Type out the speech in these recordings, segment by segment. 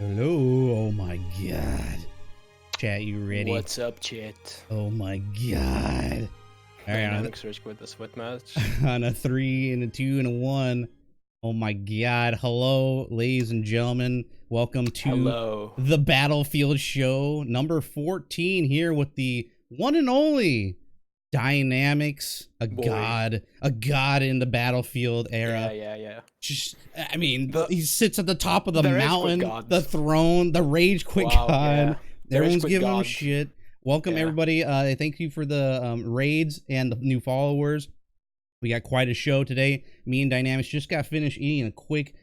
Hello. Oh my god. Chat, you ready? What's up, chat? Oh my god. All right, Dynamix risk with the sweat match. on a 3 and a 2 and a 1. Oh my god. Hello, ladies and gentlemen. Welcome to the Battlefield Show number 14 here with the one and only Dynamix, a god in the Battlefield era. Yeah. Just, I mean, he sits at the top of the mountain, God. the throne, the Rage Quit Wow, God. yeah. Everyone's giving him shit. Welcome, everybody. Thank you for the raids and the new followers. We got quite a show today. Me and Dynamix just got finished eating a quick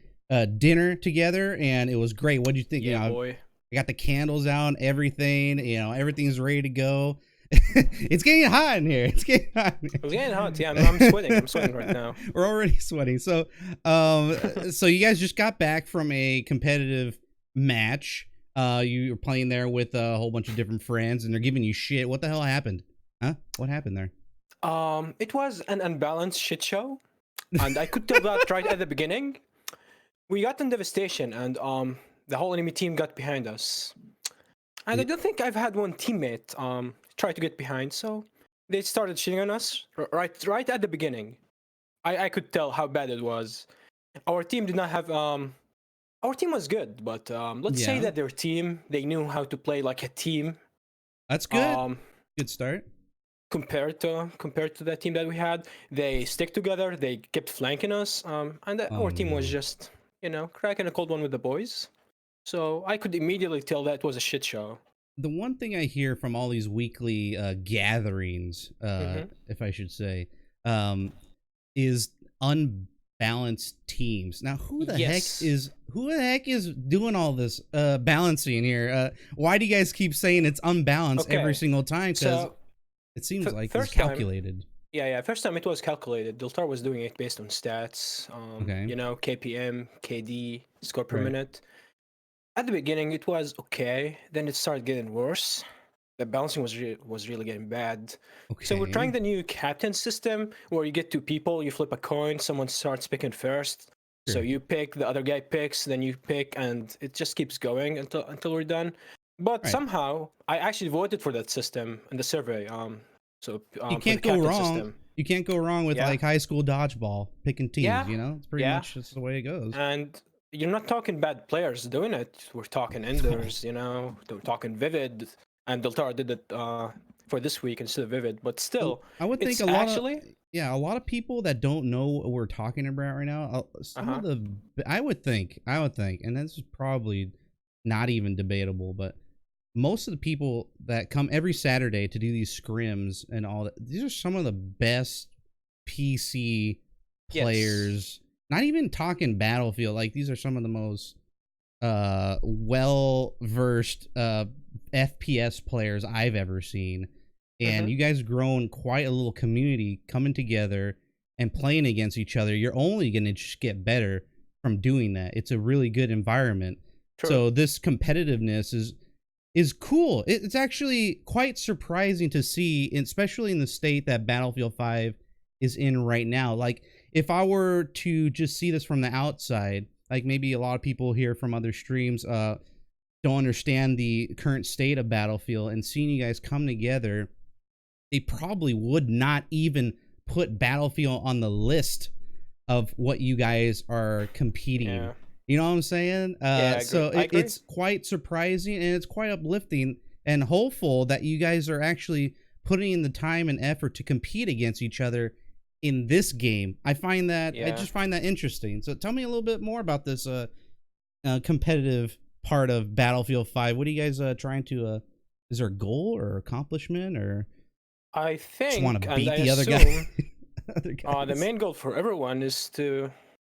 dinner together, and it was great. What do you think? Yeah, boy. I got the candles out, everything. Everything's ready to go. It's getting hot in here. It's getting hot. It's getting hot. Yeah, I'm sweating. I'm sweating right now. We're already sweating. So, so you guys just got back from a competitive match. You were playing there with a whole bunch of different friends, and they're giving you shit. What the hell happened? Huh? What happened there? It was an unbalanced shit show, and I could tell that right at the beginning. We got in devastation, and the whole enemy team got behind us. And I don't think I've had one teammate try to get behind, so they started shitting on us right at the beginning. I could tell how bad it was. Our team did not have our team was good, but let's say that their team, they knew how to play like a team. That's good. Good start. Compared to that team that we had, they stick together. They kept flanking us, and our team was just cracking a cold one with the boys. So I could immediately tell that was a shit show. The one thing I hear from all these weekly gatherings, if I should say, is unbalanced teams. Now, who the heck is doing all this balancing here? Why do you guys keep saying it's unbalanced every single time? Because it seems like it's calculated. First time it was calculated. Diltar was doing it based on stats. KPM, KD, score per minute. At the beginning, it was okay. Then it started getting worse. The balancing was really getting bad. Okay. So we're trying the new captain system where you get two people, you flip a coin, someone starts picking first. Sure. So you pick, the other guy picks, then you pick, and it just keeps going until we're done. But somehow, I actually voted for that system in the survey. You can't go wrong. You can't go wrong with like high school dodgeball, picking teams. It's pretty much just the way it goes. And you're not talking bad players doing it. We're talking enders, we're talking Vivid, and Diltar did it for this week instead of Vivid. But still, I would think a lot of people that don't know what we're talking about right now. I would think, and this is probably not even debatable, but most of the people that come every Saturday to do these scrims and all that, these are some of the best PC players. Not even talking Battlefield. Like, these are some of the most well-versed FPS players I've ever seen. And you guys grown quite a little community coming together and playing against each other. You're only going to just get better from doing that. It's a really good environment. True. So this competitiveness is cool. It's actually quite surprising to see, especially in the state that Battlefield 5 is in right now. Like, if I were to just see this from the outside, like maybe a lot of people here from other streams don't understand the current state of Battlefield, and seeing you guys come together, they probably would not even put Battlefield on the list of what you guys are competing. Yeah. You know what I'm saying? So it's quite surprising, and it's quite uplifting and hopeful that you guys are actually putting in the time and effort to compete against each other in this game. I find that I just find that interesting. So tell me a little bit more about this competitive part of Battlefield 5. What are you guys trying to is there a goal or accomplishment, or I think just want to beat the other guy? The main goal for everyone is to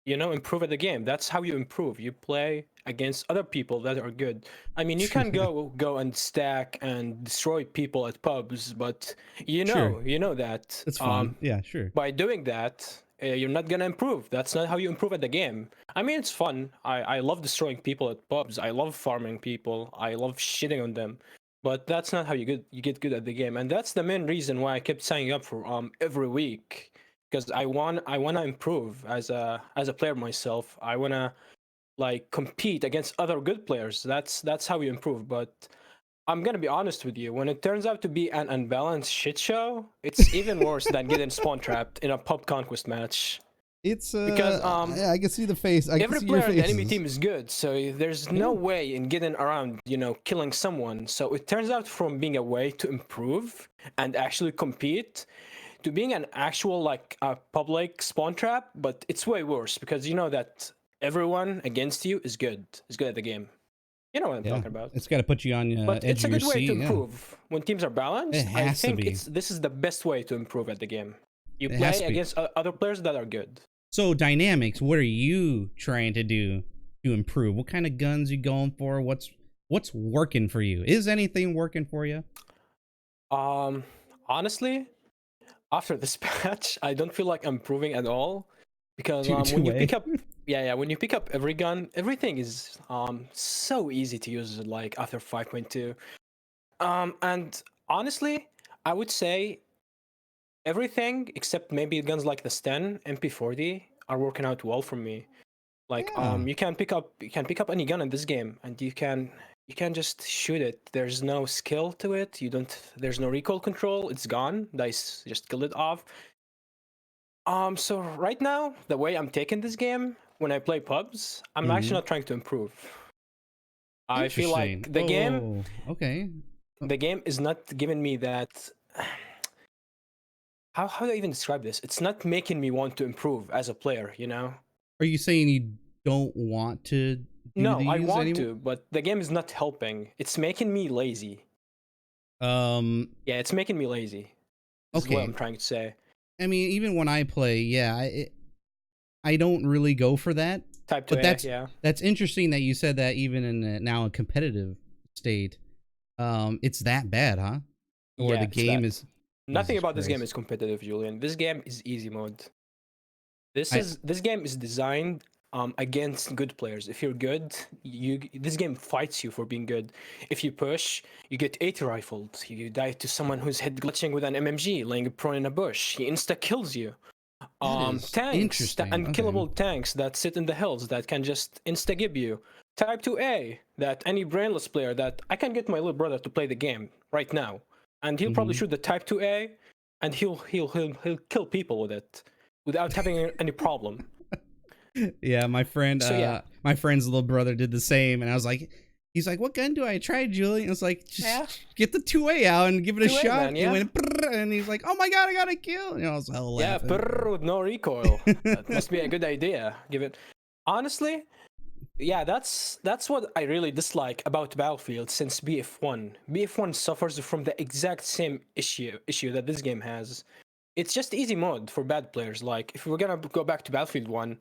improve at the game. That's how you improve. You play against other people that are good. I mean, you can go and stack and destroy people at pubs, but you know that it's fun. Yeah, sure. By doing that, you're not gonna improve. That's not how you improve at the game. I mean, it's fun. I love destroying people at pubs. I love farming people. I love shitting on them. But that's not how you get good at the game. And that's the main reason why I kept signing up for every week, because I want to improve as a player myself. I want to like compete against other good players. That's how you improve. But I'm gonna be honest with you. When it turns out to be an unbalanced shit show, it's even worse than getting spawn trapped in a pub conquest match. It's Because yeah, I can see the face. I can every see your player in the enemy faces. team is good, so there's no way in getting around, killing someone. So it turns out from being a way to improve and actually compete to being an actual like a public spawn trap, but it's way worse because you know that everyone against you is good at the game. You know what I'm talking about. It's got to put you on But edge it's of a your good way to seat. Yeah, improve when teams are it balanced. I has to think be. this is the best way to improve at the game. You It has play to be. against other players that are good. So Dynamix, what are you trying to do to improve? What kind of guns you going for? What's working for you? Is anything working for you? Honestly, after this patch, I don't feel like I'm improving at all because when you Two-way. pick up, when you pick up every gun, everything is so easy to use. Like after 5.2, and honestly, I would say everything except maybe guns like the Sten MP40 are working out well for me. Like Yeah. you can pick up any gun in this game and you can just shoot it. There's no skill to it. There's no recoil control. It's gone. Dice just kill it off. So right now, the way I'm taking this game when I play pubs, I'm actually not trying to improve. I feel Interesting. like Whoa. Okay. the game is not giving me that. How do I even describe this? It's not making me want to improve as a player, you know? Are you saying you don't want to do No, I these want anymore? to, but the game is not helping. It's making me lazy. Yeah, it's making me lazy. This is what I'm Okay. trying to say. I mean, even when I play, yeah, I don't really go for that. Type But 2A, yeah. that's interesting that you said that even in now a competitive state, it's that bad, huh? Or Yeah, the it's game bad. is Nothing Jesus about this game Christ. is competitive, Julian. This game is easy mode. I This game is designed against good players. If you're good, this game fights you for being good. If you push, you get 80 rifled. You die to someone who's head glitching with an MMG, laying prone in a bush. He insta kills you. That is Tanks, interesting. Okay. unkillable tanks that sit in the hills that can just insta gib you. Type 2A, that any brainless player that I can get my little brother to play the game right now, and he'll probably shoot the Type 2A, and he'll kill people with it without having any problem. Yeah, So yeah, my friend's little brother did the same, and I was like, he's like, "What gun do I try, Julie?" And I was like, yeah, "Just get the 2A out and give it a 2A shot." man, It yeah, went, and he's like, "Oh my god, I got a kill!" And I was hell yeah, laughing. with no recoil. That must be a good idea. Give it. Honestly, yeah, that's what I really dislike about Battlefield since BF1. BF1 suffers from the exact same issue that this game has. It's just easy mode for bad players. Like if we're gonna go back to Battlefield 1,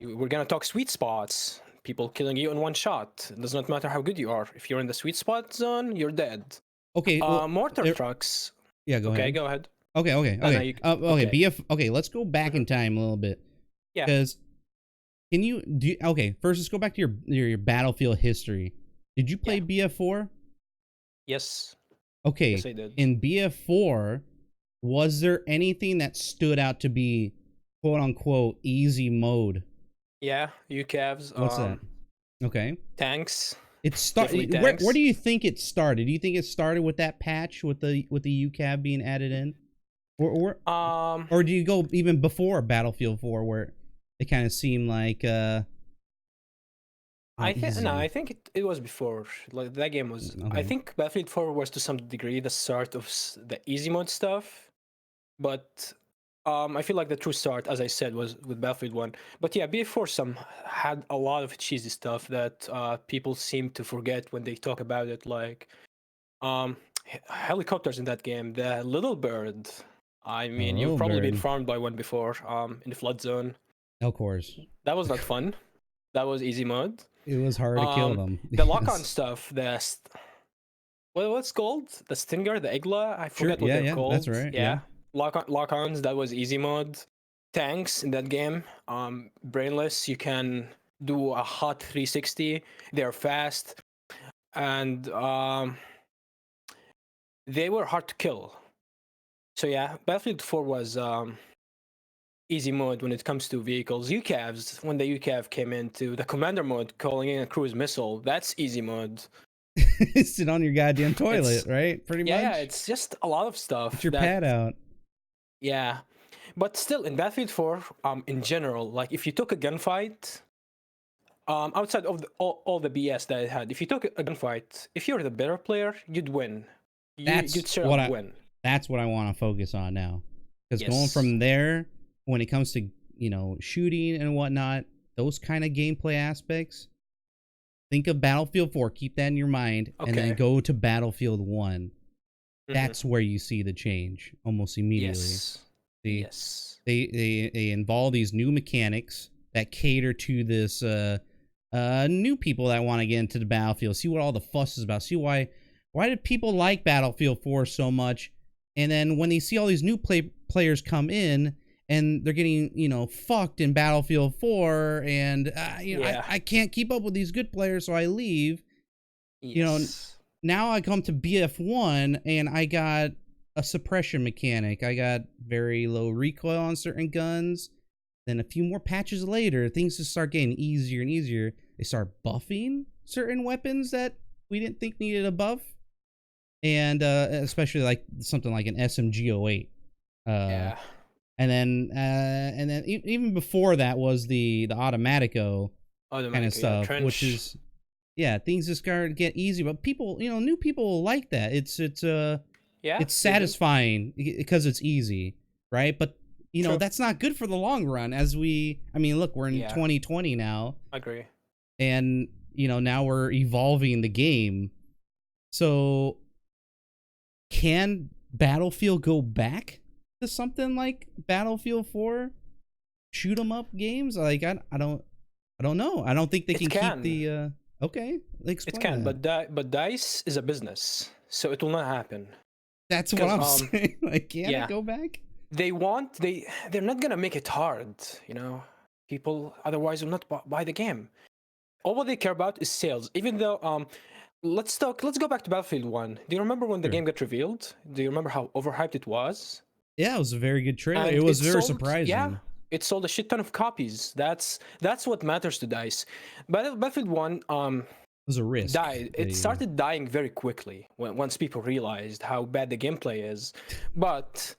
we're gonna talk sweet spots. People killing you in one shot. It does not matter how good you are. If you're in the sweet spot zone, you're dead. Okay, well, Mortar trucks. yeah, go Okay, ahead. go ahead. No, no, Okay. you. Okay, Okay. BF. Okay, let's go back in time a little bit Yeah. because can you do? Okay, first let's go back to your Battlefield history. Did you play BF4? Yes. Okay, Yes, I did. in BF4, was there anything that stood out to be quote unquote easy mode? Yeah, UCAVs. What's that? Okay. Tanks. It Definitely started. Where tanks. do you think it started? Do you think it started with that patch with the UCAV being added in, or do you go even before Battlefield 4 where it kind of seemed like I easy? think it was before. Like that game was. I Okay. think Battlefield 4 was to some degree the start of the easy mode stuff, but I feel like the true start, as I said, was with Battlefield 1. But yeah, BF4 some had a lot of cheesy stuff that people seem to forget when they talk about it, like um, helicopters in that game. The little bird. I mean, you've Oh, probably been bird. farmed by one before in the flood zone. Of course. That was not fun. That was easy mode. It was hard to kill them. The lock-on Yes. stuff, what's called? The Stinger, the Igla? I Sure. forget what Yeah. they're Yeah. That's called. right. Yeah. Yeah. Lock-ons, that was easy mode. Tanks in that game, brainless, you can do a hot 360. They're fast. And they were hard to kill. So yeah, Battlefield 4 was easy mode when it comes to vehicles. UCAVs, when the UCAV came into the commander mode, calling in a cruise missile, that's easy mode. Sit on your goddamn toilet, right? Pretty much. Yeah, it's just a lot of stuff. Get your pad out. Yeah, but still, in Battlefield 4, in general, like if you took a gunfight, outside of all the BS that it had, if you took a gunfight, if you're the better player, you'd win. You'd certainly win. That's what I want to focus on now, because going from there, when it comes to shooting and whatnot, those kind of gameplay aspects. Think of Battlefield 4. Keep that in your mind, and then go to Battlefield 1. That's where you see the change almost immediately. Yes. They involve these new mechanics that cater to this new people that want to get into the Battlefield. See what all the fuss is about. See why did people like Battlefield 4 so much? And then when they see all these new players come in, and they're getting, fucked in Battlefield 4, and, I can't keep up with these good players, so I leave. Yes. Now I come to BF1, and I got a suppression mechanic. I got very low recoil on certain guns. Then a few more patches later, things just start getting easier and easier. They start buffing certain weapons that we didn't think needed a buff. And especially like something like an SMG08. And then even before that was the Automatico kind of stuff, which is things just start to get easy. But people, new people like that. It's satisfying because it's easy, right? But that's not good for the long run. Look, we're in 2020 now. I agree. And now we're evolving the game. So can Battlefield go back to something like Battlefield 4 shoot 'em up games? Like I don't know. I don't think they can keep the okay. Explain. It can, but DICE is a business, so it will not happen. That's what I'm saying. Like, can it go back? They're not gonna make it hard. People otherwise will not buy the game. All what they care about is sales. Even though let's go back to Battlefield 1. Do you remember when the game got revealed? Do you remember how overhyped it was? Yeah, it was a very good trailer. And it was very surprising. Yeah, it sold a shit ton of copies. That's what matters to DICE. Battlefield 1 it was a risk. It started dying very quickly once people realized how bad the gameplay is. But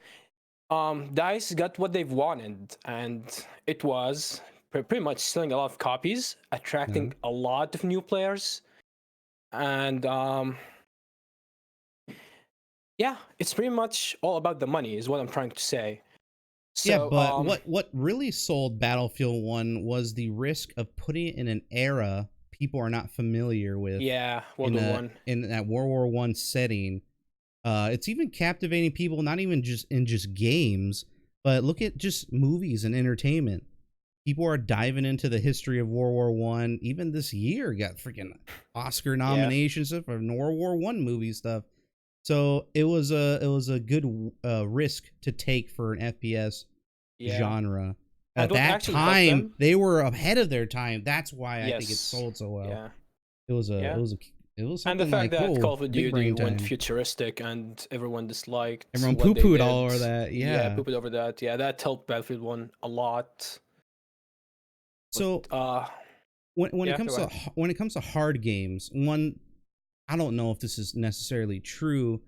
DICE got what they've wanted, and it was pretty much selling a lot of copies, attracting a lot of new players. And it's pretty much all about the money is what I'm trying to say. So, but what really sold Battlefield 1 was the risk of putting it in an era people are not familiar with. Yeah, World War One. In that World War I setting. It's even captivating people, not even just in games, but look at just movies and entertainment. People are diving into the history of World War One. Even this year got freaking Oscar nominations for World War One movie stuff. So it was a good risk to take for an FPS genre. At that time, they were ahead of their time. That's why I think it sold so well. Yeah. It was and the fact that Call of Duty went futuristic and everyone disliked. Everyone poo-pooed all over that. Yeah, poo-pooed over that. Yeah, that helped Battlefield 1 a lot. So when it comes to hard games, I don't know if this is necessarily true,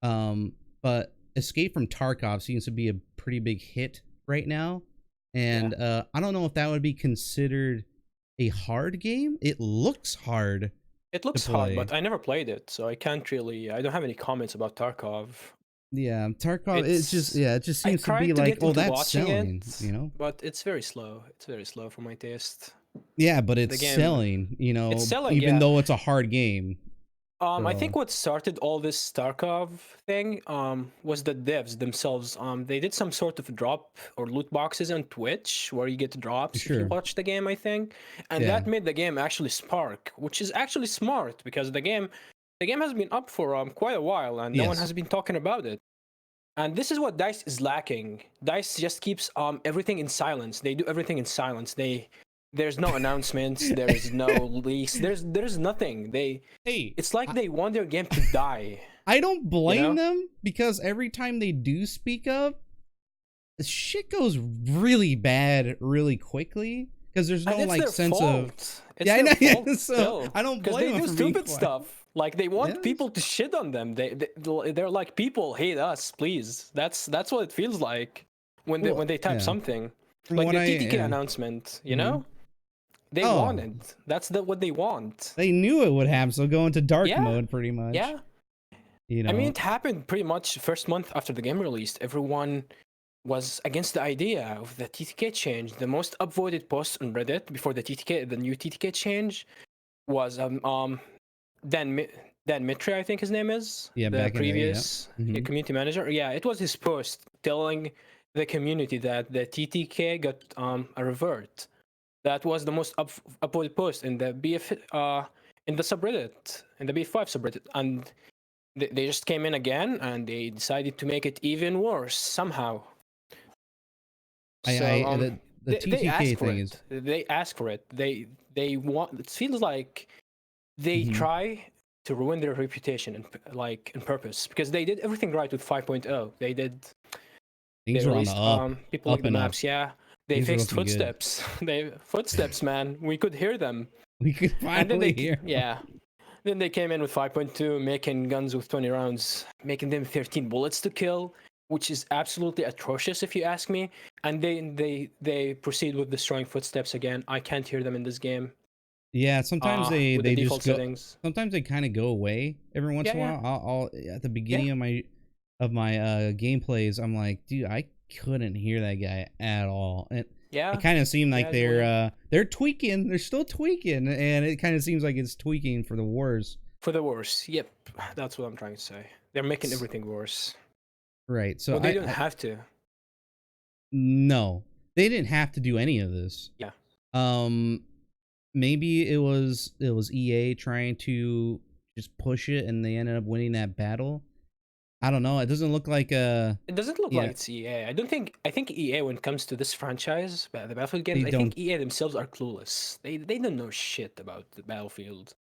but Escape from Tarkov seems to be a pretty big hit right now, and I don't know if that would be considered a hard game. It looks hard. It looks hard, but I never played it, so I can't really. I don't have any comments about Tarkov. Yeah, Tarkov. It just seems to be like, oh, that's selling, But it's very slow. It's very slow for my taste. Yeah, but it's selling, It's selling, even though it's a hard game. I think what started all this Tarkov thing was the devs themselves. They did some sort of drop or loot boxes on Twitch where you get drops if you watch the game, I think. And that made the game actually spark, which is actually smart because the game has been up for quite a while and no one has been talking about it. And this is what DICE is lacking. DICE just keeps everything in silence. They do everything in silence. There's no announcements. There's no leaks. There's nothing. It's like they want their game to die. I don't blame them because every time they do speak up, shit goes really bad really quickly because there's no like sense of. It's their fault So still. I don't Because blame they them do for being stupid quiet. stuff. Like they want Yes. people to shit on them. They're like, people hate us, please. That's what it feels like when they type something. From Like what the TTK announcement, you know? They wanted. That's what they want. They knew it would happen, so go into dark mode pretty much. Yeah. You know. I mean, it happened pretty much first month after the game released. Everyone was against the idea of the TTK change. The most upvoted post on Reddit before the new TTK change was Dan Mitri, I think his name is. Yeah, the previous community manager. Yeah, it was his post telling the community that the TTK got a revert. That was the most upvoted post in the in the subreddit, in the BF5 subreddit, and they just came in again and they decided to make it even worse somehow. So the TTK thing is they ask for it. They want. It feels like they try to ruin their reputation and like in purpose, because they did everything right with 5.0. They did. Things were on the up. People like the maps. Yeah, they fixed footsteps. Footsteps, man. We could hear them. We could finally hear. Yeah. Then they came in with 5.2, making guns with 20 rounds, making them 13 bullets to kill, which is absolutely atrocious if you ask me. And they proceed with destroying footsteps again. I can't hear them in this game. Yeah, sometimes they just go. Settings. Sometimes they kind of go away every once in a while. I'll at the beginning of my gameplays, I'm like, dude, I couldn't hear that guy at all. And it kind of seemed like they're tweaking. They're still tweaking, and it kind of seems like it's tweaking for the worse. For the worse, yep. That's what I'm trying to say. They're making everything worse. Right. So they don't have to. No, they didn't have to do any of this. Yeah. Maybe it was EA trying to just push it, and they ended up winning that battle. I don't know. It doesn't look like It doesn't look like it's EA. I think EA, when it comes to this franchise, the Battlefield games, I think EA themselves are clueless. They don't know shit about the Battlefield.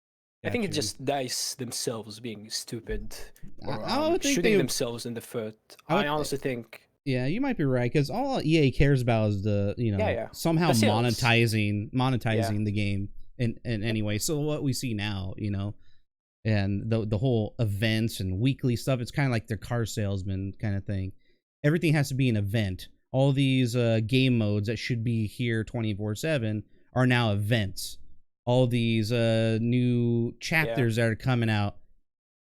I think it's just DICE themselves being stupid, or shooting themselves in the foot. I honestly think. Yeah, you might be right, because all EA cares about is somehow monetizing the game in any way. So what we see now, and the whole events and weekly stuff, it's kind of like their car salesman kind of thing. Everything has to be an event. All these game modes that should be here 24/7 are now events. All these new chapters that are coming out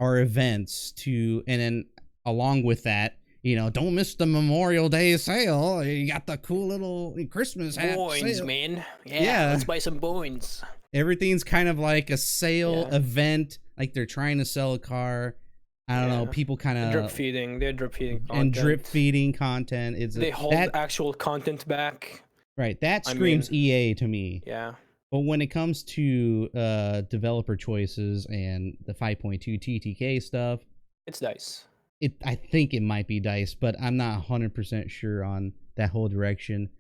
are events and then along with that, don't miss the Memorial Day sale. You got the cool little Christmas hat sale. Man. Yeah, let's buy some boins. Everything's kind of like a sale event. Like they're trying to sell a car. I don't know. People kind of drip feeding. They're drip feeding content. And drip feeding content. They hold actual content back. Right. That screams EA to me. Yeah. But when it comes to developer choices and the 5.2 TTK stuff, it's DICE. I think it might be DICE, but I'm not 100% sure on that whole direction.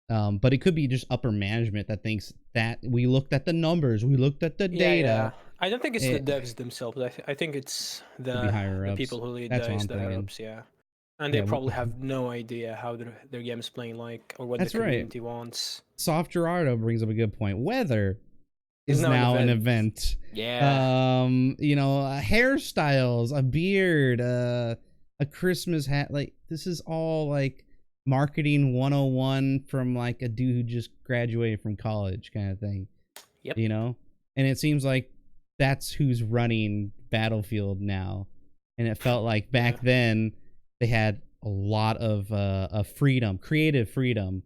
But it could be just upper management that thinks that we looked at the numbers, we looked at the data. Yeah. I don't think it's the devs themselves. I think it's the people who lead DICE, the higher ups, and they probably have no idea how their game is playing like, or what the community wants. Soft Gerardo brings up a good point. Weather is now an event. Yeah. Hairstyles, a beard, a Christmas hat. Like, this is all like marketing 101 from like a dude who just graduated from college kind of thing. Yep. And it seems like that's who's running Battlefield now. And it felt like back then they had a lot of freedom, creative freedom,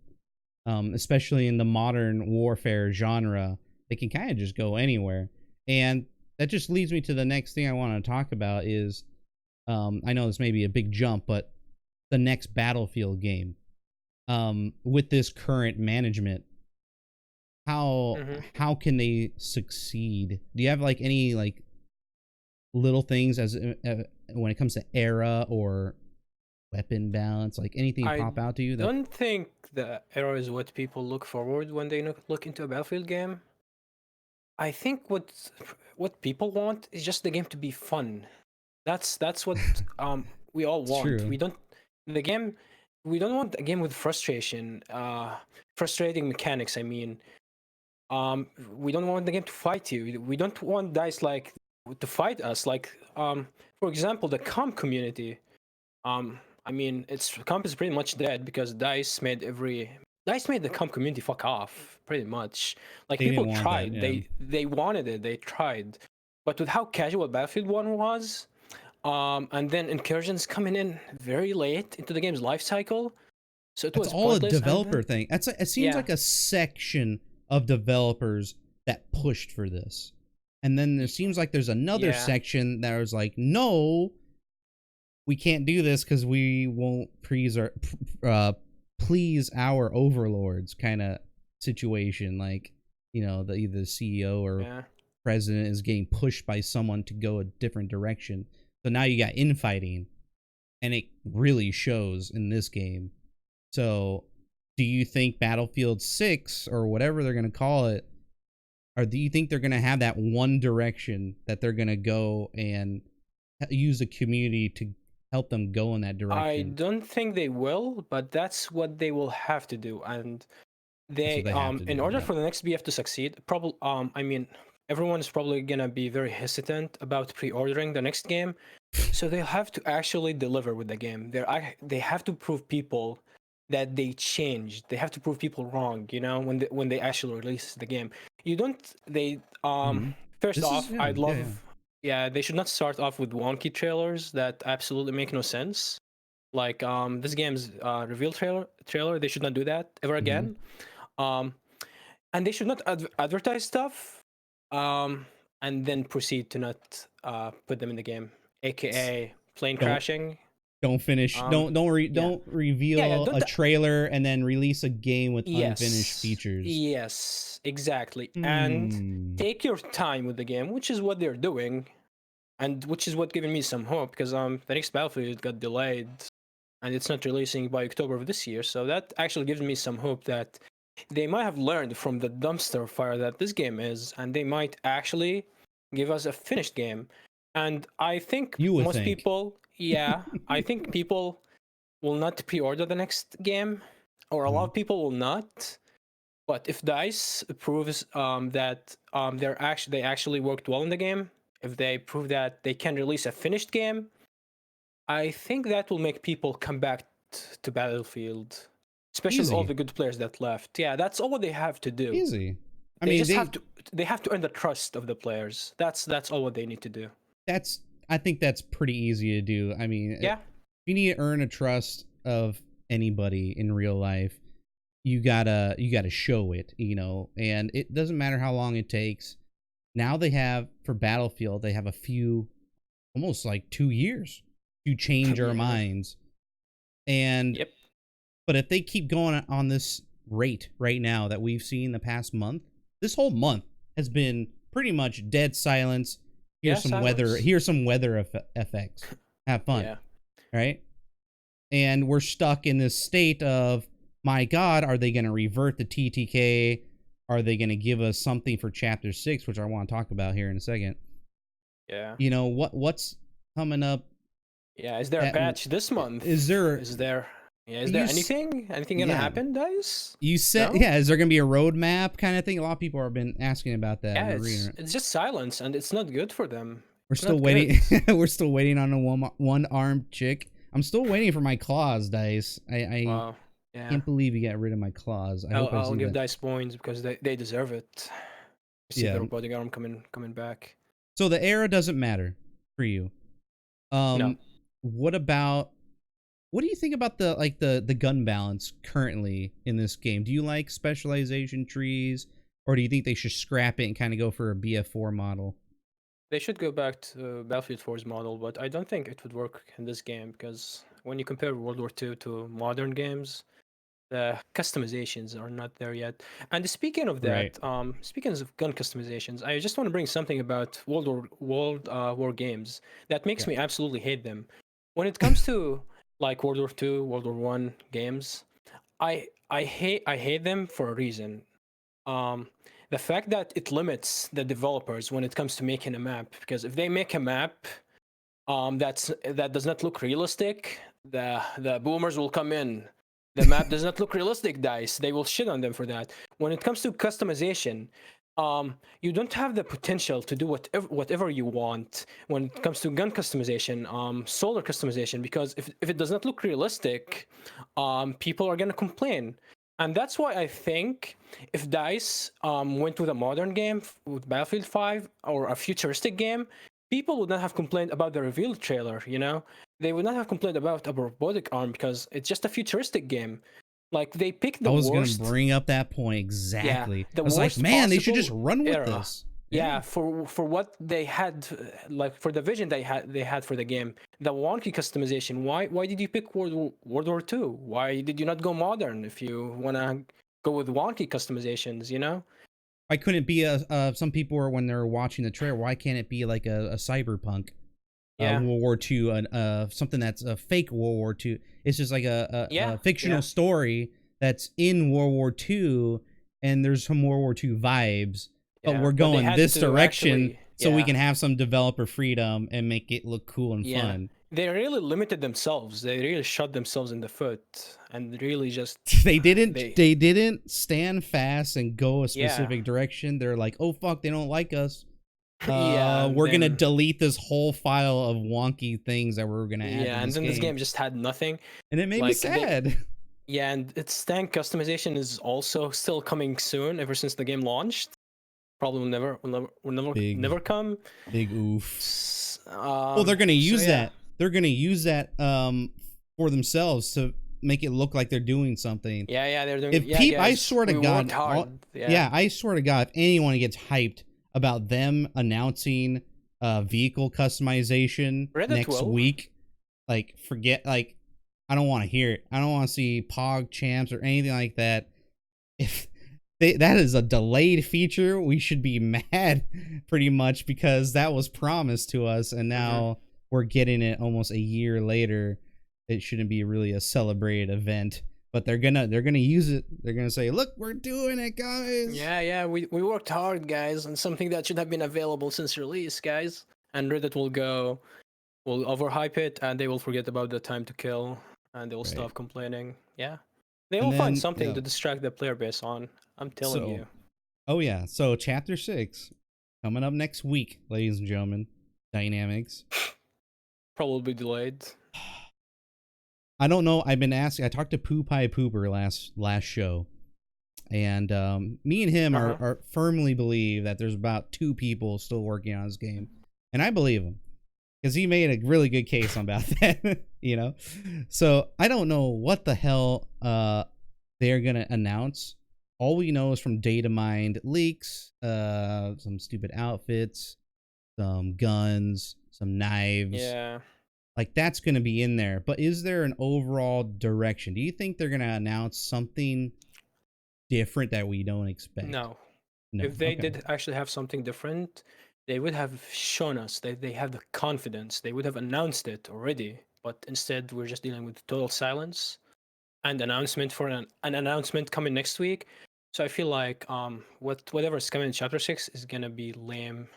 especially in the modern warfare genre. They can kind of just go anywhere. And that just leads me to the next thing I want to talk about is, I know this may be a big jump, but the next Battlefield game, with this current management, how can they succeed? Do you have like any like little things as when it comes to era or weapon balance, like anything pop out to you? I don't think the era is what people look forward when they look into a Battlefield game. I think what people want is just the game to be fun. That's what we all want. True. We don't the game we don't want a game with frustrating mechanics. I mean, we don't want the game to fight you. We don't want DICE like to fight us. Like, for example, the comp community. I mean, comp is pretty much dead because DICE made the comp community fuck off pretty much. Like, They people didn't want tried. that, yeah. They wanted it. They tried, but with how casual Battlefield 1 was, and then incursions coming in very late into the game's life cycle, so it That's was all a pointless. developer thing. It seems Yeah. like a section of developers that pushed for this, and then there seems like there's another Yeah. section that was like, no, we can't do this because we won't please our overlords, kind of situation. Like, you know, either the CEO or Yeah. president is getting pushed by someone to go a different direction. So now you got infighting, and it really shows in this game. So, do you think Battlefield 6 or whatever they're going to call it, or do you think they're going to have that one direction that they're going to go and use the community to help them go in that direction? I don't think they will, but that's what they will have to do. And they in order for the next BF to succeed, probably I mean, everyone is probably gonna be very hesitant about pre-ordering the next game, so they have to actually deliver with the game. They have to prove people that they changed. They have to prove people wrong, you know, when they actually release the game. You don't they First off, I'd love yeah, they should not start off with wonky trailers that absolutely make no sense. Like this game's reveal trailer, they should not do that ever again. And they should not advertise stuff and then proceed to not put them in the game, aka plane crashing. Don't finish. Don't reveal a trailer and then release a game with unfinished features. Yes, exactly. And take your time with the game, which is what they're doing, and which is what giving me some hope, because the next Battlefield got delayed, and it's not releasing by October of this year. So that actually gives me some hope that they might have learned from the dumpster fire that this game is, and they might actually give us a finished game. And I think people, I think people will not pre-order the next game, or a lot of people will not. But if DICE proves that they actually worked well in the game, if they prove that they can release a finished game, I think that will make people come back to Battlefield, especially all the good players that left. Yeah, that's all they have to do. Easy. I mean, they have to earn the trust of the players. That's all what they need to do. I think that's pretty easy to do. I mean, yeah, if you need to earn a trust of anybody in real life, you gotta show it, you know, and it doesn't matter how long it takes. Now they have, for Battlefield, they have a few, almost like 2 years to change our minds. And but if they keep going on this rate right now that we've seen the past month, this whole month has been pretty much dead silence. Here's some weather. Here's some weather effects. Have fun, right? And we're stuck in this state of, my God, are they going to revert the TTK? Are they going to give us something for Chapter 6, which I want to talk about here in a second? Yeah. You know what's coming up? Yeah. Is there a patch this month? Is there anything gonna happen, guys? You said, is there gonna be a roadmap kind of thing? A lot of people have been asking about that. Yeah, it's just silence, and it's not good for them. We're still waiting. We're still waiting on a one-armed chick. I'm still waiting for my claws, DICE. I can't believe you got rid of my claws. I'll give DICE points because they deserve it. See their bodyguard coming back. So the era doesn't matter for you. No. What do you think about the gun balance currently in this game? Do you like specialization trees, or do you think they should scrap it and kind of go for a BF4 model? They should go back to Battlefield 4's model, but I don't think it would work in this game, because when you compare World War II to modern games, the customizations are not there yet. And speaking of that, speaking of gun customizations, I just want to bring something about World War games that makes me absolutely hate them. When it comes to like World War II, World War I games, I hate them for a reason. The fact that it limits the developers when it comes to making a map, because if they make a map that does not look realistic, the boomers will come in. The map does not look realistic, DICE. They will shit on them for that. When it comes to customization, you don't have the potential to do whatever you want when it comes to gun customization, solar customization, because if it does not look realistic, people are gonna complain. And that's why I think if DICE went with a modern game with Battlefield 5 or a futuristic game, people would not have complained about the reveal trailer, you know? They would not have complained about a robotic arm because it's just a futuristic game. Like, they picked the worst. I was going to bring up that point exactly. Yeah, the I was like, man, they should just run with era. this. Yeah, for what they had, like for the vision they had for the game, the wonky customization. Why did you pick World War II? Why did you not go modern if you wanna go with wonky customizations? You know. Why couldn't it be some people were when they're watching the trailer? Why can't it be like a cyberpunk, World War II, something that's a fake World War II? It's just like a fictional story that's in World War II, and there's some World War II vibes. But we're going this direction so we can have some developer freedom and make it look cool and fun. They really limited themselves. They really shot themselves in the foot and really just they didn't stand fast and go a specific direction. They're like, oh fuck, they don't like us. We're gonna delete this whole file of wonky things that we're gonna add. And then this game just had nothing, and it made me sad. And its tank customization is also still coming soon. Ever since the game launched. Probably will never come. Big oof. Well, they're gonna use that. They're gonna use that for themselves to make it look like they're doing something. Yeah, they're doing. I swear to God, I swear to God, if anyone gets hyped about them announcing vehicle customization next week, like forget, like I don't want to hear it. I don't want to see Pog Champs or anything like that. If that is a delayed feature, we should be mad pretty much because that was promised to us and now we're getting it almost a year later. It shouldn't be really a celebrated event, but they're gonna use it. They're gonna say, look, we're doing it, guys. Yeah, we worked hard, guys, on something that should have been available since release, guys. And Reddit will overhype it and they will forget about the time to kill and they will stop complaining. Yeah. They will find something to distract the player base on. I'm telling you. Oh yeah. So Chapter 6 coming up next week, ladies and gentlemen. Dynamix. Probably delayed. I don't know. I've been asking. I talked to Poo Pie Pooper last show, and me and him are firmly believe that there's about 2 people still working on this game, and I believe him because he made a really good case about that. You know, so I don't know what the hell they're gonna announce. All we know is from data mined leaks, some stupid outfits, some guns, some knives. Yeah. Like, that's going to be in there. But is there an overall direction? Do you think they're going to announce something different that we don't expect? No. If they did actually have something different, they would have shown us. They have the confidence. They would have announced it already. But instead, we're just dealing with total silence and announcement for an announcement coming next week. So I feel like whatever's coming in Chapter 6 is going to be lame.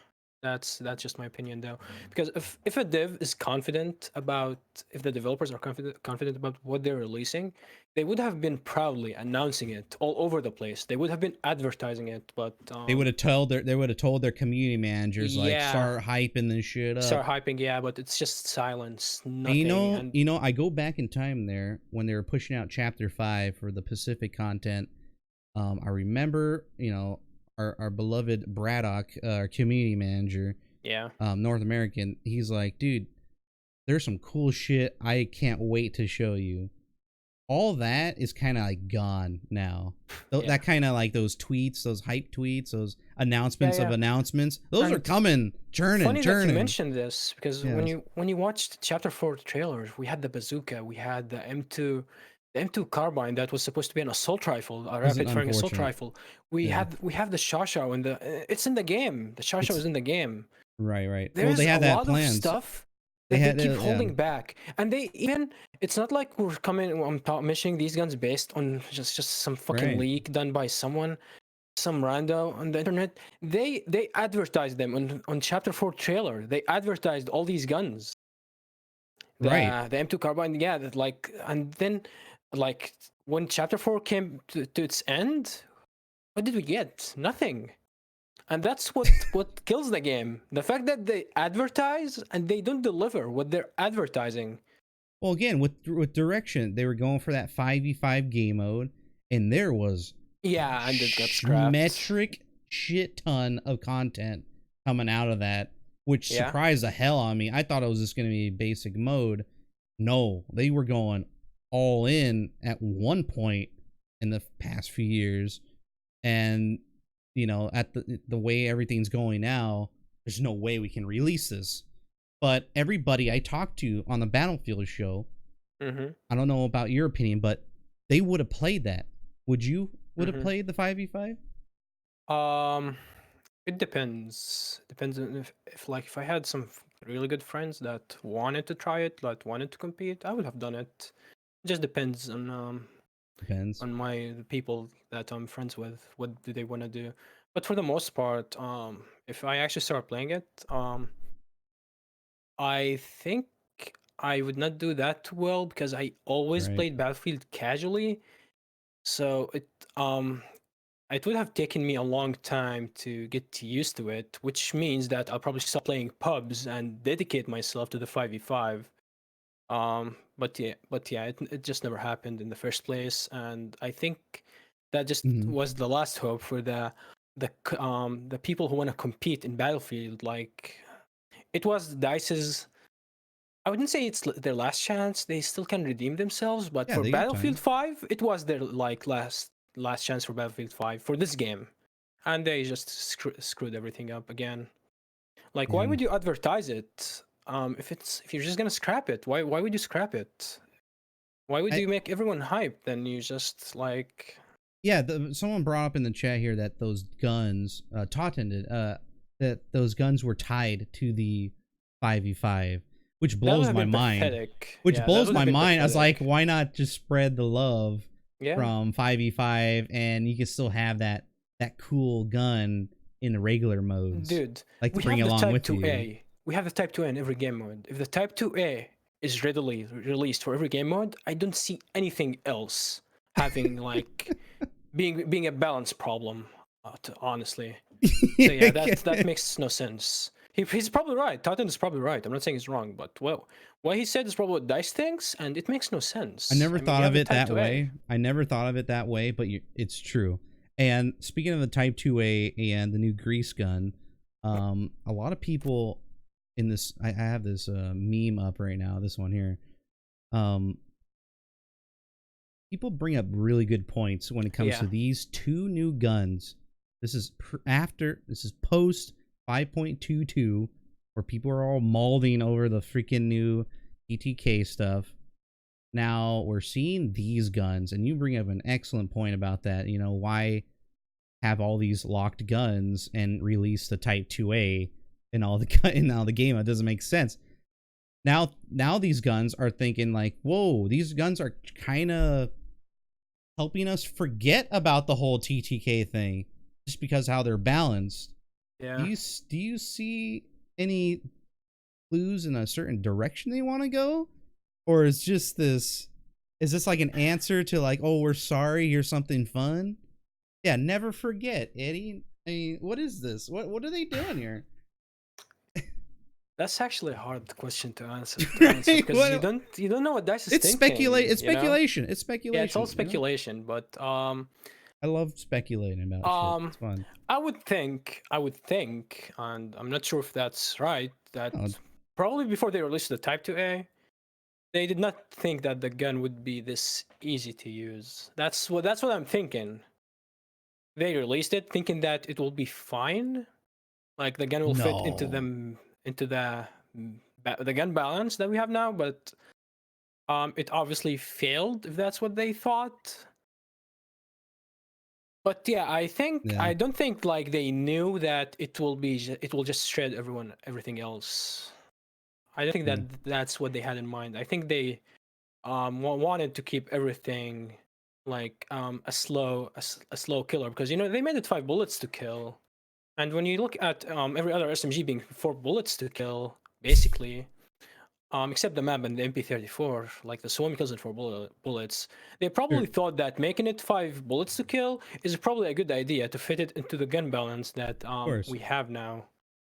That's just my opinion, though, because if a dev is confident about, if the developers are confident about what they're releasing, they would have been proudly announcing it all over the place. They would have been advertising it, but they would have told their community managers like start hyping this shit up. Start hyping, yeah, but it's just silence. Nothing. You know, I go back in time there when they were pushing out Chapter 5 for the Pacific content. I remember, you know, our beloved Braddock, our community manager, North American, he's like, dude, there's some cool shit I can't wait to show you. All that is kind of like gone now. That kind of like those tweets, those hype tweets, those announcements of announcements, those are coming, churning. Funny that you mentioned this because when you watched Chapter 4 trailers, we had the bazooka, we had the M2 carbine that was supposed to be an assault rifle, a rapid firing assault rifle. We have the Shasha and it's in the game. The Shasha was in the game. Right. There's they had a lot of stuff that they keep holding back, and they even. It's not like we're coming. I'm mentioning these guns based on just some fucking leak done by someone, some rando on the internet. They advertised them on Chapter 4 trailer. They advertised all these guns. Right. The M2 carbine, yeah, that like, and then like when chapter 4 came to its end, what did we get? Nothing. And that's what kills the game. The fact that they advertise and they don't deliver what they're advertising. Well, again, with direction, they were going for that 5v5 game mode, and there was Yeah, and it got scrapped. metric shit ton of content coming out of that, which Yeah. surprised the hell on me. I thought it was just going to be basic mode. No, they were going all in at one point in the past few years, and at the way everything's going now, there's no way we can release this. But everybody I talked to on the Battlefield show, I don't know about your opinion, but they would have played that. Would you have played the 5v5? It depends. Depends on if I had some really good friends that wanted to try it, that wanted to compete, I would have done it. It just depends on Depends. on the people that I'm friends with. What do they want to do? But for the most part, if I actually start playing it, I think I would not do that well because I always Right. played Battlefield casually. So it would have taken me a long time to get used to it, which means that I'll probably stop playing pubs and dedicate myself to the 5v5. But yeah, it just never happened in the first place, and I think that just was the last hope for the people who want to compete in Battlefield. Like, it was DICE's. I wouldn't say it's their last chance. They still can redeem themselves, but Yeah, for they got Battlefield time. 5, it was their like last chance for Battlefield 5 for this game, and they just screwed everything up again. Like, why Yeah. would you advertise it? If you're just gonna scrap it, why would you scrap it? Why would you make everyone hyped? Then you just like. Yeah, someone brought up in the chat here that those guns, Totten did, that those guns were tied to the 5v5, which blows my mind. Pathetic. Which Yeah, blows my mind. pathetic. I was like, why not just spread the love from 5v5, and you can still have that cool gun in the regular modes. Dude, like to we bring have it the along Type with 2A. you. We have the Type 2A in every game mode. If the Type 2A is readily released for every game mode, I don't see anything else having like being a balance problem. Honestly, so yeah, that makes no sense. He's probably right. Totten is probably right. I'm not saying he's wrong, but well, what he said is probably what DICE thinks, and it makes no sense. I never thought of it that 2A. way. I never thought of it that way, but it's true. And speaking of the Type 2A and the new grease gun, a lot of people in this, I have this meme up right now, this one here. People bring up really good points when it comes to these two new guns. This is post 5.22, where people are all molding over the freaking new TTK stuff. Now we're seeing these guns, and you bring up an excellent point about that. Why have all these locked guns and release the Type 2A in all the game? It doesn't make sense. Now these guns are thinking like, whoa, these guns are kind of helping us forget about the whole TTK thing, just because how they're balanced. Yeah. Do you see any clues in a certain direction they want to go? Or is this like an answer to like, oh, we're sorry, here's something fun? Yeah, never forget, Eddie. I mean, what is this? What are they doing here? That's actually a hard question to answer because you don't know what DICE is thinking. It's speculation. It's speculation. Yeah, it's all speculation, but I love speculating about shit. It's fun. I would think, and I'm not sure if that's right, that probably before they released the Type 2A, they did not think that the gun would be this easy to use. That's what I'm thinking. They released it thinking that it will be fine, like the gun will fit into the gun balance that we have now, but it obviously failed if that's what they thought. But yeah, I don't think like they knew that it will just shred everything else. I don't think that's what they had in mind. I think they wanted to keep everything like a slow killer, because they made it 5 bullets to kill. And when you look at every other SMG being 4 bullets to kill, basically, except the map and the MP34, like the so many kills and 4 bullets, they probably Sure. thought that making it 5 bullets to kill is probably a good idea to fit it into the gun balance that Of course. we have now.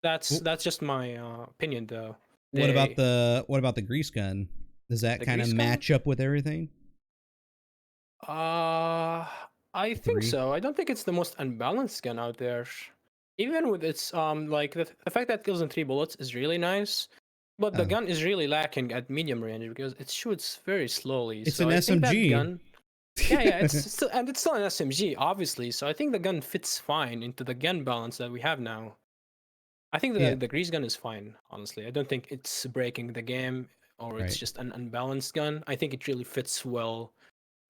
That's just my opinion, though. What about the grease gun? Does that kind of match up with everything? I think so. I don't think it's the most unbalanced gun out there. Even with its like the fact that it kills in 3 bullets is really nice. But the gun is really lacking at medium range because it shoots very slowly. It's so an I SMG. think that gun, yeah, it's still an SMG, obviously. So I think the gun fits fine into the gun balance that we have now. I think the grease gun is fine, honestly. I don't think it's breaking the game or it's just an unbalanced gun. I think it really fits well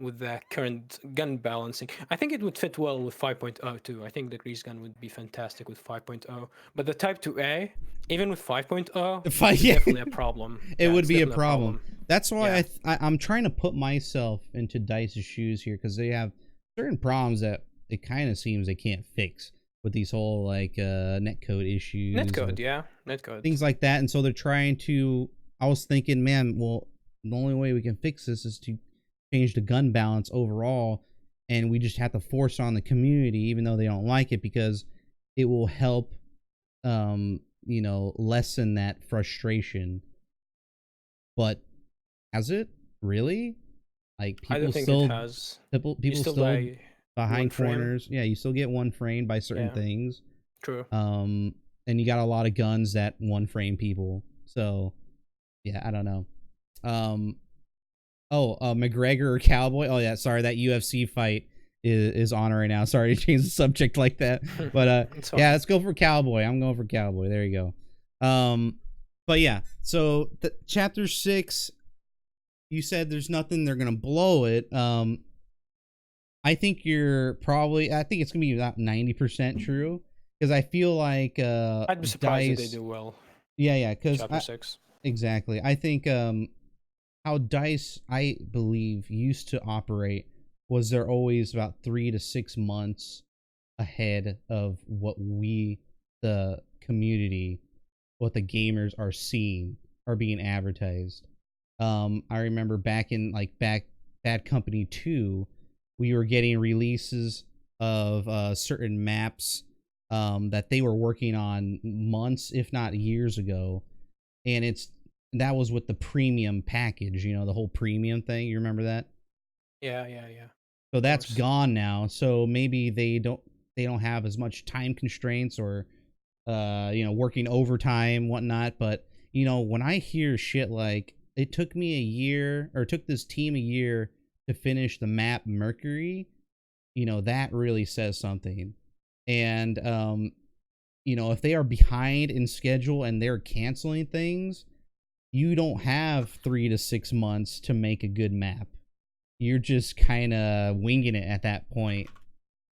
with the current gun balancing. I think it would fit well with 5.0 too. I think the grease gun would be fantastic with 5.0. But the Type 2A, even with 5.0, it's definitely a problem. It would be a problem. That's why I'm trying to put myself into DICE's shoes here, because they have certain problems that it kind of seems they can't fix with these whole like netcode issues. Netcode. Things like that. And so they're trying to, I was thinking, man, well, the only way we can fix this is to change the gun balance overall, and we just have to force on the community, even though they don't like it, because it will help you know, lessen that frustration. But has it really? Like, people I don't think still, it has. people still behind corners. Yeah, you still get one frame by certain things. True. And you got a lot of guns that one frame people. So yeah, I don't know. McGregor or Cowboy? Oh yeah, sorry, that UFC fight is on right now. Sorry to change the subject like that. But yeah, let's go for Cowboy. I'm going for Cowboy. There you go. But yeah, so chapter 6, you said there's nothing, they're gonna blow it. I think I think it's gonna be about 90% true, because I feel like I'd be surprised if they do well. Yeah, because chapter 6. Exactly. I think how DICE, I believe, used to operate was they're always about 3 to 6 months ahead of what we, the community, what the gamers are seeing, are being advertised. I remember back in like Bad Company 2, we were getting releases of certain maps that they were working on months, if not years ago, and that was with the premium package, you know, the whole premium thing. You remember that? Yeah. So that's gone now. So maybe they don't have as much time constraints, or you know, working overtime, whatnot. But you know, when I hear shit like it took me a year, or took this team a year to finish the map Mercury, you know, that really says something. And you know, if they are behind in schedule and they're canceling things, you don't have 3 to 6 months to make a good map. You're just kind of winging it at that point,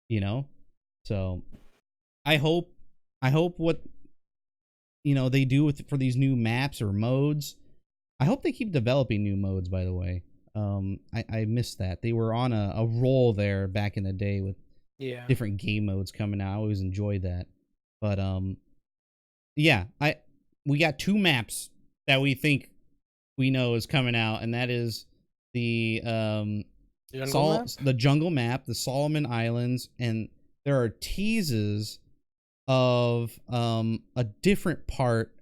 you know? So I hope what, you know, they do for these new maps or modes, I hope they keep developing new modes, by the way. I missed that. They were on a roll there back in the day with different game modes coming out. I always enjoyed that. But yeah, we got 2 maps that we think we know is coming out, and that is the jungle map, the Solomon Islands, and there are teases of a different part.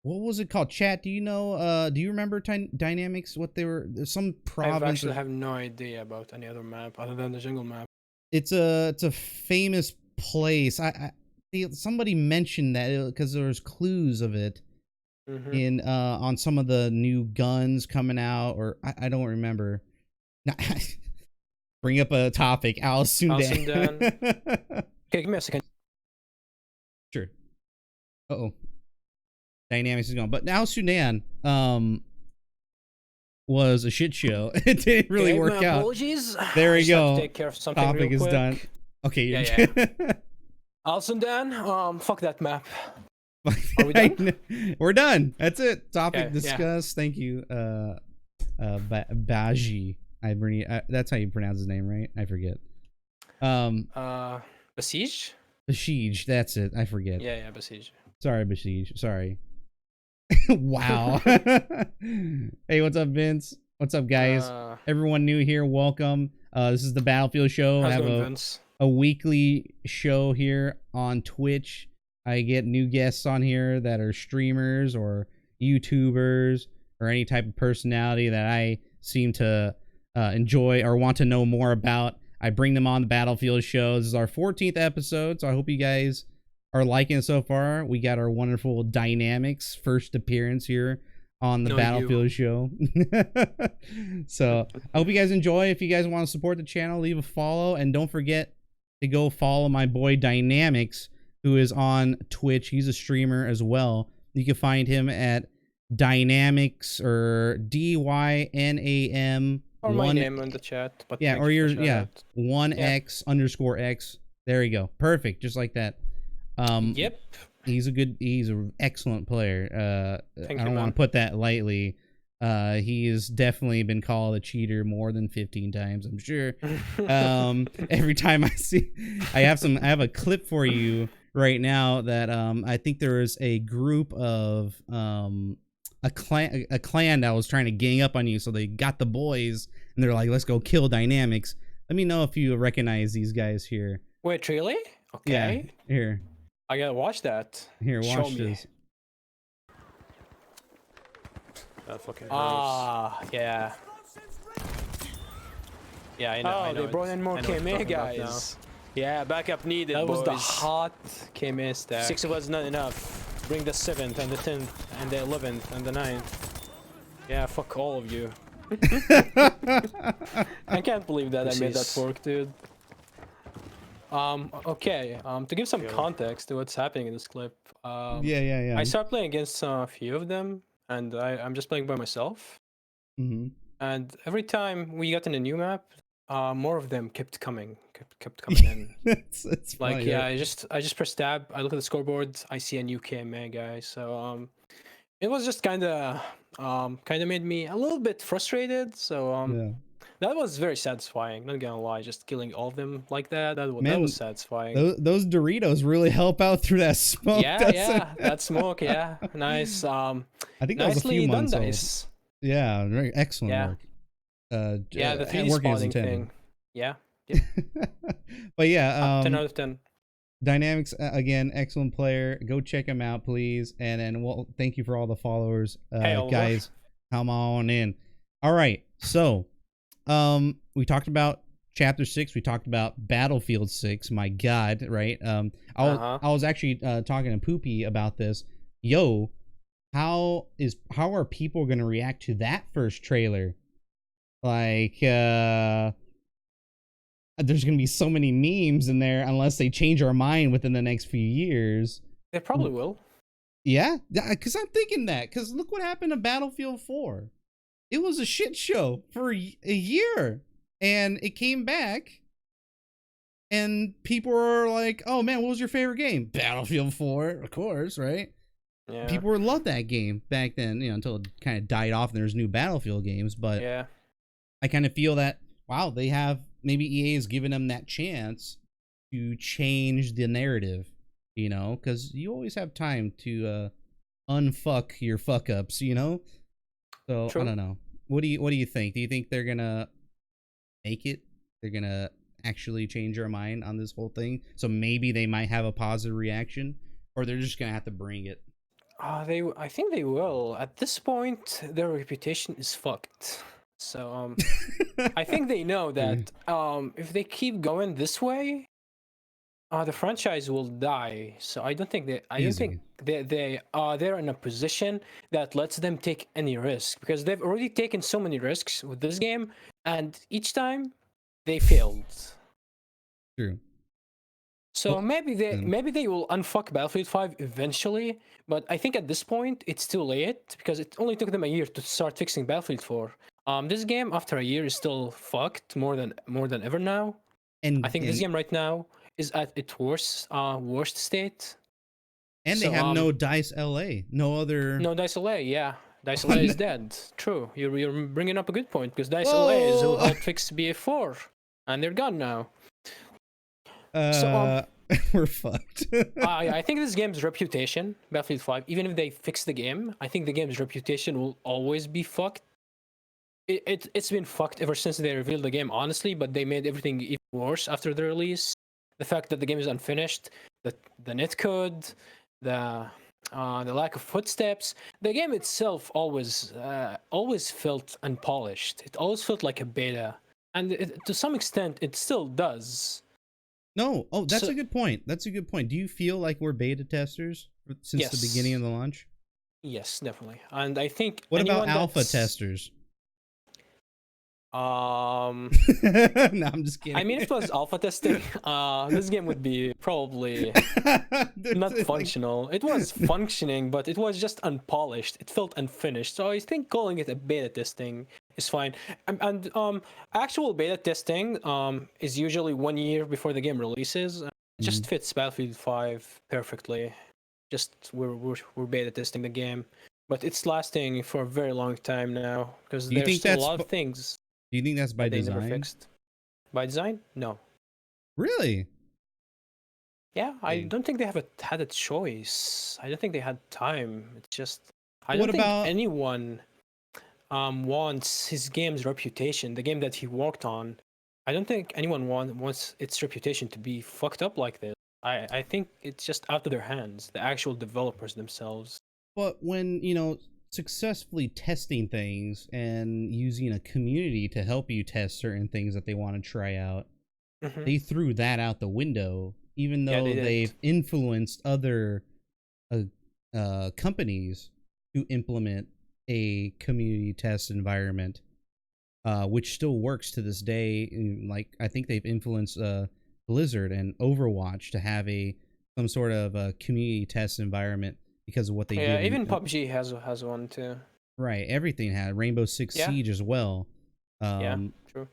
What was it called? Chat, do you know? Do you remember Dynamix? What they were? There's some province. I actually have no idea about any other map other than the jungle map. It's a famous place. Somebody mentioned that because there was clues of it in on some of the new guns coming out, or I don't remember. Bring up a topic, Al Sundan. Okay, give me a second. Sure. Uh-oh. Dynamics is gone. But Al Sundan was a shit show. It didn't really work out. Apologies. There we go. Take care of something topic real is quick. Done. Okay. Yeah. Al Sundan, fuck that map. Are we done? We're done. That's it. Topic discussed. Thank you. Baji. That's how you pronounce his name, right? I forget. Besiege? Besiege. That's it. I forget. Yeah, Besiege. Sorry, Besiege. Sorry. Wow. Hey, what's up, Vince? What's up, guys? Everyone new here, welcome. This is the Battlefield Show. I have a weekly show here on Twitch. I get new guests on here that are streamers or YouTubers or any type of personality that I seem to enjoy or want to know more about. I bring them on the Battlefield Show. This is our 14th episode, so I hope you guys are liking it so far. We got our wonderful Dynamix first appearance here on the Battlefield Show. So I hope you guys enjoy. If you guys want to support the channel, leave a follow, and don't forget to go follow my boy Dynamix, who is on Twitch. He's a streamer as well. You can find him at Dynamix or DYNAM. Or my name in the chat. But yeah, or your 1X_X. There you go. Perfect, just like that. Yep. He's an excellent player. I don't want to put that lightly. He has definitely been called a cheater more than 15 times, I'm sure. Every time I have a clip for you right now that I think there was a group of a clan that was trying to gang up on you, so they got the boys and they're like, let's go kill Dynamix. Let me know if you recognize these guys here. Wait, really? Okay. Yeah, here. I gotta watch that. Here, watch this. That fucking yeah. Yeah, I know. Oh, they brought in more KMA guys. Yeah, backup needed. That was boys. the hot KMA stack. 6 was not enough. Bring the 7th and the 10th and the 11th and the 9th. Yeah, fuck all of you. I can't believe that I made that work, dude. Okay, to give some context to what's happening in this clip. Yeah. I started playing against a few of them, and I'm just playing by myself. Mm-hmm. And every time we got in a new map, more of them kept coming in. it's like funny, I just press tab. I look at the scoreboard. I see a new KMA guy. So it was just kind of made me a little bit frustrated. So that was very satisfying. Not gonna lie, just killing all of them like that. That was satisfying. Those Doritos really help out through that smoke. Yeah, that smoke. Yeah, nice. I think that was a few months old. Yeah, very excellent work. Yeah, the 3D spotting thing. Yeah. But yeah, 10 out of 10. Dynamix, again, excellent player. Go check him out, please. And then, thank you for all the followers, guys. Come on in. All right, so we talked about Chapter 6. We talked about Battlefield 6. My God, right? I was actually talking to Poopy about this. Yo, how are people gonna react to that first trailer? Like, there's gonna be so many memes in there unless they change our mind within the next few years. They probably will. Yeah, because I'm thinking that. Because look what happened to Battlefield 4. It was a shit show for a year, and it came back, and people were like, "Oh man, what was your favorite game?" Battlefield 4, of course, right? Yeah. People loved that game back then, until it kind of died off and there's new Battlefield games. But yeah, I kind of feel that they have, maybe EA is giving them that chance to change the narrative, because you always have time to unfuck your fuck ups, So True. I don't know. What do you think? Do you think they're gonna make it? They're gonna actually change our mind on this whole thing? So maybe they might have a positive reaction, or they're just gonna have to bring it. I think they will. At this point, their reputation is fucked. So I think they know that if they keep going this way, the franchise will die. So I don't think they're in a position that lets them take any risk, because they've already taken so many risks with this game, and each time they failed. True. So maybe they will unfuck Battlefield 5 eventually, but I think at this point it's too late, because it only took them a year to start fixing Battlefield 4. This game after a year is still fucked more than ever now. And I think this game right now is at its worst state. And they have no DICE LA, no DICE LA. Yeah, DICE LA is dead. True, you're bringing up a good point, because DICE LA is who helped fix BF4, and they're gone now. we're fucked. I think this game's reputation, Battlefield 5, even if they fix the game, I think the game's reputation will always be fucked. It's been fucked ever since they revealed the game, honestly, but they made everything even worse after the release. The fact that the game is unfinished, the netcode, the lack of footsteps. The game itself always felt unpolished. It always felt like a beta, and to some extent, it still does. No, that's a good point. That's a good point. Do you feel like we're beta testers since the beginning of the launch? Yes, definitely. And I think what about alpha testers? No, I'm just kidding. I mean, if it was alpha testing, this game would be probably not functional. It was functioning, but it was just unpolished. It felt unfinished. So I think calling it a beta testing is fine. And actual beta testing is usually 1 year before the game releases. It just fits Battlefield 5 perfectly. Just we're beta testing the game, but it's lasting for a very long time now because there's still a lot of things. Do you think that's by design? Never fixed. By design? No. Really? Yeah, I don't think they had a choice. I don't think they had time. It's just I don't think anyone wants his game's reputation, the game that he worked on. I don't think anyone wants its reputation to be fucked up like this. I think it's just out of their hands, the actual developers themselves. But when, successfully testing things and using a community to help you test certain things that they want to try out, they threw that out the window, even though they've influenced other companies to implement a community test environment, which still works to this day. Like, I think they've influenced Blizzard and Overwatch to have some sort of a community test environment because of what they do. Yeah, even PUBG has one too. Right, everything had Rainbow Six Siege as well. Yeah, true.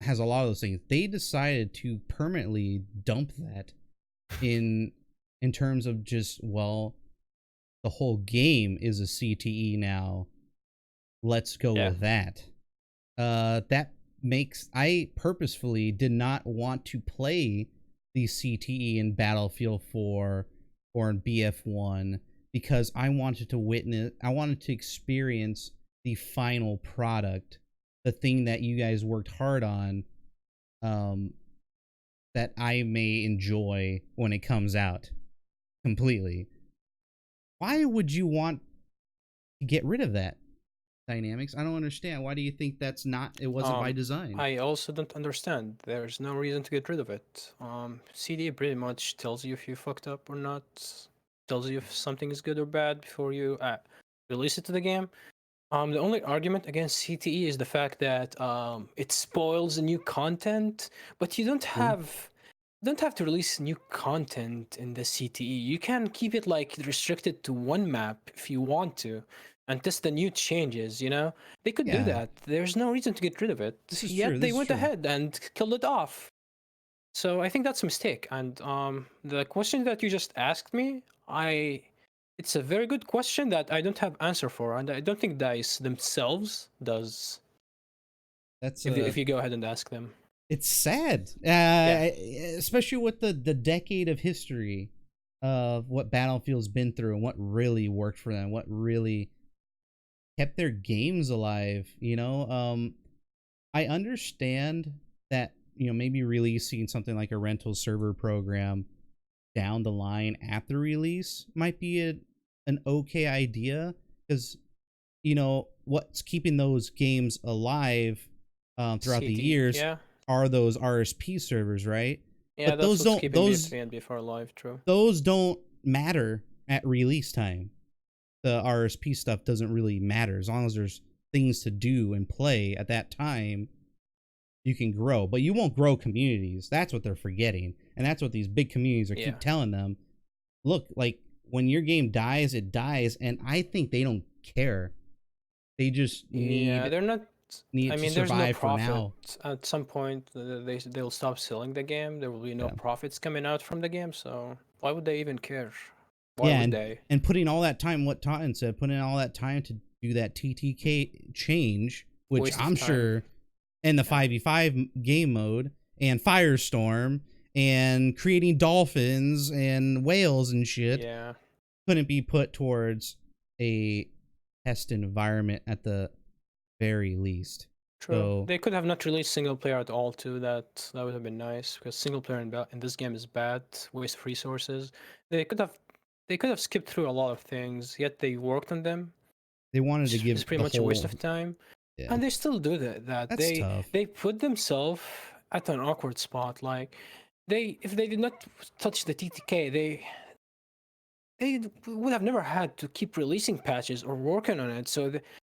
Has a lot of those things. They decided to permanently dump that in terms of just, well, the whole game is a CTE now. Let's go with that. That makes I purposefully did not want to play the CTE in Battlefield 4 or in BF1 because I wanted to experience the final product, the thing that you guys worked hard on, that I may enjoy when it comes out completely. Why would you want to get rid of that? Dynamix, I don't understand. Why do you think it wasn't by design? I also don't understand. There's no reason to get rid of it. CD pretty much tells you if you fucked up or not, tells you if something is good or bad before you release it to the game. The only argument against CTE is the fact that it spoils new content, but you don't have to release new content in the CTE. You can keep it like restricted to one map if you want to, and test the new changes. They could do that. There's no reason to get rid of it. Yet they went ahead and killed it off. So I think that's a mistake. And the question that you just asked me, it's a very good question that I don't have answer for, and I don't think DICE themselves does. That's if you go ahead and ask them. It's sad, especially with the decade of history of what Battlefield's been through and what really worked for them, what really kept their games alive. I understand that maybe releasing something like a rental server program down the line after release might be an okay idea, because what's keeping those games alive throughout the years are those RSP servers, right? Yeah, but those don't BF3 alive. True. Those don't matter at release time. The RSP stuff doesn't really matter as long as there's things to do and play at that time. You can grow, but you won't grow communities. That's what they're forgetting, and that's what these big communities keep telling them. Look, like when your game dies, it dies, and I think they don't care. They just they're not. To survive. There's no profit. For now. At some point, they'll stop selling the game. There will be no profits coming out from the game. So why would they even care? Why would they? And putting all that time, what Totten said, putting all that time to do that TTK change, which I'm sure, and the 5v5 game mode, and Firestorm, and creating dolphins and whales and shit Yeah. couldn't be put towards a test environment at the very least. True. So they could have not released single player at all too. That would have been nice, because single player in this game is bad, waste of resources. They could have skipped through a lot of things, yet they worked on them. they wanted to give It's pretty much a waste of time. Yeah. And they still do that. That's tough. They put themselves at an awkward spot. Like if they did not touch the TTK, they would have never had to keep releasing patches or working on it. So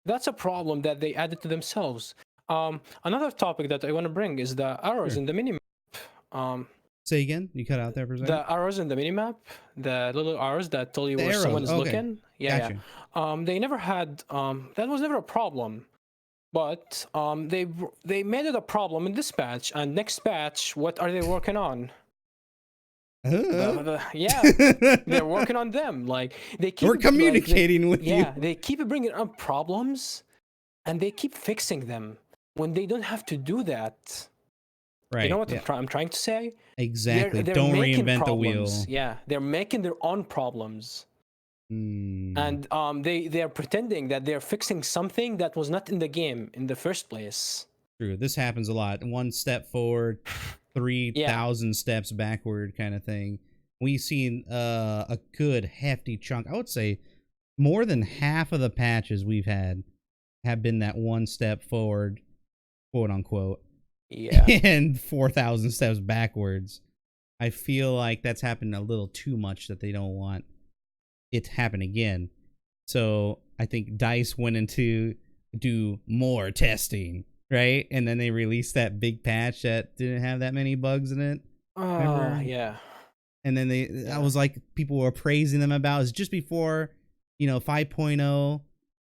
that's a problem that they added to themselves. Another topic that I want to bring is the arrows in the minimap. Say again? You cut out there for a second? The arrows in the minimap, the little arrows that tell you The where arrows, someone is okay. looking. Yeah, Gotcha. yeah. They never had. That was never a problem. But they made it a problem in this patch, and next patch, what are they working on? Yeah, they're working on them. Like they keep. We're communicating with you. Yeah, they keep bringing up problems, and they keep fixing them when they don't have to do that. Right. You know what I'm trying to say? Exactly. They're Don't making reinvent problems. the wheel. Yeah, they're making their own problems. And they're pretending that they're fixing something that was not in the game in the first place. True. This happens a lot. 1 step forward, 3,000 steps backward kind of thing. We've seen a good hefty chunk. I would say more than half of the patches we've had have been that 1 step forward, quote unquote. Yeah. And 4,000 steps backwards. I feel like that's happened a little too much that they don't want it to happen again. So I think DICE went into do more testing, right? And then they released that big patch that didn't have that many bugs in it. Yeah. And then I was like, people were praising them about it was just before, 5.0,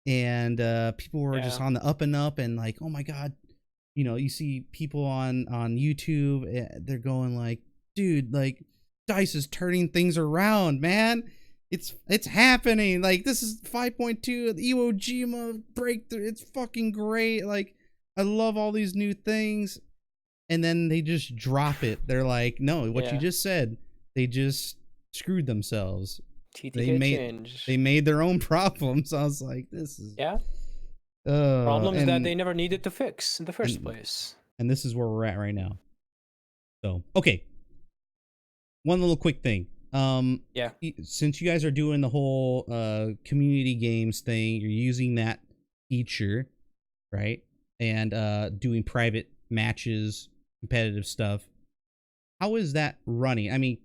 and people were just on the up and up, and like, oh my god, you see people on YouTube, they're going like, dude, like DICE is turning things around, man. It's happening. Like, this is 5.2, Iwo Jima breakthrough. It's fucking great. Like, I love all these new things. And then they just drop it. They're like, no, what you just said, they just screwed themselves. They made their own problems. I was like, this is problems that they never needed to fix in the first place. And this is where we're at right now. So, okay. One little quick thing. Since you guys are doing the whole community games thing, you're using that feature, right? And doing private matches, competitive stuff. How is that running? I mean,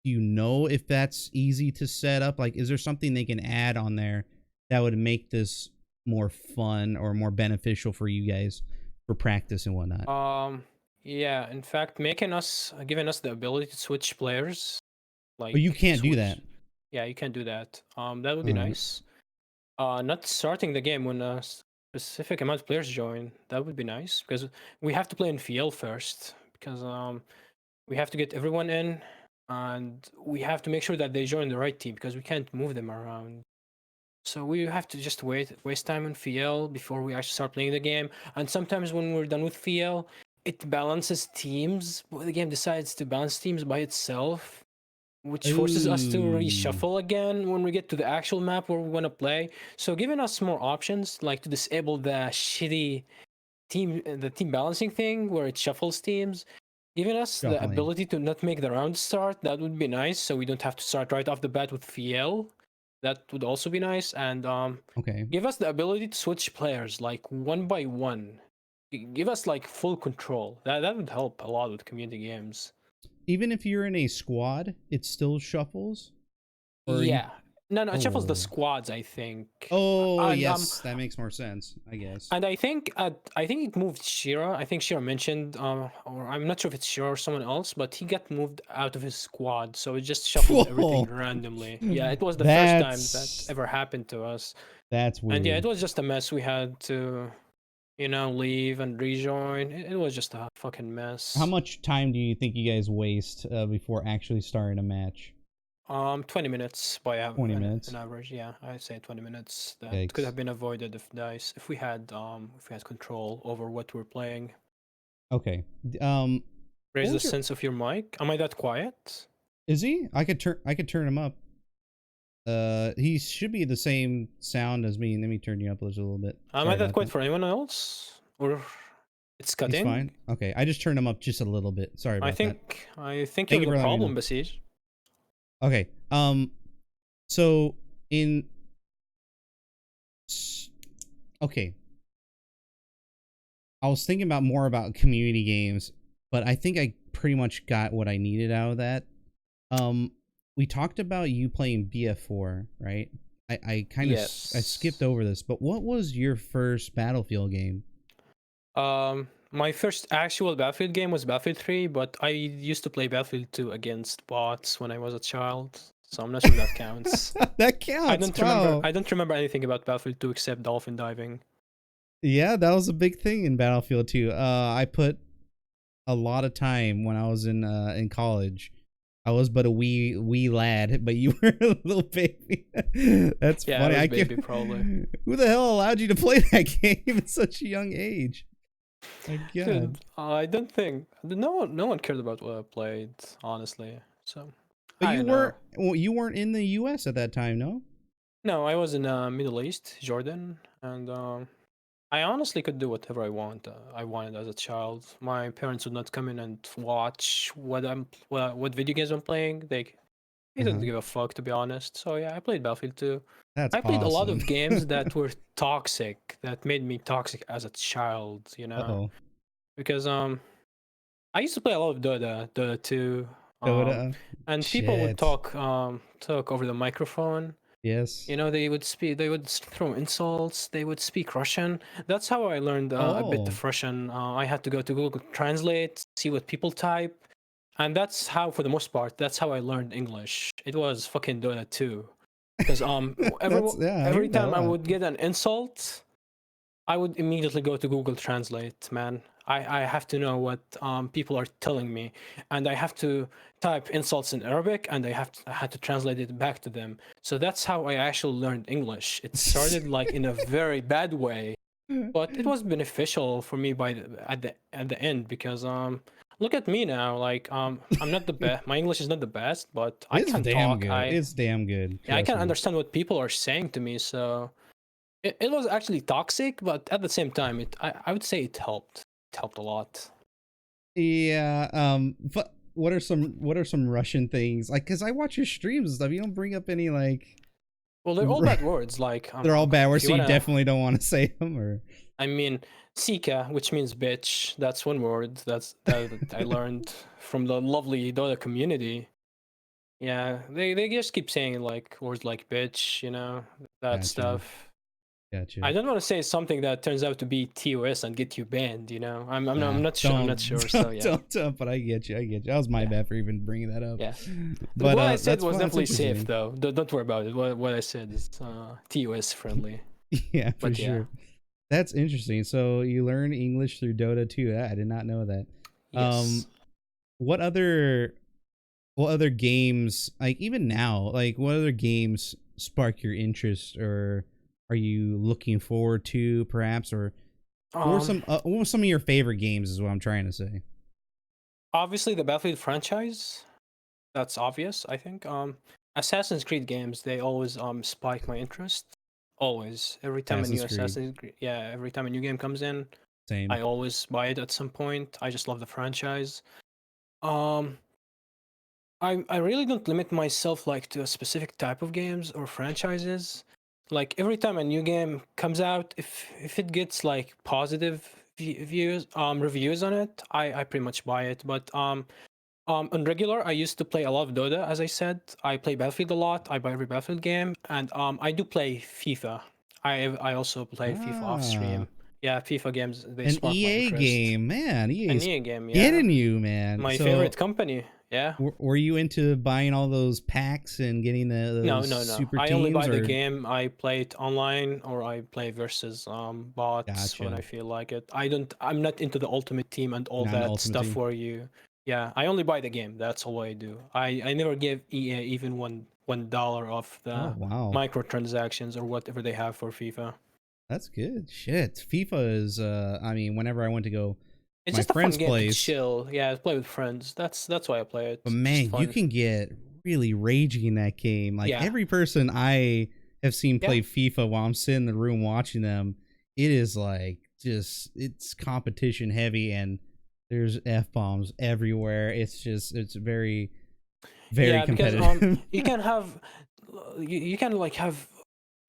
do you know if that's easy to set up? Like, is there something they can add on there that would make this more fun or more beneficial for you guys for practice and whatnot? Yeah, in fact, giving us the ability to switch players. Like, but you can't do that. Yeah, you can't do that. That would be nice. Not starting the game when a specific amount of players join. That would be nice, because we have to play in FL first, because we have to get everyone in, and we have to make sure that they join the right team, because we can't move them around. So we have to just waste time in FL before we actually start playing the game. And sometimes when we're done with FL, it balances teams. The game decides to balance teams by itself, which forces us to reshuffle again when we get to the actual map where we want to play. So giving us more options, like to disable the shitty team balancing thing where it shuffles teams, giving us the ability to not make the round start, that would be nice. So we don't have to start right off the bat with FL. That would also be nice. And give us the ability to switch players like one by one. Give us like full control. That would help a lot with community games. Even if you're in a squad, it still shuffles? Yeah. No, it shuffles the squads, I think. Oh, yes, that makes more sense, I guess. And I think it moved Shira. I think Shira mentioned, or I'm not sure if it's Shira or someone else, but he got moved out of his squad, so it just shuffled everything randomly. Yeah, it was the first time that ever happened to us. That's weird. And yeah, it was just a mess. We had to, leave and rejoin. It was just a fucking mess. How much time do you think you guys waste before actually starting a match? 20 minutes by 20 minutes. An average. Yeah, I'd say 20 minutes. That could have been avoided if we had control over what we're playing. Okay. Raise the sense of your mic. Am I that quiet? Is he? I could turn him up. He should be the same sound as me. Let me turn you up just a little bit. Am I that quiet for anyone else? Or it's cutting? He's fine. Okay, I just turned him up just a little bit. Sorry about that. I think you have a problem, Besiege. Okay. So okay. I was thinking more about community games, but I think I pretty much got what I needed out of that. We talked about you playing BF4, right? I kind of I skipped over this, but what was your first Battlefield game? My first actual Battlefield game was Battlefield 3, but I used to play Battlefield 2 against bots when I was a child, so I'm not sure that counts. That counts. I don't remember anything about Battlefield 2 except dolphin diving. Yeah, that was a big thing in Battlefield 2. I put a lot of time when I was in college. I was but a wee lad, but you were a little baby. That's funny. I was baby, probably. Who the hell allowed you to play that game at such a young age? My God. Dude, I don't think no one cared about what I played, honestly. So, but you weren't in the U.S. at that time, no? No, I was in Middle East, Jordan, and I honestly could do whatever I wanted as a child. My parents would not come in and watch what video games I'm playing. They didn't give a fuck, to be honest. So yeah, I played Battlefield 2. I played a lot of games that were toxic, that made me toxic as a child, you know. Because I used to play a lot of Dota 2. And people would talk over the microphone. Yes. You know, they would throw insults, they would speak Russian. That's how I learned a bit of Russian. I had to go to Google Translate, see what people type. And that's how, for the most part, that's how I learned English. It was fucking Dota 2. Because every time I would get an insult, I would immediately go to Google Translate, man. I have to know what people are telling me, and I have to type insults in Arabic, and I had to translate it back to them. So that's how I actually learned English. It started like in a very bad way, but it was beneficial for me at the end, because look at me now. Like I'm not the best. My English is not the best, but I can talk. It's damn good. Yeah, I can understand what people are saying to me. So it was actually toxic, but at the same time, I would say it helped. It helped a lot. Yeah. But what are some Russian things? Like, cause I watch your streams and stuff. You don't bring up any like. Well, they're all bad words. Like they're all bad words, so you definitely don't want to say them, or. I mean, Sika, which means bitch. That's one word. That I learned from the lovely Dota community. Yeah, they just keep saying like words like bitch, you know, that stuff. Gotcha. I don't want to say something that turns out to be TOS and get you banned, you know. I'm not sure. So yeah. Don't, but I get you. That was my bad for even bringing that up. Yeah. But what I said was definitely safe, though. Don't worry about it. What I said is TOS friendly. Yeah, for sure. That's interesting. So you learn English through Dota 2. I did not know that. Yes. What other games, like even now, like what other games spark your interest, or are you looking forward to, perhaps, or what were some of your favorite games is what I'm trying to say? Obviously the Battlefield franchise. That's obvious, I think. Assassin's Creed games, they always spike my interest. Always. Every time a new Assassin's Creed, every time a new game comes in, same. I always buy it at some point. I just love the franchise. I really don't limit myself like to a specific type of games or franchises. Like every time a new game comes out, if it gets like positive reviews on it, I pretty much buy it. But on regular, I used to play a lot of Dota. As I said, I play Battlefield a lot. I buy every Battlefield game, and I do play FIFA. I also play FIFA off stream. Yeah, FIFA games, they spark my interest. An EA game, man. An EA game, yeah. Getting you, man. My favorite company. Yeah. Were you into buying all those packs and getting those No. super teams? I only buy the game. I play it online, or I play versus bots when I feel like it. I'm not into the ultimate team and all that stuff for you. Yeah, I only buy the game. That's all I do. I never give EA even $1 off the microtransactions or whatever they have for FIFA. That's good. Shit. FIFA is I mean, whenever I went to go It's just a fun game to chill. Yeah, play with friends. That's why I play it. But man, you can get really ragey in that game. Like every person I have seen play FIFA while I'm sitting in the room watching them, it is like just it's competition heavy and there's F-bombs everywhere. It's very competitive. Because you can have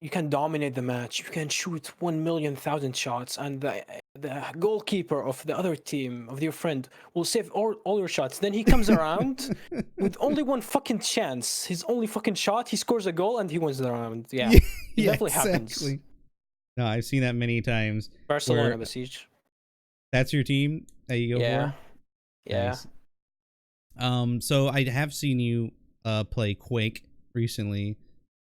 you can dominate the match. You can shoot 1,000,000 shots, and the goalkeeper of the other team of your friend will save all your shots. Then he comes around with only one fucking chance. His only fucking shot, he scores a goal and he wins the round. Yeah, it definitely happens. No, I've seen that many times. Barcelona Besiege. That's your team that you go for? Yeah. Nice. So I have seen you play Quake recently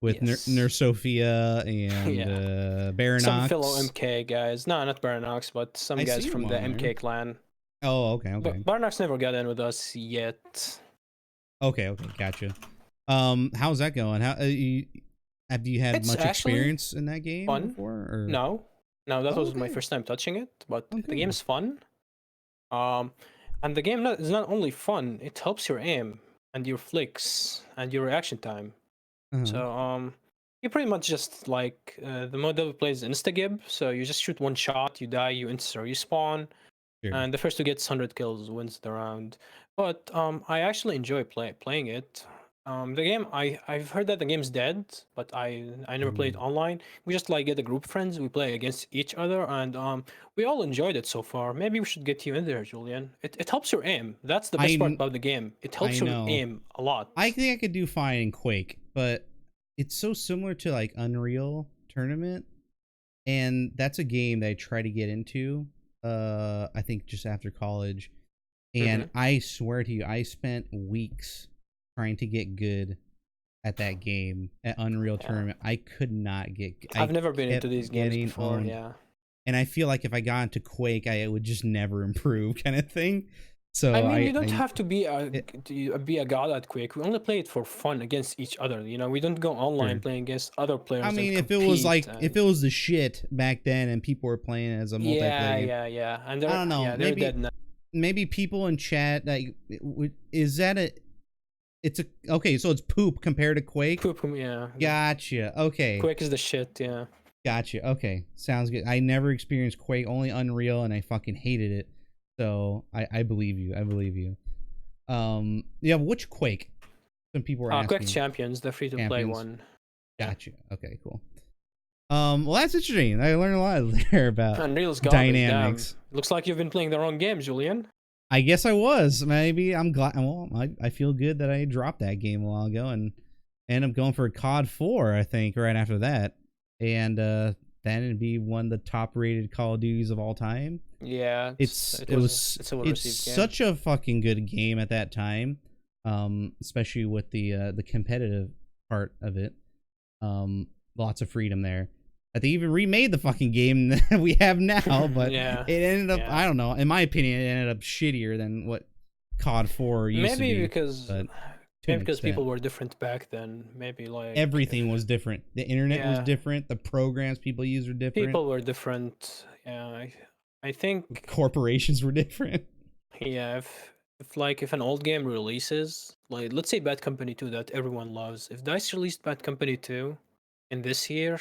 with Nurse Sophia and Baranox. Some fellow MK guys. No, not Baranox, but some guys from the MK clan. Oh, okay. But Baranox never got in with us yet. Okay, gotcha. How's that going? How have you had much experience in that game before? Or? No, that was my first time touching it, but the game's fun. And the game is not only fun, it helps your aim and your flicks and your reaction time. So you pretty much just like the mode that we play is Instagib, so you just shoot one shot, you die, you enter respawn, and the first who gets 100 kills wins the round. But I actually enjoy playing it. The game, I've heard that the game's dead, but I never played online. We just like get a group of friends, we play against each other, and we all enjoyed it so far. Maybe we should get you in there, Julian. It helps your aim. That's the best part about the game. It helps your aim a lot. I think I could do fine in Quake, but it's so similar to like Unreal Tournament, and that's a game that I try to get into. I think just after college, and I swear to you, I spent weeks trying to get good at that game at Unreal Tournament. I could not get. I've never been into these games before. Owned. Yeah, and I feel like if I got into Quake, I would just never improve, kind of thing. So I mean, you don't have to be a god at Quake. We only play it for fun against each other. You know, we don't go online playing against other players. I mean, if it was like if it was the shit back then and people were playing as a multiplayer. Yeah. And I don't know. They're dead now. Maybe people in chat like is that a? It's okay. So it's poop compared to Quake. Poop, yeah. Gotcha. Okay. Quake is the shit. Yeah. Gotcha. Okay, sounds good. I never experienced Quake, only Unreal, and I fucking hated it. So I believe you. Yeah, which Quake? Some people were asking. Quake Champions, the free-to-play one. Gotcha. Okay, cool. Well, that's interesting. I learned a lot there about Unreal's Dynamix. Looks like you've been playing the wrong game, Julian. I guess I was. Maybe I'm glad. Well, I feel good that I dropped that game a while ago and ended up going for COD 4, I think, right after that. And then it'd be one of the top-rated Call of Duties of all time. Yeah, it's game. Such a fucking good game at that time, especially with the competitive part of it. Lots of freedom there. They even remade the fucking game that we have now, but it ended up, I don't know, in my opinion, it ended up shittier than what COD 4 used to be. Maybe because people were different back then. Maybe like everything was different. The internet was different. The programs people used were different. People were different. Yeah, I think corporations were different. Yeah, if an old game releases, like let's say Bad Company 2 that everyone loves, if DICE released Bad Company 2 in this year,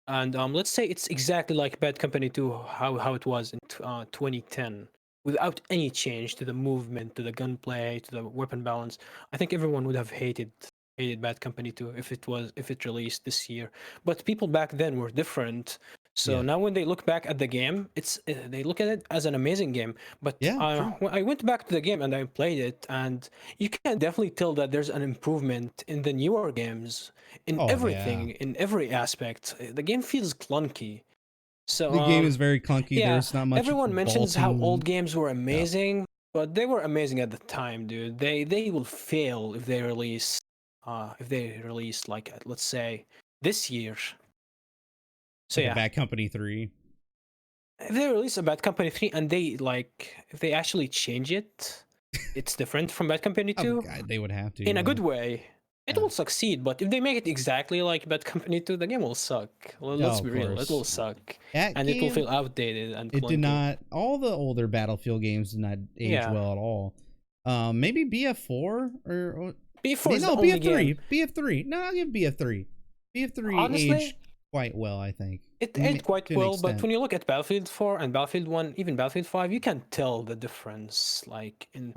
and let's say it's exactly like Bad Company 2 how it was in 2010, without any change to the movement, to the gunplay, to the weapon balance, I think everyone would have hated Bad Company 2 if it released this year. But people back then were different. So now when they look back at the game, they look at it as an amazing game. But when I went back to the game and I played it, and you can definitely tell that there's an improvement in the newer games, in everything, in every aspect. The game feels clunky. So the game is very clunky. Yeah, there's not much. Everyone mentions how old games were amazing, but they were amazing at the time, dude. They will fail if they release like let's say this year. So like Bad Company 3. If they release a Bad Company 3 and if they actually change it, it's different from Bad Company 2. God, they would have to. In a good way. It will succeed, but if they make it exactly like Bad Company 2, the game will suck. Well, let's be real, it will suck. And it will feel outdated and clunky. It did not, all the older Battlefield games did not age well at all. Maybe BF4 or BF4 is the only BF3. game. BF3. No, I'll give BF3. BF3 Honestly, aged quite well, I think. It aged quite well, but when you look at Battlefield 4 and Battlefield 1, even Battlefield 5, you can tell the difference, like in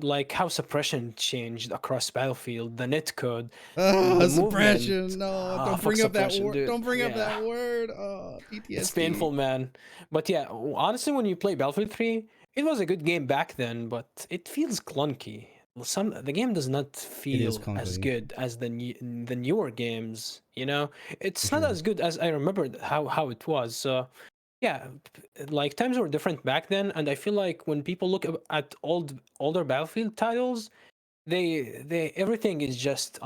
like how suppression changed across Battlefield, the netcode. Suppression. No, don't bring up that word. Don't bring up that word. PTSD. It's painful, man. But yeah, honestly, when you play Battlefield 3, it was a good game back then, but it feels clunky. The game does not feel as good as the newer games. You know, it's not as good as I remembered how it was. So yeah, like times were different back then, and I feel like when people look at older Battlefield titles, they everything is just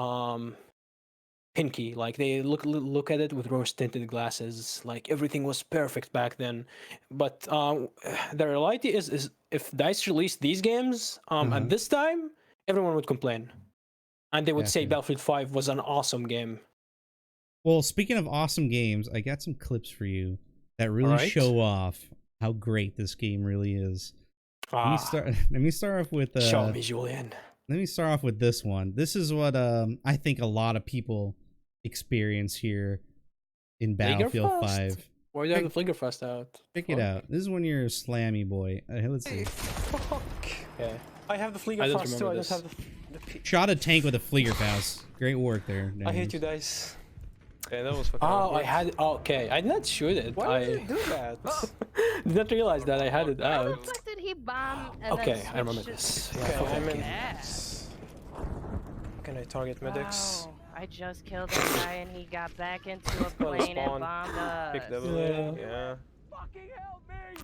pinky. Like they look at it with rose tinted glasses. Like everything was perfect back then, but the reality is if DICE released these games at this time, everyone would complain, and they would say Battlefield 5 was an awesome game. Well, speaking of awesome games, I got some clips for you that really show off how great this game really is. Let me start off with show me, Julian. Let me start off with this one. This is what I think a lot of people experience here in Battlefield 5. Why do you have the Flingerfest out? Check it out. This is when you're a slammy boy. Let's see. Okay. I have the Flingerfest too. I just have the shot a tank with a Flingerfest. Great work there. I hate you guys. Okay, that was fucking I had okay. I did not shoot it. Why did you do that? Did not realize that I had it out. How the fuck did he bomb? Okay, I remember this. Okay, I'm in. Can I target medics? Wow. I just killed that guy and he got back into a plane and bombed us. Pick W, yeah.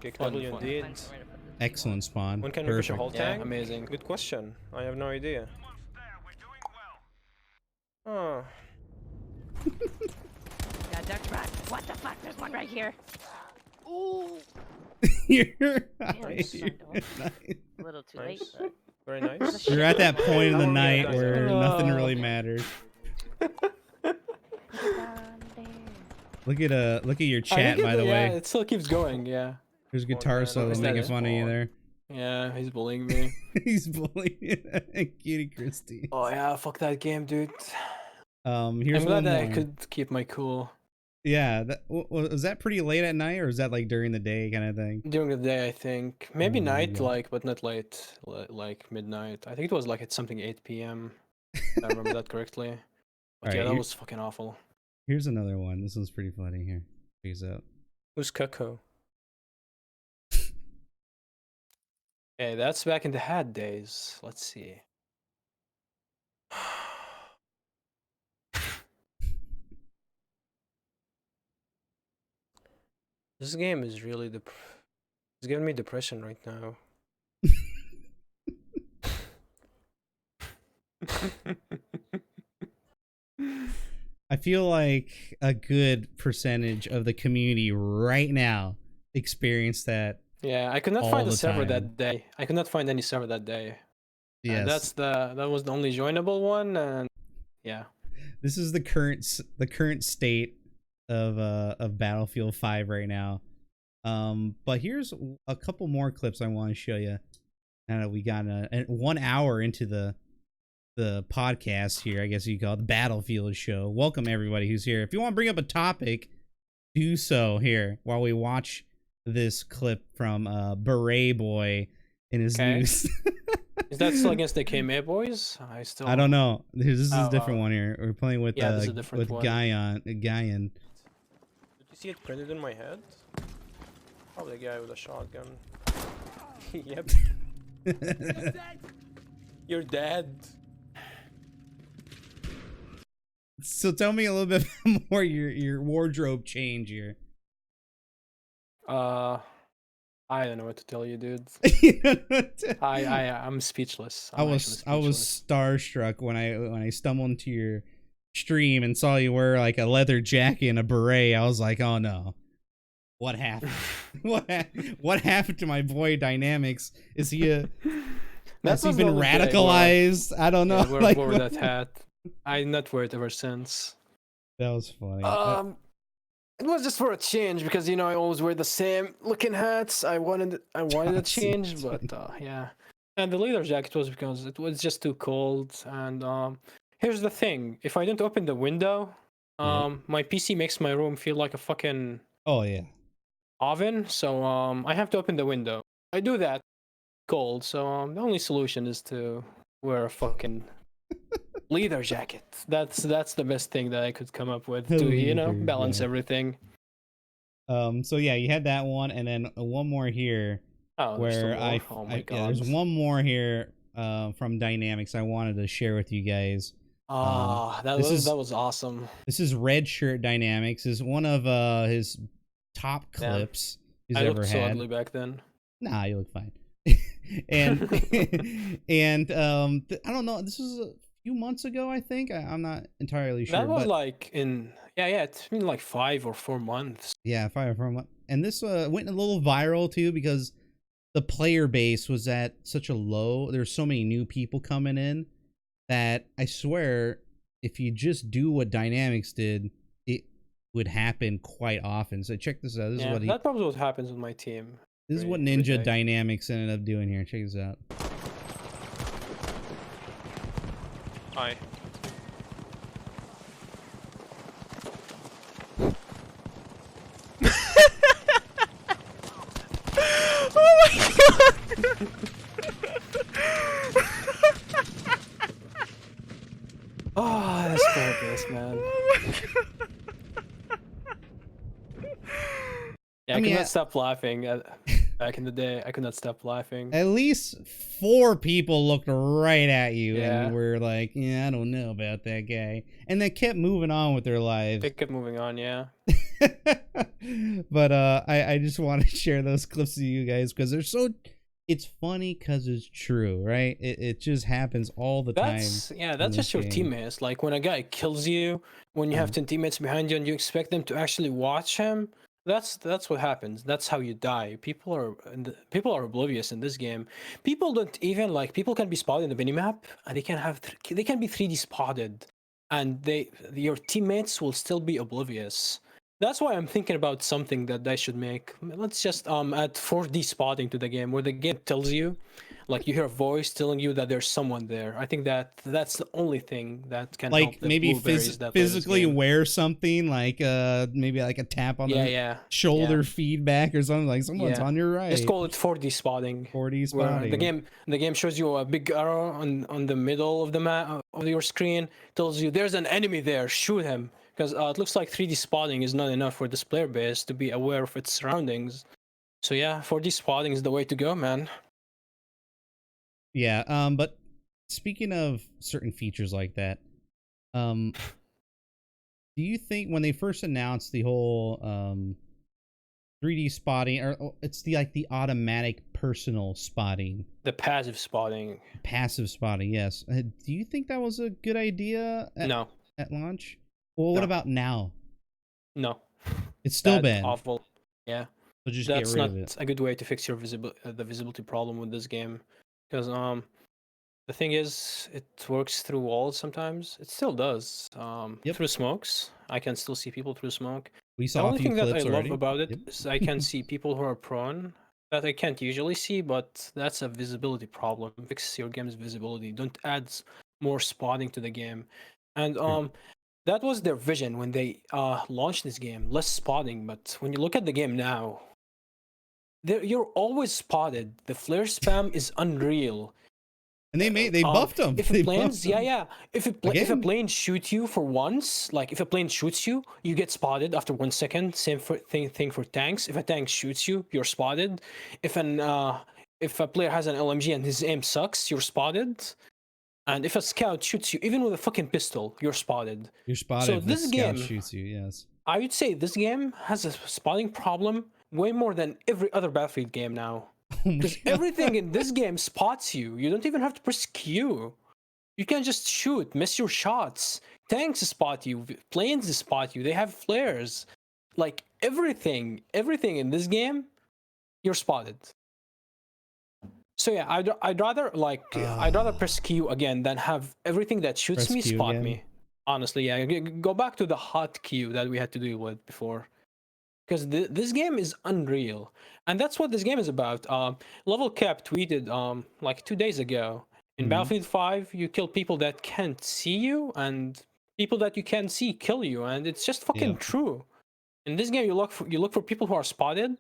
Kick W indeed. Excellent spawn. When can we push a whole tank? Amazing. Good question. I have no idea. Oh. Yeah, Dutch rat. What the fuck? There's one right here. Ooh. You're nice. A little too late. But... Very nice. You're at that point in the night where nothing really matters. Look at your chat, by the way. Yeah, it still keeps going. Yeah. There's guitar solo making fun of you there. Yeah, he's bullying me. He's bullying Cutie Christie. Oh yeah, fuck that game, dude. Here's I'm glad that I could keep my cool. Yeah, was that pretty late at night, or is that like during the day kind of thing? During the day, I think. Maybe night, like, but not late, like midnight. I think it was like at something 8 p.m. If I remember that correctly. But yeah, that was fucking awful. Here's another one. This one's pretty funny. Here, check this out. Who's Cuckoo? Hey, that's back in the HAD days. Let's see. This game is really it's giving me depression right now. I feel like a good percentage of the community right now experienced that. Yeah, I could not find a server that day. I could not find any server that day. Yes. That was the only joinable one, and yeah. This is the current state of Battlefield 5 right now. But here's a couple more clips I want to show you. Now that we got 1 hour into the podcast here, I guess you call it the Battlefield show. Welcome everybody who's here. If you want to bring up a topic, do so here while we watch this clip from Beret Boy in his news. Is that still against the KMA boys? I don't know. This is a different one here. We're playing with this is a different one. Guyan. Did you see it printed in my head? Probably a guy with a shotgun. Yep. You're dead. So tell me a little bit more your wardrobe change here. I don't know what to tell you, dude. I'm speechless. I was starstruck when I stumbled into your stream and saw you wear like a leather jacket and a beret. I was like, oh no, what happened? what happened to my boy Dynamix? Has he been radicalized? I don't know. Yeah, where that hat. I'm not wear it ever since. That was funny. It was just for a change because I always wear the same looking hats. I wanted a change, but yeah. And the leather jacket was because it was just too cold. And here's the thing: if I don't open the window, my PC makes my room feel like a fucking oven. So I have to open the window. I do that cold. So the only solution is to wear a fucking leather jacket. That's the best thing that I could come up with to balance everything. So yeah, you had that one, and then one more here. Where there's one more here from Dynamix I wanted to share with you guys. That was awesome. This is Red Shirt Dynamix. Is one of his top clips he's ever had. I looked so ugly back then. Nah, you look fine. and I don't know. This was a few months ago, I think. I'm not entirely sure. That was like in it's been like 5 or 4 months. Yeah, 5 or 4 months. And this went a little viral too because the player base was at such a low. There's so many new people coming in that I swear, if you just do what Dynamix did, it would happen quite often. So check this out. This is what that probably what happens with my team. This is what Ninja Dynamix ended up doing here. Check this out. Hi. Oh my god! Oh, that's fabulous, man. Oh my god. Yeah, I could not stop laughing. Back in the day, I could not stop laughing. At least 4 people looked right at you and were like, I don't know about that guy. And they kept moving on with their lives. They kept moving on, yeah. But I just want to share those clips with you guys because they're so... It's funny because it's true, right? It just happens all the time. Yeah, that's just your teammates. Like when a guy kills you, when you have 10 teammates behind you and you expect them to actually watch him, that's what happens. That's how you die. People are oblivious in this game. People don't even people can be spotted in the minimap and they can be 3D spotted, and your teammates will still be oblivious. That's why I'm thinking about something that they should make. Let's just add 4D spotting to the game, where the game tells you, like you hear a voice telling you that there's someone there. I think that's the only thing that can help the maybe physically wear something like maybe like a tap on the shoulder feedback or something, like someone's on your right. Just call it 4D spotting. 4D spotting. The game shows you a big arrow on the middle of the map of your screen, tells you there's an enemy there, shoot him. Because it looks like 3D spotting is not enough for this player base to be aware of its surroundings. So yeah, 4D spotting is the way to go, man. Yeah, but speaking of certain features like that, do you think when they first announced the whole 3D spotting, or it's the automatic personal spotting, the passive spotting, yes, do you think that was a good idea at launch? Well, what about now? No. It's still bad. Awful. Yeah. So just that's get rid not of it. a good way to fix your the visibility problem with this game. Because the thing is, it works through walls sometimes. It still does. Through smokes. I can still see people through smoke. We saw a few clips already. The only thing that I love about it is I can see people who are prone that I can't usually see, but that's a visibility problem. Fix your game's visibility. Don't add more spotting to the game. And that was their vision when they launched this game, less spotting. But when you look at the game now, you're always spotted. The flare spam is unreal. And they buffed them. If a if a plane shoots you for once, like if a plane shoots you, you get spotted after 1 second. Same thing for tanks. If a tank shoots you, you're spotted. If a player has an LMG and his aim sucks, you're spotted. And if a scout shoots you, even with a fucking pistol, you're spotted. You're spotted. So if this game shoots you, yes. I would say this game has a spotting problem way more than every other Battlefield game now. Because everything in this game spots you. You don't even have to press Q. You can just shoot, miss your shots. Tanks spot you, planes spot you. They have flares. Like everything in this game, you're spotted. So yeah, I'd rather press Q again than have everything that shoots Press me Q spot again. me. Honestly, yeah, go back to the hot Q that we had to deal with before, because this game is unreal, and that's what this game is about. Level Cap tweeted like 2 days ago, in Battlefield 5, you kill people that can't see you, and people that you can see kill you, and it's just fucking true. In this game, you look for people who are spotted.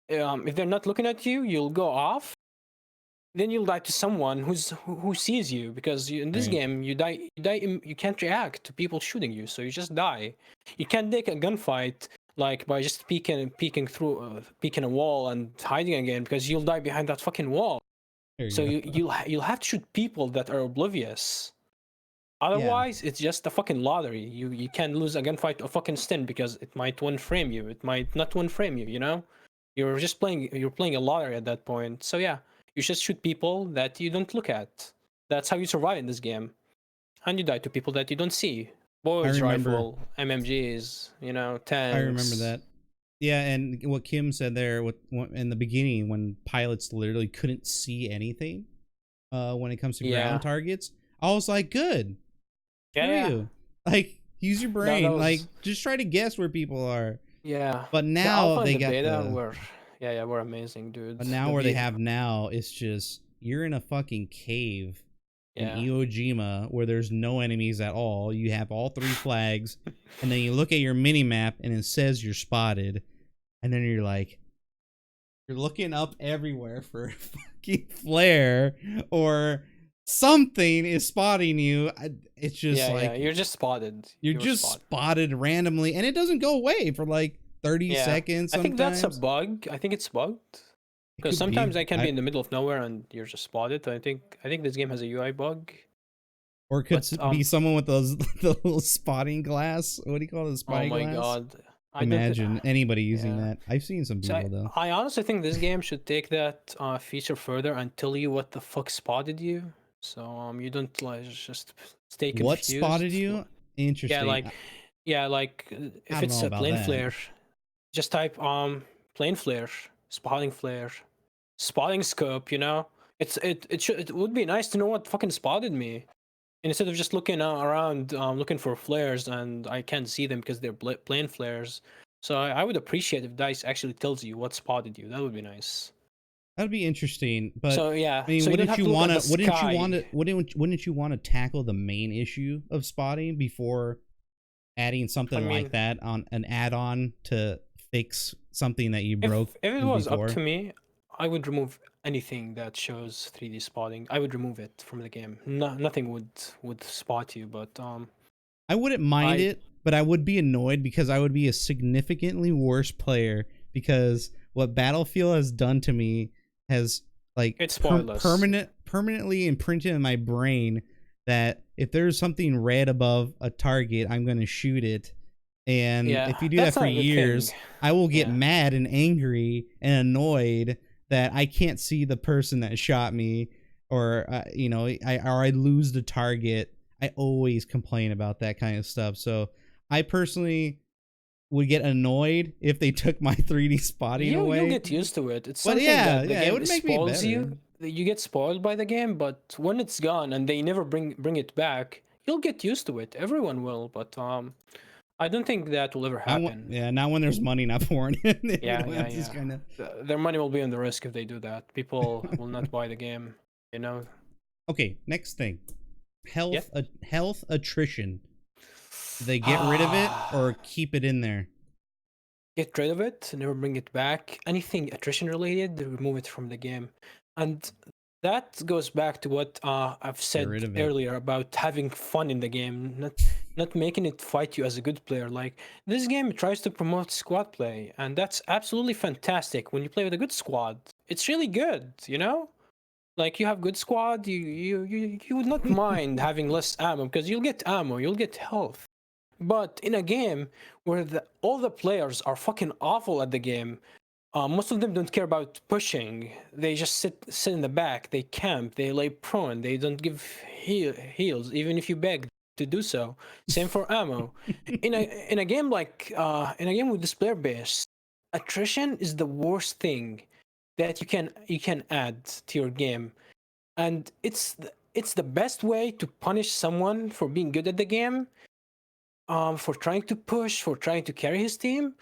If they're not looking at you, you'll go off. Then you'll die to someone who sees you, because in this game you you can't react to people shooting you, so you just die. You can't take a gunfight like by just peeking through peeking a wall and hiding again, because you'll die behind that fucking wall. So you'll have to shoot people that are oblivious. Otherwise, it's just a fucking lottery. You can lose a gunfight or fucking stun because it might one frame you, it might not one frame you. You know, you're playing a lottery at that point. So yeah. You just shoot people that you don't look at. That's how you survive in this game. And you die to people that you don't see. Boys rifle, MMGs, you know, tanks. I remember that. Yeah, and what Kim said there in the beginning, when pilots literally couldn't see anything when it comes to ground targets, I was like, good. You. Like, use your brain. Like, just try to guess where people are. Yeah. But now they got we're amazing, dude. But now where they have now, it's just you're in a fucking cave in Iwo Jima where there's no enemies at all. You have all 3 flags, and then you look at your mini map and it says you're spotted, and then you're like, you're looking up everywhere for a fucking flare or something is spotting you. It's just you're just spotted. You're just spotted randomly, and it doesn't go away for like 30 seconds. I think that's a bug. I think it's bugged. Because sometimes I can be in the middle of nowhere and you're just spotted. I think this game has a UI bug. Or it could be someone with the little spotting glass. What do you call it? Spotting glass? Oh my god. Imagine anybody using that. I've seen some people though. I honestly think this game should take that feature further and tell you what the fuck spotted you. So you don't like just stay confused. What spotted you? Interesting. Like if it's a plane flare, just type plane flare, spotting flare, spotting scope. You know, it would be nice to know what fucking spotted me, instead of just looking around looking for flares and I can't see them because they're plane flares. So I would appreciate if DICE actually tells you what spotted you. That would be nice. That'd be interesting, but so yeah. I mean, so wouldn't you want to tackle the main issue of spotting before adding something like that on an add-on to fix something that you broke? If it was up to me, I would remove anything that shows 3D spotting. I would remove it from the game. Nothing would spot you, but I wouldn't mind it, but I would be annoyed because I would be a significantly worse player, because what Battlefield has done to me has like it's permanently imprinted in my brain that if there's something red above a target, I'm going to shoot it. And if you do that for years, I will get mad and angry and annoyed that I can't see the person that shot me, or I lose the target. I always complain about that kind of stuff. So I personally would get annoyed if they took my 3D spotting away. You'll get used to it. It's something that the game it would make spoils me better. You get spoiled by the game, but when it's gone and they never bring it back, you'll get used to it. Everyone will, but I don't think that will ever happen. Not when there's money not pouring in. Their money will be on the risk if they do that. People will not buy the game, you know. Okay, next thing. Health attrition. Do they get rid of it or keep it in there? Get rid of it, never bring it back. Anything attrition related, they remove it from the game. And that goes back to what I've said earlier about having fun in the game, not making it fight you as a good player. Like, this game tries to promote squad play, and that's absolutely fantastic. When you play with a good squad, it's really good, you know? Like, you have good squad, you would not mind having less ammo, because you'll get ammo, you'll get health. But in a game where all the players are fucking awful at the game, most of them don't care about pushing. They just sit in the back. They camp. They lay prone. They don't give heals, even if you beg to do so. Same for ammo. In a game with this player base, attrition is the worst thing. that you can add to your game, and it's the best way to punish someone for being good at the game, for trying to push, for trying to carry his team.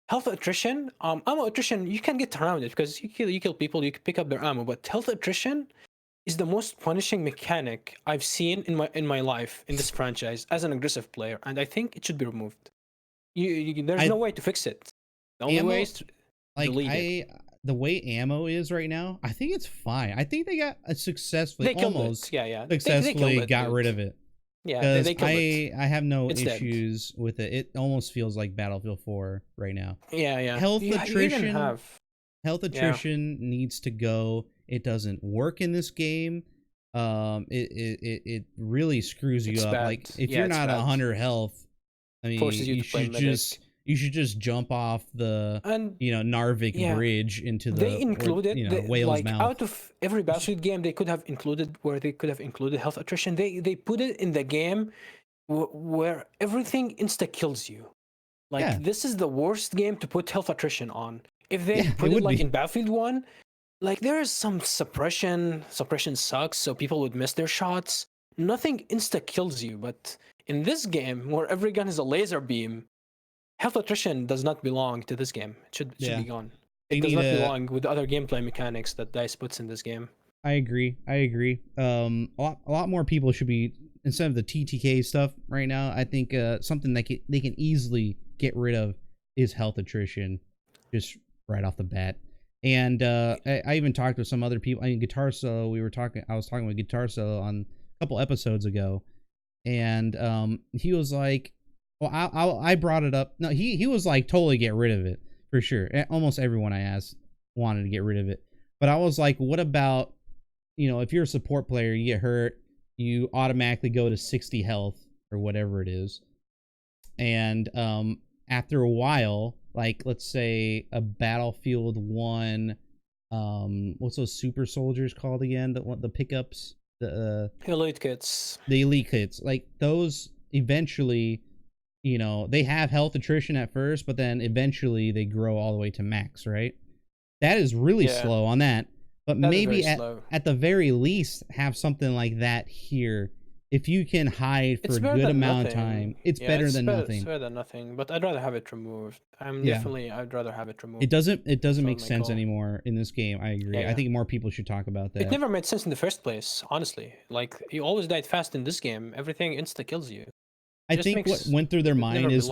Health attrition, ammo attrition, you can get around it because you kill people, you can pick up their ammo, but health attrition is the most punishing mechanic I've seen in my life in this franchise as an aggressive player, and I think it should be removed. There's no way to fix it. The only way is to delete it. The way ammo is right now, I think it's fine. I think they got a successfully successfully got rid of it. Yeah, they killed it. I have no issues with it. It almost feels like Battlefield 4 right now. Yeah. Health attrition needs to go. It doesn't work in this game. It really screws you up. Bad. Like if you're not 100 health, I mean, you should just jump off the Narvik bridge into the whale's like mouth. Out of every Battlefield game they could have included health attrition. They put it in the game where everything insta kills you. Like this is the worst game to put health attrition on. If they put it like in Battlefield 1, like there is some suppression sucks, so people would miss their shots. Nothing insta kills you, but in this game where every gun is a laser beam, health attrition does not belong to this game. It should be gone. It does not belong with the other gameplay mechanics that DICE puts in this game. I agree. A lot more people should be, instead of the TTK stuff right now, I think something that they can easily get rid of is health attrition, just right off the bat. And I even talked with some other people. I mean, Guitar Solo, I was talking with Guitar Solo on a couple episodes ago, and he was like, well, I brought it up. No, he was like, totally get rid of it for sure. Almost everyone I asked wanted to get rid of it. But I was like, what about, if you're a support player, you get hurt, you automatically go to 60 health or whatever it is. And after a while, like let's say a Battlefield 1, what's those super soldiers called again? The pickups, the elite kits. The elite kits, like those eventually, they have health attrition at first, but then eventually they grow all the way to max, right? That is really slow on that. But maybe at the very least have something like that here. If you can hide for a good amount of time, it's better than nothing. It's better than nothing, but I'd rather have it removed. I'd rather have it removed. It doesn't make sense anymore in this game. I agree. I think more people should talk about that. It never made sense in the first place, honestly. Like you always died fast in this game. Everything insta kills you. I think what went through their mind is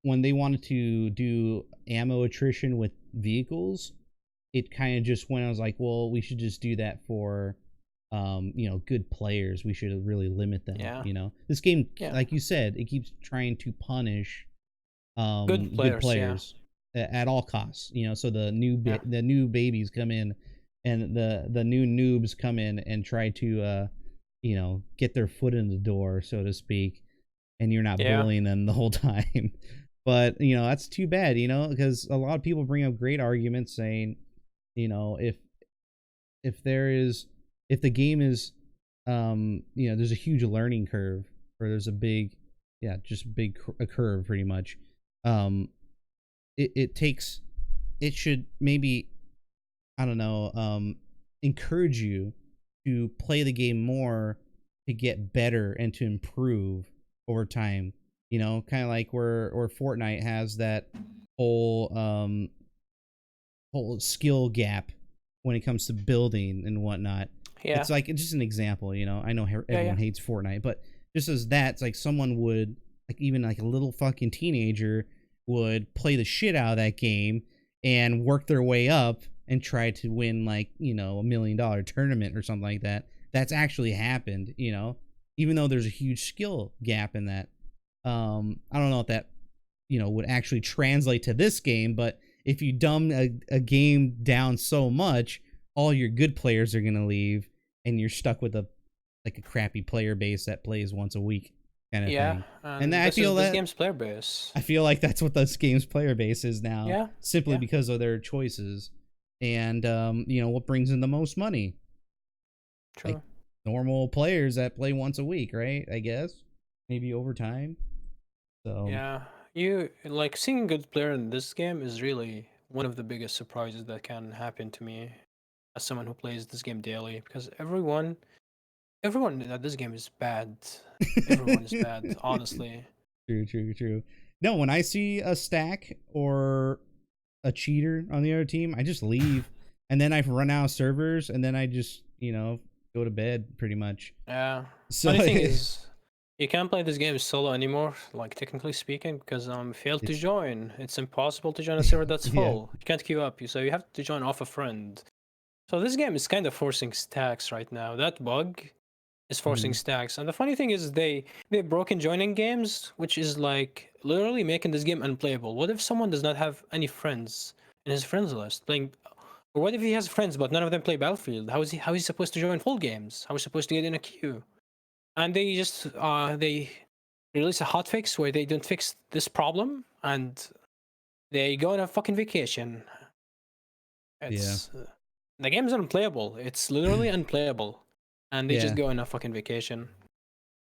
when they wanted to do ammo attrition with vehicles, it kind of just went, I was like, well, we should just do that for, good players. We should really limit them. This game, like you said, it keeps trying to punish good players at all costs. So the new babies come in, and the new noobs come in and try to get their foot in the door, so to speak. And you're not bullying them the whole time. But, that's too bad, because a lot of people bring up great arguments saying, if the game is, there's a huge learning curve, or there's a big, a curve pretty much. It should maybe, I don't know, encourage you to play the game more to get better and to improve over time, kind of like where Fortnite has that whole skill gap when it comes to building and whatnot. It's like, it's just an example, I know everyone hates Fortnite, but just as that, it's like someone would, like even like a little fucking teenager would play the shit out of that game and work their way up and try to win like, $1 million tournament or something like that. That's actually happened, even though there's a huge skill gap in that. I don't know if that, would actually translate to this game, but if you dumb a game down so much, all your good players are going to leave, and you're stuck with a crappy player base that plays once a week kind of thing. And I feel that this game's player base. I feel like that's what this game's player base is now, simply because of their choices. And, what brings in the most money? True. Like, normal players that play once a week, right? I guess maybe over time. So you like seeing a good player in this game is really one of the biggest surprises that can happen to me as someone who plays this game daily, because everyone at this game is bad. Everyone is bad, honestly. True. No, when I see a stack or a cheater on the other team, I just leave, and then I run out of servers, and then I just, you know, go to bed pretty much. Yeah. So Funny thing is, you can't play this game solo anymore, like technically speaking, because failed to join. It's impossible to join a server that's full. You can't queue up, so you have to join off a friend. So this game is kind of forcing stacks right now. That bug is forcing stacks. And the funny thing is they've broken joining games, which is like literally making this game unplayable. What if someone does not have any friends in his friends list playing, or what if he has friends but none of them play Battlefield? How is he supposed to join full games? How is he supposed to get in a queue? And they just they release a hotfix where they don't fix this problem, and they go on a fucking vacation. It's the game is unplayable. It's literally unplayable, and they just go on a fucking vacation.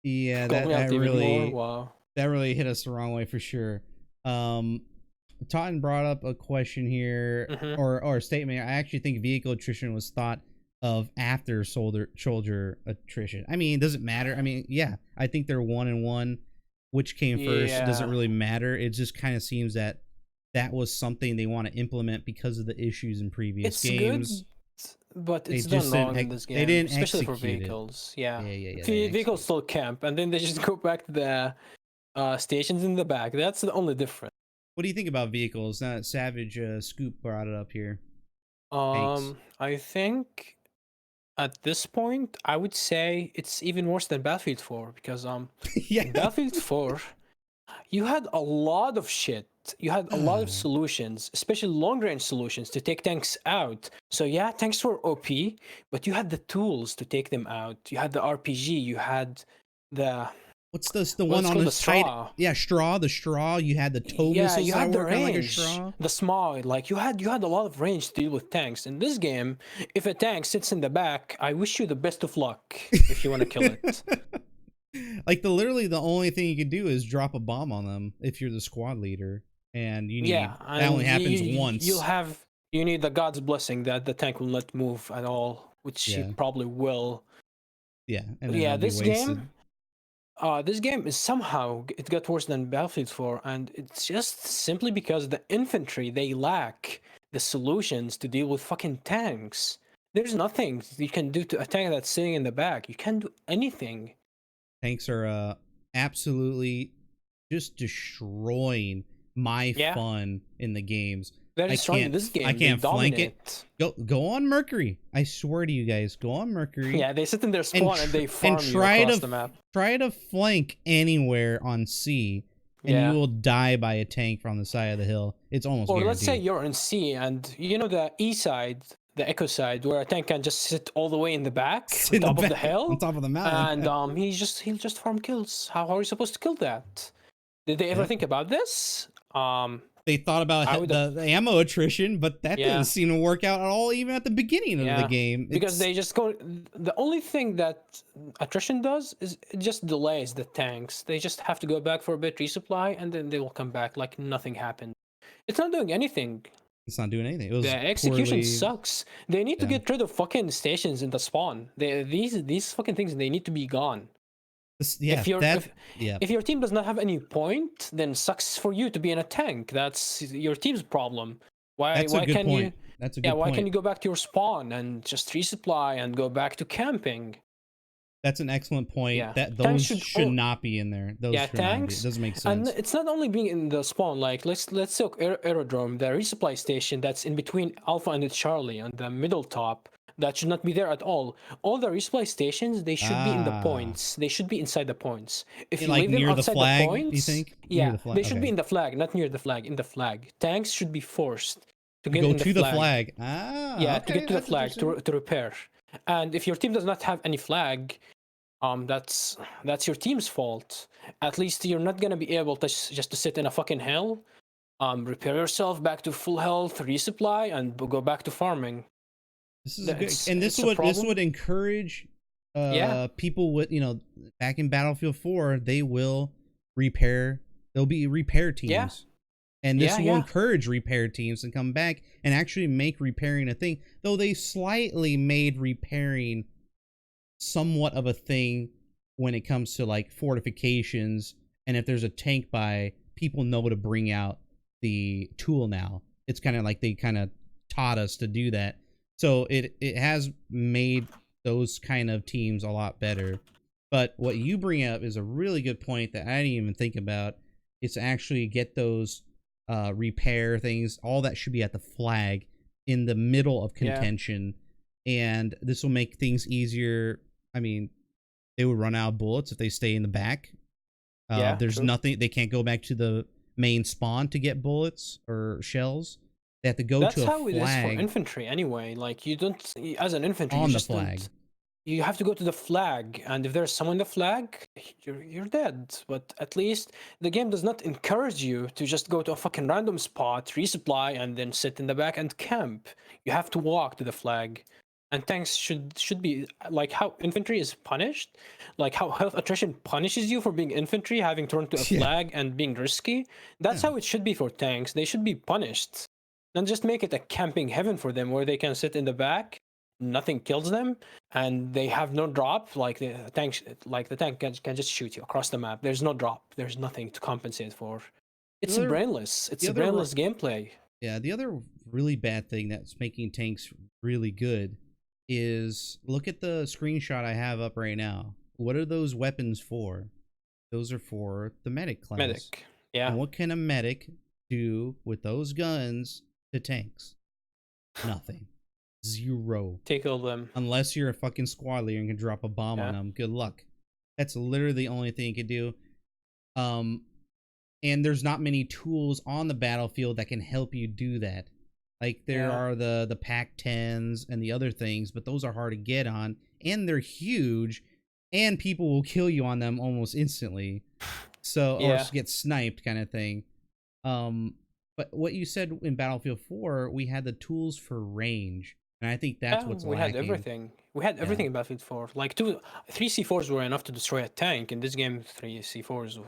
Yeah, that really hit us the wrong way for sure. Totten brought up a question here, or a statement. I actually think vehicle attrition was thought of after soldier attrition. I mean, does it matter? I mean, yeah, I think they're 1 and 1. Which came first doesn't really matter. It just kind of seems that was something they want to implement because of the issues in previous games. Good, but it's done wrong in this game. They didn't especially for execute vehicles. Yeah. Vehicles still camp, and then they just go back to the stations in the back. That's the only difference. What do you think about vehicles? Savage Scoop brought it up here. I think at this point, I would say it's even worse than Battlefield 4, because in Battlefield 4, you had a lot of shit. You had a lot of solutions, especially long-range solutions, to take tanks out. So yeah, tanks were OP, but you had the tools to take them out. You had the RPG. You had the... What's the one on the straw? Yeah, straw. The straw. You had the tow missiles you had that the work range, like a straw. the smog. Like you had a lot of range to deal with tanks. In this game, if a tank sits in the back, I wish you the best of luck if you want to kill it. Like literally the only thing you can do is drop a bomb on them if you're the squad leader, and you need that only happens once. You need the God's blessing that the tank will not move at all, which it probably will. Yeah, and this game is somehow, it got worse than Battlefield 4, and it's just simply because the infantry, they lack the solutions to deal with fucking tanks. There's nothing you can do to a tank that's sitting in the back. You can't do anything. Tanks are absolutely just destroying my fun in the games. They're destroying this game. I can't flank it. Go on Mercury. I swear to you guys, go on Mercury. Yeah, they sit in their spawn and they farm you across the map. Try to flank anywhere on C, and you will die by a tank from the side of the hill. It's almost guaranteed. Let's say you're in C, and you know the E side, the echo side, where a tank can just sit all the way in the back, on top of the hill, on top of the mountain, and he'll just farm kills. How are you supposed to kill that? Did they ever think about this? They thought about the ammo attrition, but that didn't seem to work out at all, even at the beginning of the game. Because they just go... The only thing that attrition does is it just delays the tanks. They just have to go back for a bit, resupply, and then they will come back like nothing happened. It's not doing anything. It's not doing anything. It was the execution sucks. They need to get rid of fucking stations in the spawn. These fucking things, they need to be gone. If your team does not have any point, then sucks for you to be in a tank. That's your team's problem. Why can't you? That's a good point. Why can't you go back to your spawn and just resupply and go back to camping? That's an excellent point. That those should not be in there. Those tanks. It doesn't make sense. And it's not only being in the spawn. Like let's take aerodrome, the resupply station that's in between Alpha and Charlie on the middle top. That should not be there at all. All the resupply stations, they should be in the points. They should be inside the points. If you leave them outside the points, you think? Yeah, they should be in the flag, not near the flag. In the flag, tanks should be forced to get go in to the flag. To get to the flag to repair. And if your team does not have any flag, that's your team's fault. At least you're not gonna be able to just to sit in a fucking hill, repair yourself back to full health, resupply, and go back to farming. This is good. And this would encourage people with, back in Battlefield 4, they will repair. There'll be repair teams. And this will encourage repair teams to come back and actually make repairing a thing. Though they slightly made repairing somewhat of a thing when it comes to like fortifications. And if there's a tank by, people know to bring out the tool now. It's kind of like they kind of taught us to do that. So it has made those kind of teams a lot better. But what you bring up is a really good point that I didn't even think about. It's actually get those repair things. All that should be at the flag in the middle of contention. And this will make things easier. I mean, they would run out of bullets if they stay in the back. There's nothing. They can't go back to the main spawn to get bullets or shells. They have to go to a flag. That's how it is for infantry anyway. Like, you don't, as an infantry, on you the just flag. You have to go to the flag, and if there's someone on the flag, you're dead. But at least the game does not encourage you to just go to a fucking random spot, resupply, and then sit in the back and camp. You have to walk to the flag. And tanks should be like how infantry is punished, like how health attrition punishes you for being infantry, having turned to a flag and being risky. That's how it should be for tanks. They should be punished. And just make it a camping heaven for them, where they can sit in the back, nothing kills them, and they have no drop. Like the tank can just shoot you across the map. There's no drop. There's nothing to compensate for. It's brainless. It's a brainless gameplay. Yeah, the other really bad thing that's making tanks really good is, look at the screenshot I have up right now. What are those weapons for? Those are for the medic class. Medic, yeah. And what can a medic do with those guns to tanks? Nothing. Zero. Tickle them. Unless you're a fucking squad leader and can drop a bomb on them. Good luck. That's literally the only thing you can do. And there's not many tools on the battlefield that can help you do that. Like, there are the Pac-10s and the other things, but those are hard to get on, and they're huge, and people will kill you on them almost instantly. So, or get sniped kind of thing. But what you said in Battlefield 4, we had the tools for range, and I think that's what's lacking. Had everything. We had everything in Battlefield 4. Like, 3 C4s were enough to destroy a tank. In this game, 3 C4s.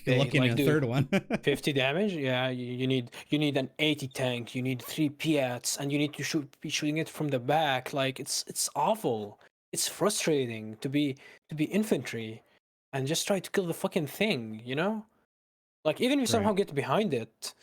You're lucky in the third one. 50 damage. Yeah, you need an 80 tank. You need 3 Piats, and you need to be shooting it from the back. Like, it's awful. It's frustrating to be infantry, and just try to kill the fucking thing. You know, like, even if you somehow get behind it,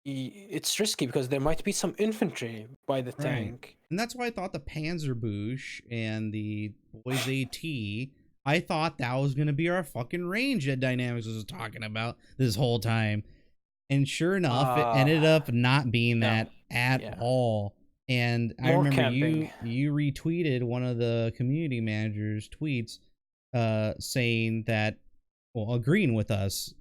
it's risky because there might be some infantry by the tank. And that's why I thought the Panzerbusch and the Boys AT. I thought that was going to be our fucking range that Dynamix was talking about this whole time. And sure enough, it ended up not being that at all. And I remember you retweeted one of the community managers' tweets saying that, well, agreeing with us.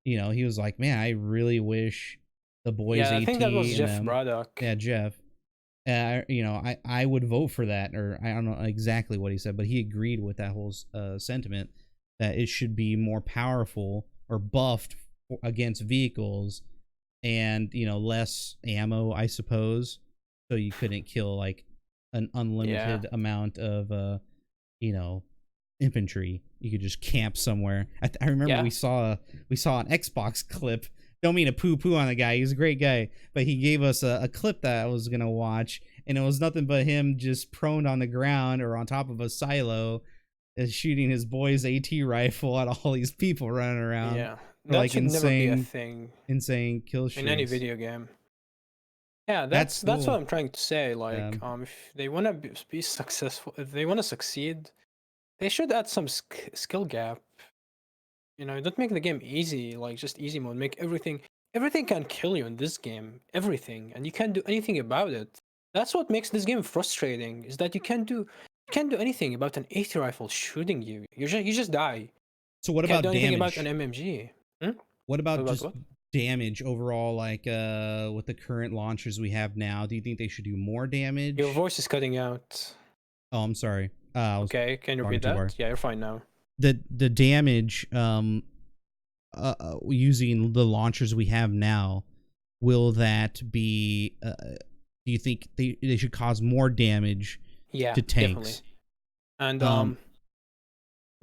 You know, he was like, man, I really wish the Boys AT. I think that was Jeff Braddock. Yeah, Jeff. You know, I would vote for that, or I don't know exactly what he said, but he agreed with that whole sentiment that it should be more powerful or buffed against vehicles, and, you know, less ammo, I suppose, so you couldn't kill like an unlimited amount of you know, infantry. You could just camp somewhere. I remember we saw an Xbox clip. Don't mean to poo-poo on the guy. He's a great guy. But he gave us a clip that I was going to watch. And it was nothing but him just prone on the ground or on top of a silo, shooting his Boys AT rifle at all these people running around. Yeah. That like should never be a thing. Insane kill shots. In any video game. Yeah, that's cool. That's what I'm trying to say. Like, if they want to be successful, if they want to succeed, they should add some skill gap. You know, don't make the game easy, like just easy mode. Make everything can kill you in this game. Everything, and you can't do anything about it. That's what makes this game frustrating. Is that you can't do anything about an AT rifle shooting you. You just die. So what about damage? About an MMG? What about just damage overall? Like with the current launchers we have now, do you think they should do more damage? Your voice is cutting out. Oh, I'm sorry. Okay, can you repeat that? Yeah, you're fine now. The damage using the launchers we have now, will that be do you think they should cause more damage to tanks? Definitely. And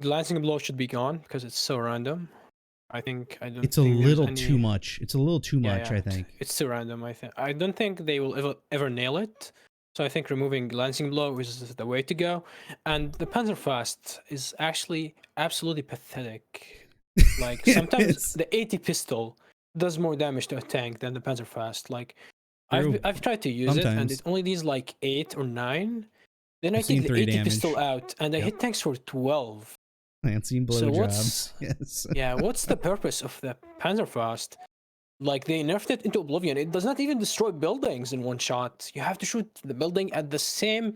glancing blow should be gone because it's so random. I think I don't. It's a think there's little any... too much. It's a little too much. I think it's too random. I don't think they will ever nail it. So I think removing glancing blow is the way to go. And the Panzerfaust is actually absolutely pathetic. Like sometimes the 80 pistol does more damage to a tank than the Panzerfaust. Like I've tried to use it and it only does like 8 or 9. Then I take the 80 pistol out and I hit tanks for 12. Lancing blowjobs. Yes. Yeah, what's the purpose of the Panzerfaust? Like, they nerfed it into oblivion. It does not even destroy buildings in one shot. You have to shoot the building at the same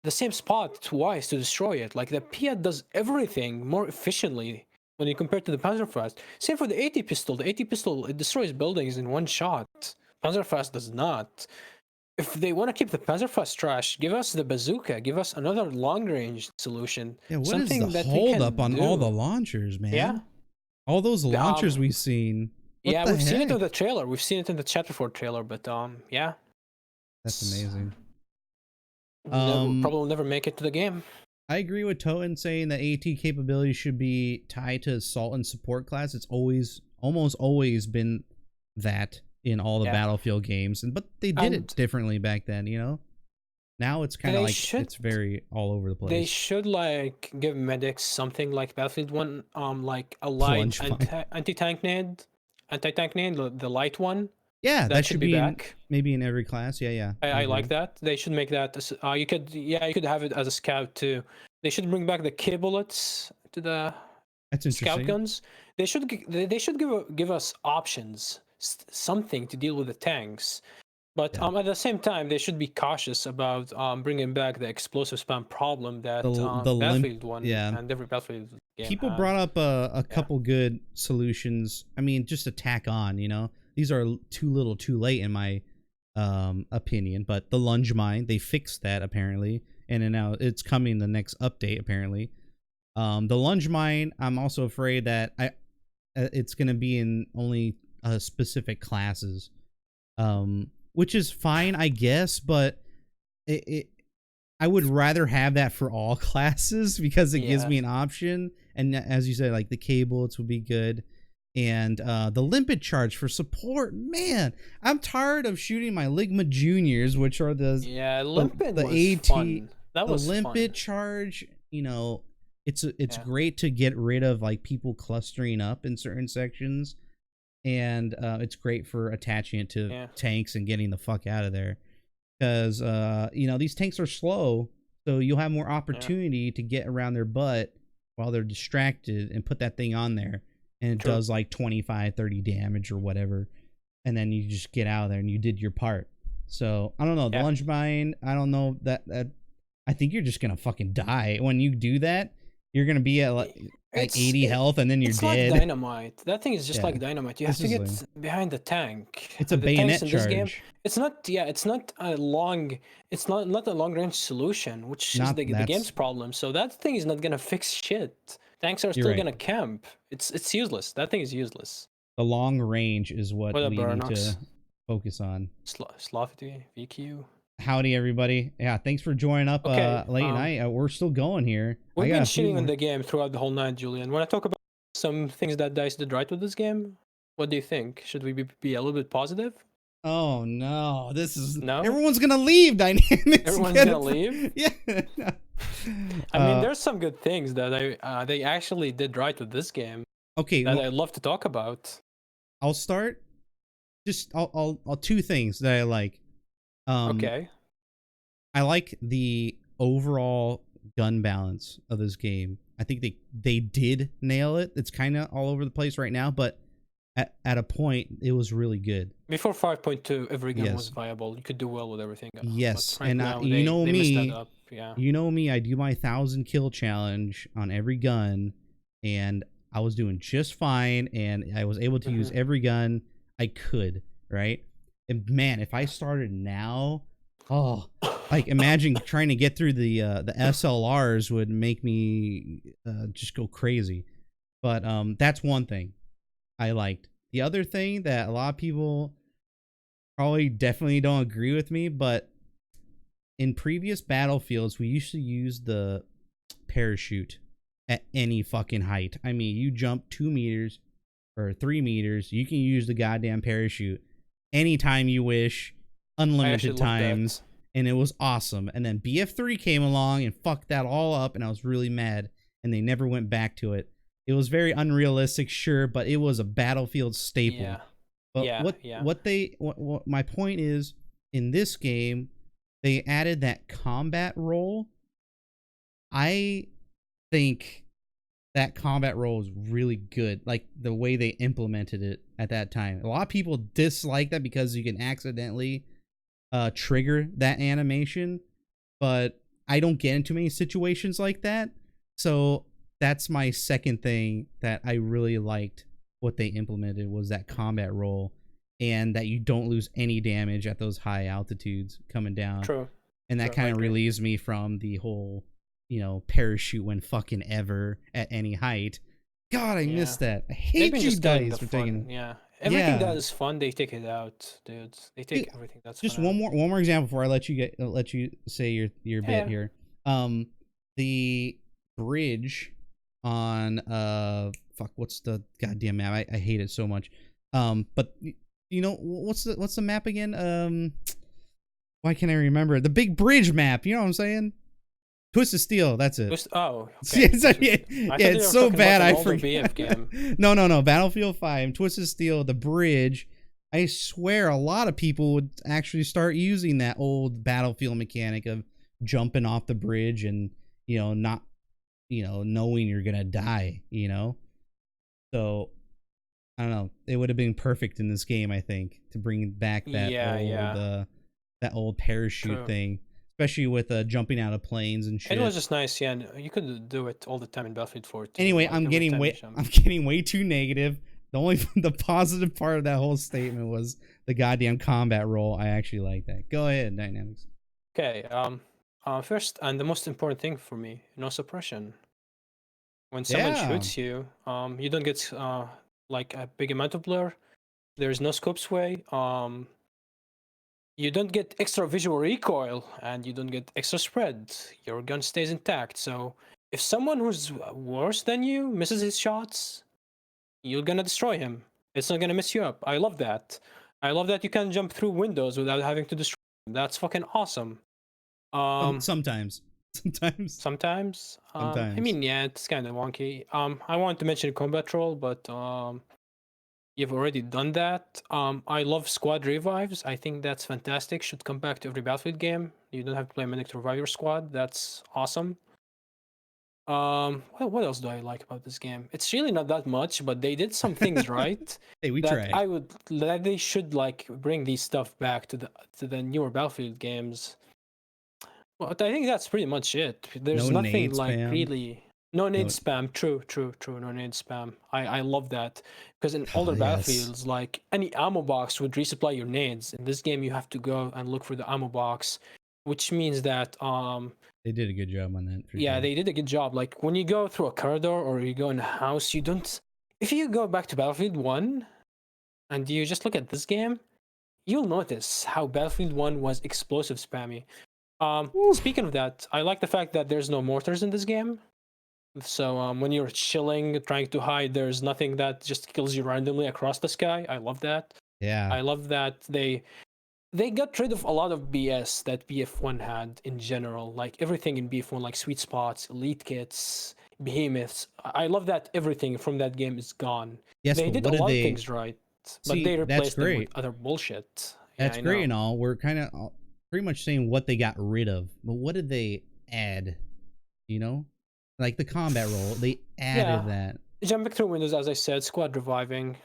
spot twice to destroy it. Like, the Piat does everything more efficiently when you compare to the Panzerfaust. Same for the 80 pistol. The 80 pistol, it destroys buildings in one shot. Panzerfaust does not. If they want to keep the Panzerfaust trash, give us the bazooka. Give us another long-range solution. Yeah, what is the holdup on all the launchers, man? Yeah. All those launchers we've seen. Yeah, we've seen it in the trailer. We've seen it in the Chapter 4 trailer, but yeah. That's amazing. Probably will never make it to the game. I agree with Toten saying that AT capability should be tied to assault and support class. It's almost always been that in all the Battlefield games, but they did it differently back then, you know? Now it's kind of like it's very all over the place. They should like give medics something like Battlefield 1, like a light anti-tank nade. Anti-tank nade, the light one. Yeah, that should be back. Maybe in every class. Yeah. I like that. They should make that. You could have it as a scout too. They should bring back the K bullets to the scout guns. They should give us options, something to deal with the tanks. But at the same time, they should be cautious about bringing back the explosive spam problem that the Battlefield 1 and every Battlefield game People brought up a couple good solutions. I mean, just to tack on, you know, these are too little too late in my opinion, but the lunge mine, they fixed that apparently, and then now it's coming the next update apparently. The lunge mine, I'm also afraid that it's going to be in only specific classes. Which is fine, I guess, but I would rather have that for all classes because it gives me an option. And as you said, like the K bullets would be good, and the limpet charge for support. Man, I'm tired of shooting my Ligma Juniors, which are the limpet the was AT fun. That was the limpet fun. Charge. You know, it's great to get rid of like people clustering up in certain sections. And it's great for attaching it to tanks and getting the fuck out of there, because you know, these tanks are slow, so you'll have more opportunity to get around their butt while they're distracted and put that thing on there, and it does like 25-30 damage or whatever, and then you just get out of there and you did your part. So I don't know, the lunge mine, I don't know, that I think you're just gonna fucking die when you do that. You're gonna be at like 80 health, and then you're dead. It's like dynamite. That thing is just like dynamite. You have to get behind the tank. It's a bayonet charge. This game, it's not a long range solution, which is the game's problem. So that thing is not gonna fix shit. Tanks are still gonna camp. It's useless. That thing is useless. The long range is what we need to focus on. Slothity, VQ. Howdy, everybody. Yeah, thanks for joining up late night. We're still going here. We've been shitting on the game throughout the whole night, Julian. When I talk about some things that DICE did right with this game, what do you think? Should we be a little bit positive? Oh, no. Everyone's going to leave, Dynamix. Everyone's going to leave? Yeah. I mean, there's some good things that they actually did right with this game. Okay. That I'd love to talk about. I'll start. I'll two things that I like. Okay. I like the overall gun balance of this game. I think they did nail it. It's kind of all over the place right now, but at a point it was really good. Before 5.2, every gun was viable. You could do well with everything. Yes, and you know me. You know me. I do my 1,000 kill challenge on every gun, and I was doing just fine, and I was able to use every gun I could. Right. And man, if I started now, like imagine trying to get through the SLRs would make me just go crazy. But that's one thing I liked. The other thing that a lot of people probably definitely don't agree with me, but in previous Battlefields, we used to use the parachute at any fucking height. I mean, you jump 2 meters, or 3 meters. You can use the goddamn parachute anytime you wish, unlimited times, and it was awesome. And then BF3 came along and fucked that all up, and I was really mad, and they never went back to it. It was very unrealistic, sure, but it was a Battlefield staple. Yeah. But what my point is, in this game, they added that combat role. I think that combat role is really good, like the way they implemented it at that time. A lot of people dislike that because you can accidentally trigger that animation, but I don't get into many situations like that. So that's my second thing that I really liked what they implemented, was that combat role, and that you don't lose any damage at those high altitudes coming down. True. And that kind of relieves me from the whole, you know, parachute when fucking ever at any height. God, I miss that. I hate you guys for taking. Yeah. Everything that is fun, they take it out, dudes. They take everything that's just fun one more example before I let you say your bit here. The bridge on fuck, what's the goddamn map? I hate it so much. But you know what's the map again? Why can't I remember? The big bridge map, you know what I'm saying? Twisted Steel, that's it. Okay. It's so bad I forget. No, Battlefield 5, Twisted Steel, the bridge. I swear a lot of people would actually start using that old Battlefield mechanic of jumping off the bridge and, you know, not, you know, knowing you're gonna die, you know? So I don't know. It would have been perfect in this game, I think, to bring back that that old parachute thing, especially with jumping out of planes and shit. It was just nice, yeah. And you could do it all the time in Battlefield 4 too. Anyway, I'm getting way too negative. The positive part of that whole statement was the goddamn combat role. I actually like that. Go ahead, Dynamix. Okay. First and the most important thing for me, no suppression. When someone shoots you, you don't get like a big amount of blur. There's no scope sway. You don't get extra visual recoil, and you don't get extra spread. Your gun stays intact. So if someone who's worse than you misses his shots, you're gonna destroy him. It's not gonna mess you up. I love that. I love that you can jump through windows without having to destroy them. That's fucking awesome. Sometimes. I mean, yeah, it's kind of wonky. I want to mention combat role, but you've already done that. I love squad revives. I think that's fantastic. Should come back to every Battlefield game. You don't have to play a medic to revive your squad. That's awesome. What else do I like about this game? It's really not that much, but they did some things right. Hey, we tried. They should like bring these stuff back to the newer Battlefield games. But I think that's pretty much it. There's nothing like really. No nade spam. True. No nade spam. I love that, because in older Battlefields, like any ammo box would resupply your nades. In this game, you have to go and look for the ammo box, which means that they did a good job on that. Yeah, they did a good job. Like when you go through a corridor or you go in a house, you don't. If you go back to Battlefield 1, and you just look at this game, you'll notice how Battlefield 1 was explosive spammy. Speaking of that, I like the fact that there's no mortars in this game. So when you're chilling, trying to hide, there's nothing that just kills you randomly across the sky. I love that. Yeah. I love that they got rid of a lot of BS that BF1 had in general. Like everything in BF1, like sweet spots, elite kits, behemoths. I love that everything from that game is gone. Yes, they did a lot of things right, but they replaced them with other bullshit. That's great and all. We're kind of pretty much saying what they got rid of, but what did they add? You know, like the combat role, they added that. Jumping through windows, as I said, squad reviving,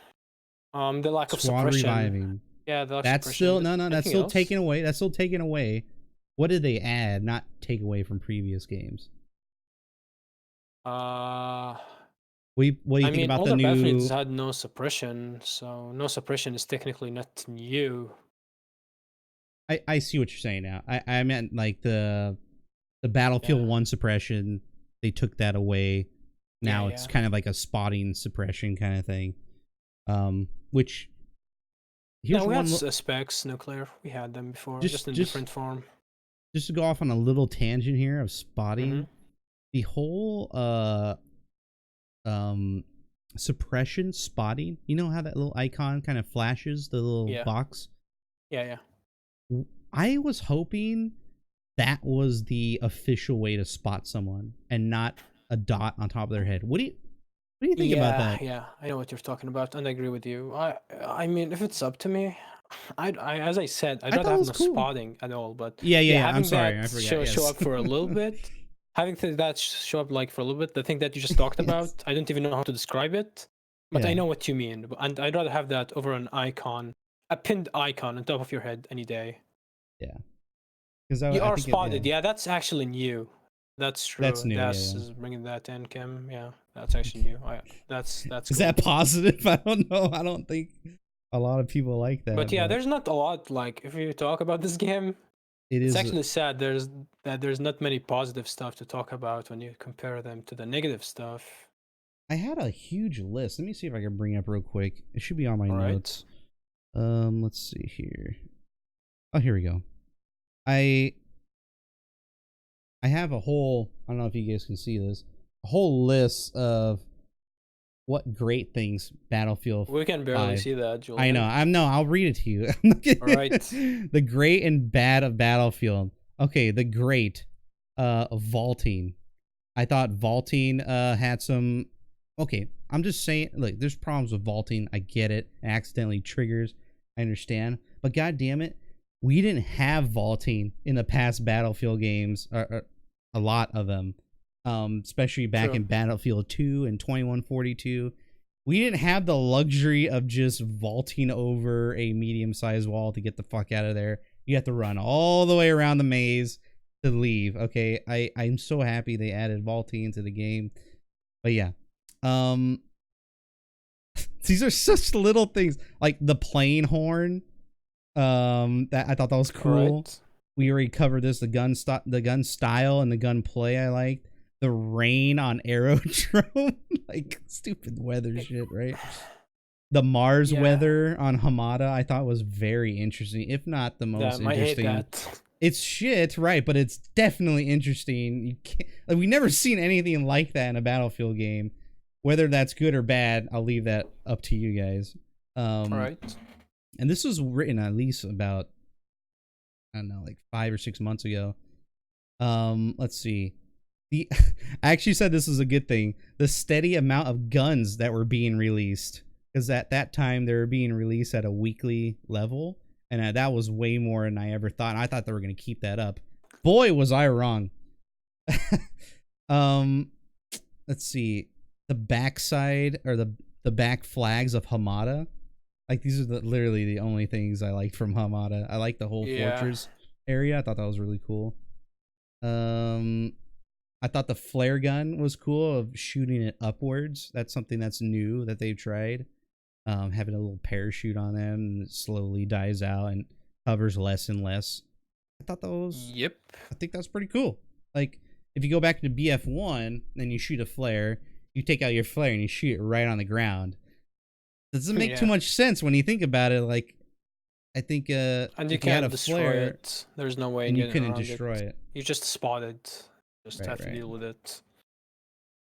the lack of squad suppression. Reviving. Yeah, that's still that's still taken away. That's still taken away. What did they add? Not take away from previous games. What do you think about the new? Battlefields had no suppression, so no suppression is technically not new. I see what you're saying now. I meant like the Battlefield 1 suppression. They took that away. Now it's kind of like a spotting suppression kind of thing. Which here's we had specs nuclear. We had them before, just in different form. Just to go off on a little tangent here of spotting, the whole suppression spotting. You know how that little icon kind of flashes, the little box? Yeah. I was hoping that was the official way to spot someone and not a dot on top of their head. What do you think about that? Yeah, I know what you're talking about, and I agree with you. I mean, if it's up to me, I as I said, I don't have no spotting at all. But yeah. I'm sorry, I forgot. Show up for a little bit, having that show up like for a little bit. The thing that you just talked about, I don't even know how to describe it, but I know what you mean, and I'd rather have that over an icon, a pinned icon on top of your head any day. Yeah, because you are spotted. Yeah, that's actually new. That's true. That's new. Is bringing that in, Kim. Yeah, that's actually new. That's. Is that positive? I don't know. I don't think a lot of people like that. But yeah, there's not a lot. Like if you talk about this game, it's actually sad. There's not many positive stuff to talk about when you compare them to the negative stuff. I had a huge list. Let me see if I can bring it up real quick. It should be on my notes. Let's see here. Oh, here we go. I have a whole, I don't know if you guys can see this, a whole list of what great things Battlefield 5. We can barely see that, Julian. I know. I'll read it to you. All right. The great and bad of Battlefield. Okay, the great, vaulting. I thought vaulting had some. Okay, I'm just saying. Look, there's problems with vaulting. I get it. It accidentally triggers. I understand. But god damn it, we didn't have vaulting in the past Battlefield games, or a lot of them, especially back in Battlefield 2 and 2142. We didn't have the luxury of just vaulting over a medium-sized wall to get the fuck out of there. You have to run all the way around the maze to leave. Okay, I'm so happy they added vaulting to the game. But yeah, these are such little things, like the plane horn. That I thought that was cool. Right. We already covered this. The gun style and the gun play I liked. The rain on Aerodrome, like stupid weather shit, right? The Mars weather on Hamada I thought was very interesting, if not the most interesting. I hate that. It's shit, right? But it's definitely interesting. You can't, like, we've never seen anything like that in a Battlefield game. Whether that's good or bad, I'll leave that up to you guys. All right. And this was written at least about, I don't know, like 5 or 6 months ago. Let's see. I actually said this was a good thing. The steady amount of guns that were being released, because at that time they were being released at a weekly level, and that was way more than I ever thought. And I thought they were going to keep that up. Boy, was I wrong. Let's see. The backside, or the back flags of Hamada. Like, these are literally the only things I liked from Hamada. I like the whole fortress area. I thought that was really cool. I thought the flare gun was cool, of shooting it upwards. That's something that's new that they've tried. Having a little parachute on them, and it slowly dies out and hovers less and less. I thought that was... Yep. I think that's pretty cool. Like, if you go back to BF1, and you shoot a flare, you take out your flare and you shoot it right on the ground. Doesn't make too much sense when you think about it. Like, I think and you can't destroy it. There's no way you couldn't destroy it. You just spot it. Just have to deal with it.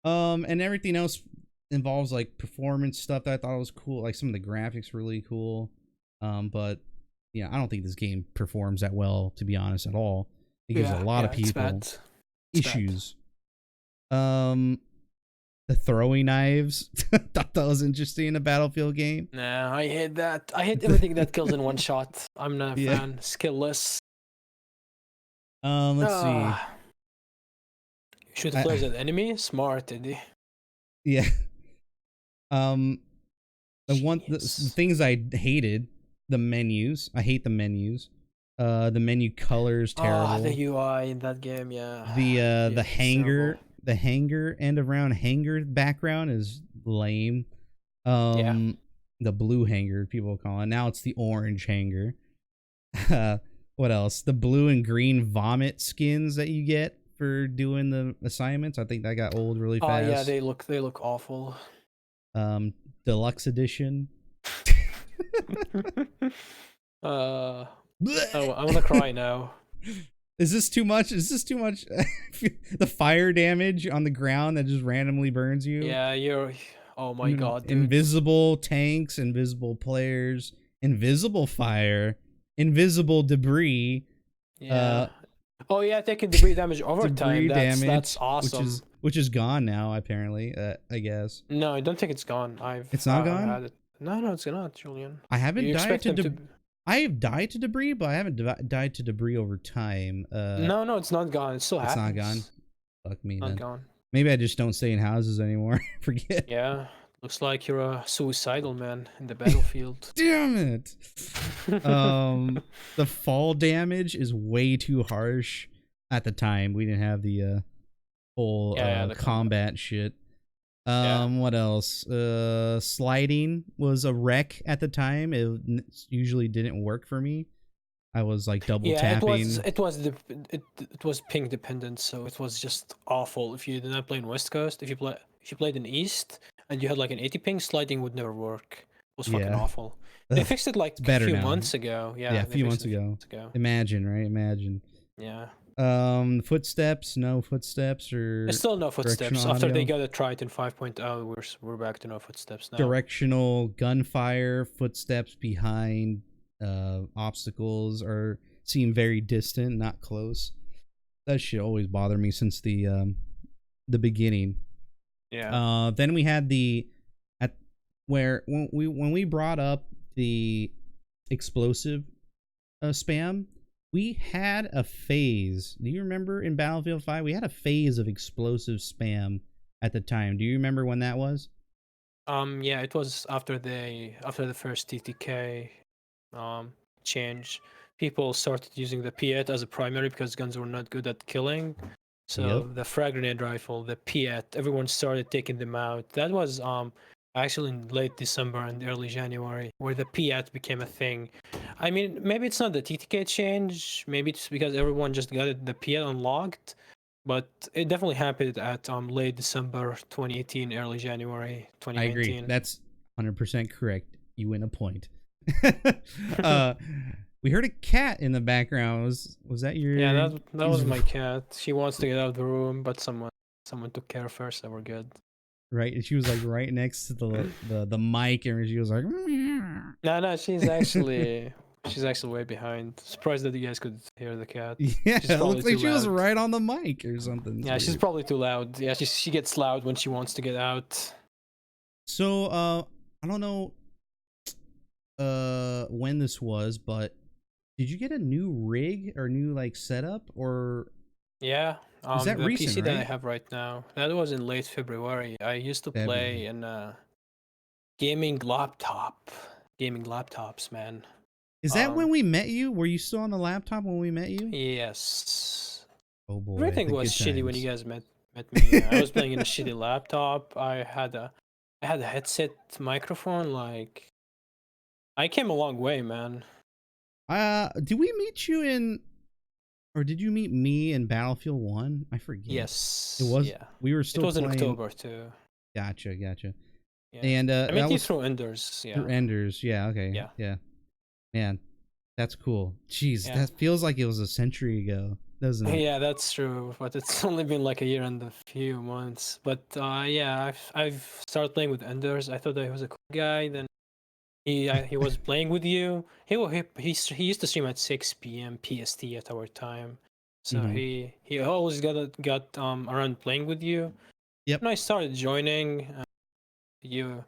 And everything else involves like performance stuff that I thought was cool. Like, some of the graphics were really cool. But yeah, I don't think this game performs that well, to be honest, at all. It gives a lot of people issues. The throwing knives. Thought that was interesting in a Battlefield game. Nah, I hate that. I hate everything that kills in one shot. I'm not a fan. Skillless. Let's see. Shoot the flares at the enemy? Smart, Eddie. Yeah. The things I hated, the menus. I hate the menus. The menu colors terrible. The UI in that game, The hangar. The hangar end around hangar background is lame. The blue hangar, people call it. Now it's the orange hangar. What else? The blue and green vomit skins that you get for doing the assignments. I think that got old really fast. Oh yeah, they look awful. Deluxe edition. I'm gonna cry now. Is this too much? The fire damage on the ground that just randomly burns you? Yeah, Oh my god, dude. Invisible tanks, invisible players, invisible fire, invisible debris. Yeah. Oh yeah, taking debris damage over time. That's awesome. Which is gone now apparently. I guess. No, I don't think it's gone. It's not gone. Had it. No, it's not, Julian. I haven't died to I have died to debris, but I haven't died to debris over time. No, it's not gone. It still happens. It's not gone. Fuck me, not man. Gone. Maybe I just don't stay in houses anymore. Forget. Yeah, looks like you're a suicidal man in the battlefield. Damn it. The fall damage is way too harsh at the time. We didn't have the whole the combat shit. What else? Sliding was a wreck at the time. It usually didn't work for me. I was like double tapping. It was ping dependent, so it was just awful. If you did not play in West Coast, if you played in East and you had like an 80 ping, sliding would never work. It was fucking awful. They fixed it like a few months ago. Yeah, a few months ago. Imagine, right? Imagine. Yeah. Footsteps, no footsteps, or there's still no footsteps. After they got it right in 5.0, we're back to no footsteps now. Directional gunfire, footsteps behind obstacles seem very distant, not close. That shit always bothered me since the beginning. Yeah. Then we had when we brought up the explosive spam. We had a phase. Do you remember in Battlefield 5? We had a phase of explosive spam at the time. Do you remember when that was? Yeah, it was after the first TTK change. People started using the P8 as a primary because guns were not good at killing. So the frag grenade rifle, the P8, everyone started taking them out. That was actually in late December and early January, where the P8 became a thing. I mean, maybe it's not the TTK change, maybe it's because everyone just got the P8 unlocked, but it definitely happened at late December 2018, early January 2019. I agree. That's 100% correct. You win a point. We heard a cat in the background. Was that your... Yeah, that was my cat. She wants to get out of the room, but someone took care of her, so we're good. Right, and she was like right next to the mic, and she was like, no, she's actually way behind. Surprised that you guys could hear the cat. Yeah, it looks like she was right on the mic or something. Yeah, she's probably too loud. Yeah, she gets loud when she wants to get out. So I don't know when this was, but did you get a new rig or new like setup or? Yeah. Is that the recent, PC right? that I have right now, that was in late February. I used to play in gaming laptops, man. Is that when we met you? Were you still on the laptop when we met you? Yes. Oh boy. Everything was shitty when you guys met me. I was playing in a shitty laptop. I had a headset microphone. Like, I came a long way, man. Did we meet you in? Or did you meet me in Battlefield 1? I forget. Yes. It was. Yeah. We were still. It was playing... in October too. Gotcha. Yeah. And I met you through Enders. Yeah. Through Enders. Yeah. Okay. Yeah. Man, that's cool. Jeez, that feels like it was a century ago, doesn't it? Yeah, that's true. But it's only been like a year and a few months. But yeah, I've started playing with Enders. I thought that he was a cool guy. Then he was playing with you. He used to stream at 6 p.m. PST at our time. So he always got around playing with you. Yep. And I started joining. You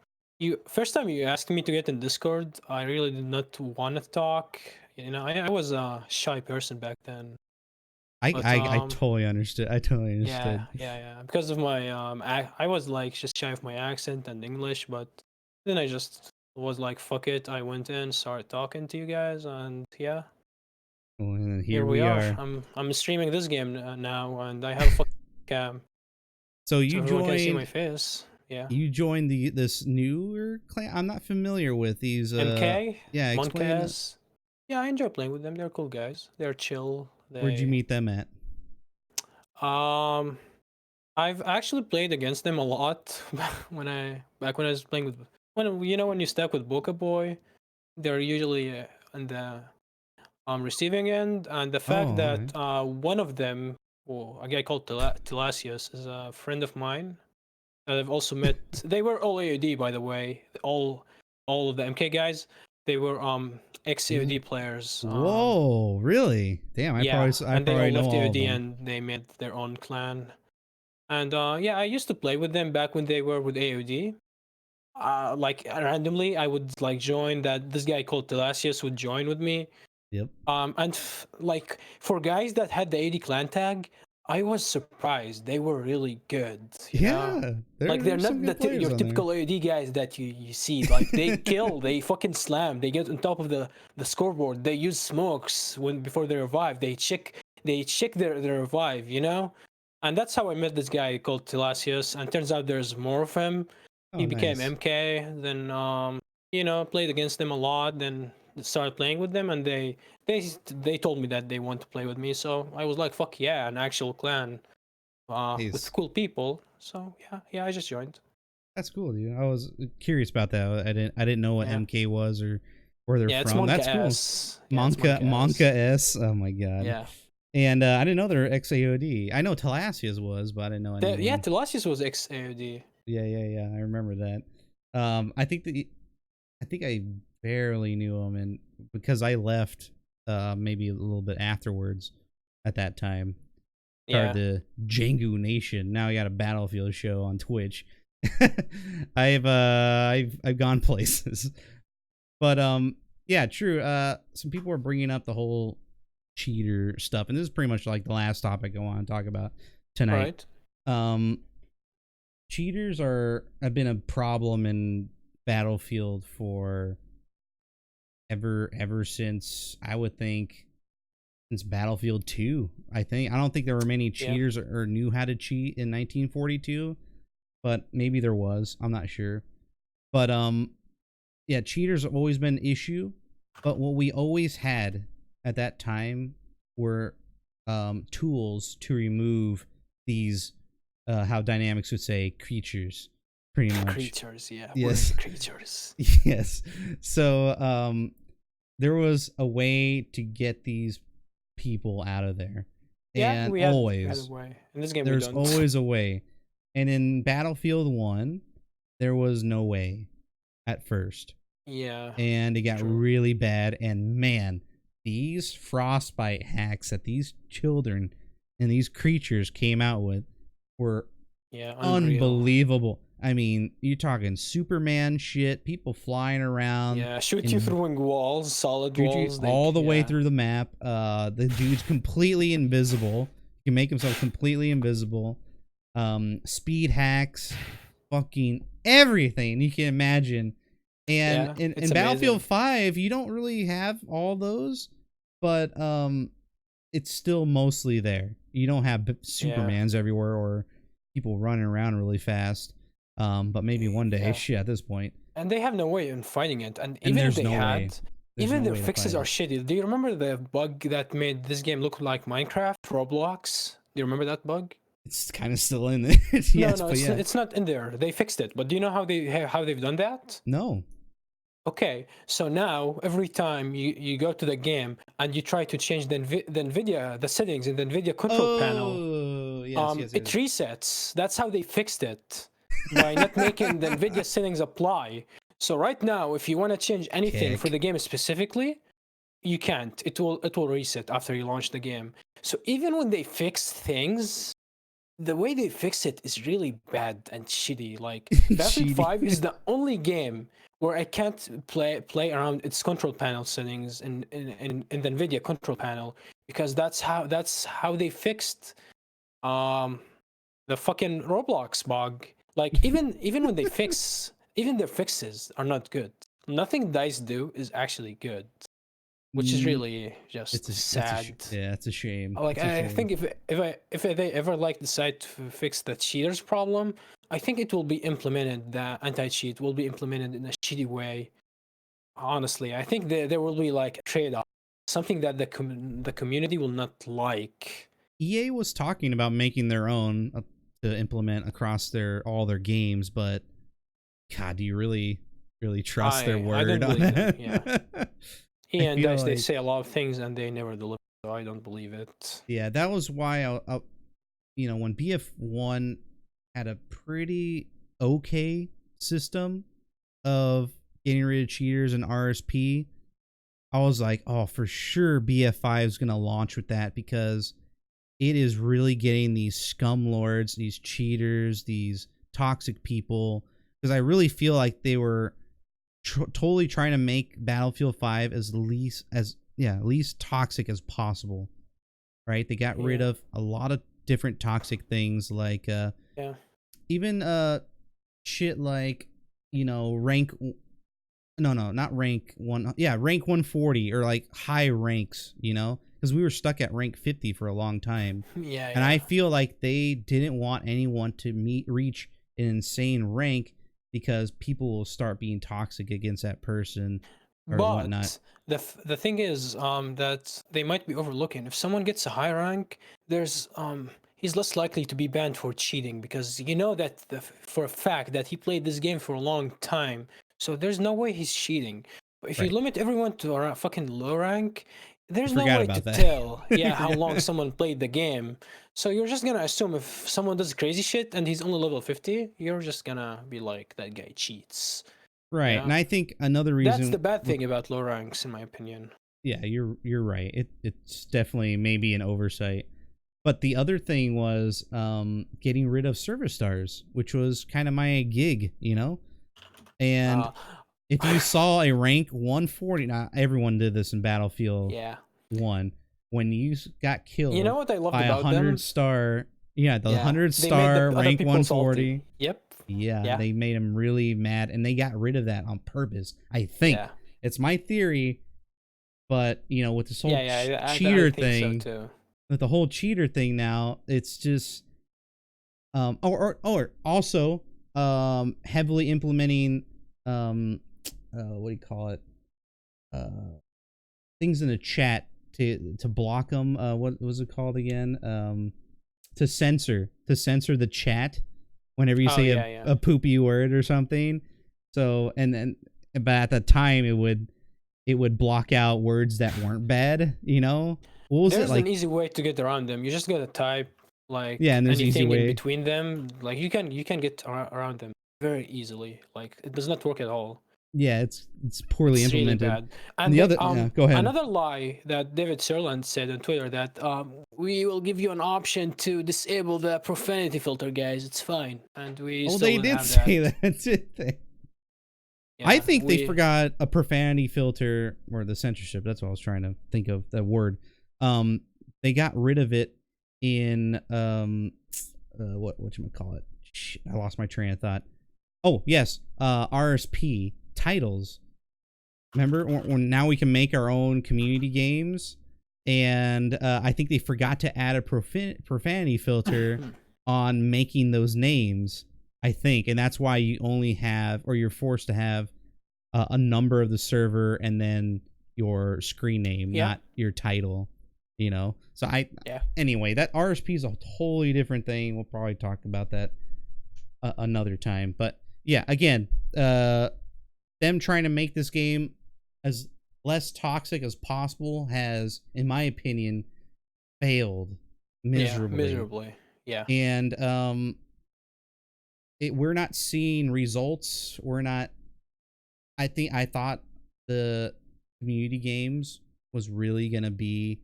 first time you asked me to get in Discord, I really did not want to talk. You know, I was a shy person back then. I totally understood. Yeah. Because of my I was like just shy of my accent and English, but then I just was like, fuck it. I went in, started talking to you guys, and yeah. Well, and here we are. I'm streaming this game now, and I have a fucking cam. So you joined. Can see my face. Yeah. You joined this newer clan. I'm not familiar with these. MK. Yeah. Explain. Yeah, I enjoy playing with them. They're cool guys. They're chill. Where'd you meet them at? I've actually played against them a lot when I was playing with. When you stack with Boca Boy, they're usually on the receiving end, and the fact that one of them, a guy called Tilasius, is a friend of mine. that I've also met. They were all AOD, by the way. All of the MK guys. They were ex-AOD players. Whoa, really? Damn, I and they probably all know left all of AOD them. and they made their own clan. And yeah, I used to play with them back when they were with AOD. Like randomly, I would like join that. This guy called Telasius would join with me. Yep. And like for guys that had the AD clan tag, I was surprised. They were really good. You know? Like they're not your typical AOD guys that you see. Like they kill, they fucking slam, they get on top of the scoreboard. They use smokes before they revive. They check their revive. You know, and that's how I met this guy called Telasius. And turns out there's more of him. He became MK. Then you know, played against them a lot. Then started playing with them, and they told me that they want to play with me. So I was like, fuck yeah, an actual clan with cool people. So yeah, I just joined. That's cool, dude. I was curious about that. I didn't know what MK was or where they're from. That's cool. Monka S. Oh my god. Yeah. And I didn't know they're ex-AOD. I know Telasius was, but I didn't know anyone. Yeah, Telasius was ex-AOD. Yeah. I remember that. I think I barely knew him, and because I left maybe a little bit afterwards at that time. Started the Janganoo Nation. Now I got a Battlefield show on Twitch. I've gone places. But yeah, true. Some people are bringing up the whole cheater stuff, and this is pretty much like the last topic I want to talk about tonight. Right. Cheaters have been a problem in Battlefield for ever since, I would think, since Battlefield 2. I don't think there were many cheaters or knew how to cheat in 1942, but maybe there was. I'm not sure. But yeah, cheaters have always been an issue, but what we always had at that time were tools to remove these how Dynamix would say creatures. Pretty much. Creatures, yeah. Yes. Creatures. Yes. So there was a way to get these people out of there. Yeah, and we had a way. In this game, there's always a way. And in Battlefield 1, there was no way at first. Yeah. And it got really bad. And man, these frostbite hacks that these children and these creatures came out with were unbelievable. I mean, you're talking Superman shit, people flying around. Yeah, shoot you through walls, solid walls. All the way through the map. The dude's completely invisible. You can make himself completely invisible. Speed hacks, fucking everything you can imagine. And in Battlefield 5, you don't really have all those, but it's still mostly there. You don't have Supermans everywhere or people running around really fast. But maybe one day, shit, at this point. And they have no way in fighting it. And even if they had, even their fixes are shitty. Do you remember the bug that made this game look like Minecraft, Roblox? Do you remember that bug? It's kind of still in there. Yes, no, it's not in there. They fixed it. But do you know how they've done that? No. Okay, so now every time you go to the game and you try to change the settings in the NVIDIA control panel, it resets. That's how they fixed it, by not making the NVIDIA settings apply. So right now, if you want to change anything for the game specifically, you can't. It will reset after you launch the game. So even when they fix things, the way they fix it is really bad and shitty. Like Battlefield 5 is the only game where I can't play around its control panel settings in the NVIDIA control panel, because that's how they fixed the fucking Roblox bug. Like even when they fix, even their fixes are not good. Nothing DICE do is actually good, which is really just sad. It's a shame. Like I think if they ever decide to fix the cheaters problem, I think it will be implemented. The anti-cheat will be implemented in a shitty way. Honestly, I think there will be like a trade-off, something that the community will not like. EA was talking about making their own to implement across all their games, but God, do you really trust their word? I don't believe it. Yeah. EA and DICE, they say a lot of things and they never deliver, so I don't believe it. Yeah, that was why when BF1 had a pretty okay system of getting rid of cheaters and RSP, I was like, oh, for sure BF5 is going to launch with that, because it is really getting these scum lords, these cheaters, these toxic people, because I really feel like they were totally trying to make Battlefield 5 as least toxic as possible, right? They got rid of a lot of different toxic things, like even shit like, you know, rank 140, or like high ranks, you know, because we were stuck at rank 50 for a long time. And I feel like they didn't want anyone to reach an insane rank, because people will start being toxic against that person or whatnot. The thing is that they might be overlooking. If someone gets a high rank, there's he's less likely to be banned for cheating, because you know that for a fact that he played this game for a long time. So there's no way he's cheating. But if you limit everyone to a fucking low rank, there's no way to tell how long someone played the game. So you're just gonna assume if someone does crazy shit and he's only level 50, you're just gonna be like, that guy cheats. Right. Yeah? And I think another reason, that's the bad thing about low ranks, in my opinion. Yeah, you're right. It's definitely maybe an oversight. But the other thing was getting rid of service stars, which was kind of my gig, you know? And if you saw a rank 140, now everyone did this in Battlefield 1, when you got killed, you know what I loved by about 100 them? star, the 100 star rank 140. Yep. Yeah, they made him really mad, and they got rid of that on purpose. I think it's my theory, but you know, with this whole cheater thing, with the whole cheater thing now, it's just or also heavily implementing what do you call it, things in the chat to block them. What was it called again? To censor the chat whenever you say a poopy word or something. So but at the time it would block out words that weren't bad, you know. There's an easy way to get around them. You just gotta type like and there's anything easy way in between them. Like you can get around them very easily. Like it does not work at all. Yeah, it's poorly implemented. Really bad. And the other, go ahead. Another lie that David Sirland said on Twitter, that we will give you an option to disable the profanity filter, guys. It's fine, and we. Oh, they did say that. Did they? Yeah, I think they forgot a profanity filter, or the censorship. That's what I was trying to think of, that word. They got rid of it in whatchamacallit? Shit, I lost my train of thought. Oh yes, RSP titles. Remember, now we can make our own community games, and I think they forgot to add a profanity filter on making those names, I think, and that's why you only have, or you're forced to have a number of the server and then your screen name, not your title, you know. So anyway, that RSP is a totally different thing. We'll probably talk about that another time. But yeah, again, them trying to make this game as less toxic as possible has, in my opinion, failed miserably. Yeah. And we're not seeing results. We're not. I thought the community games was really gonna be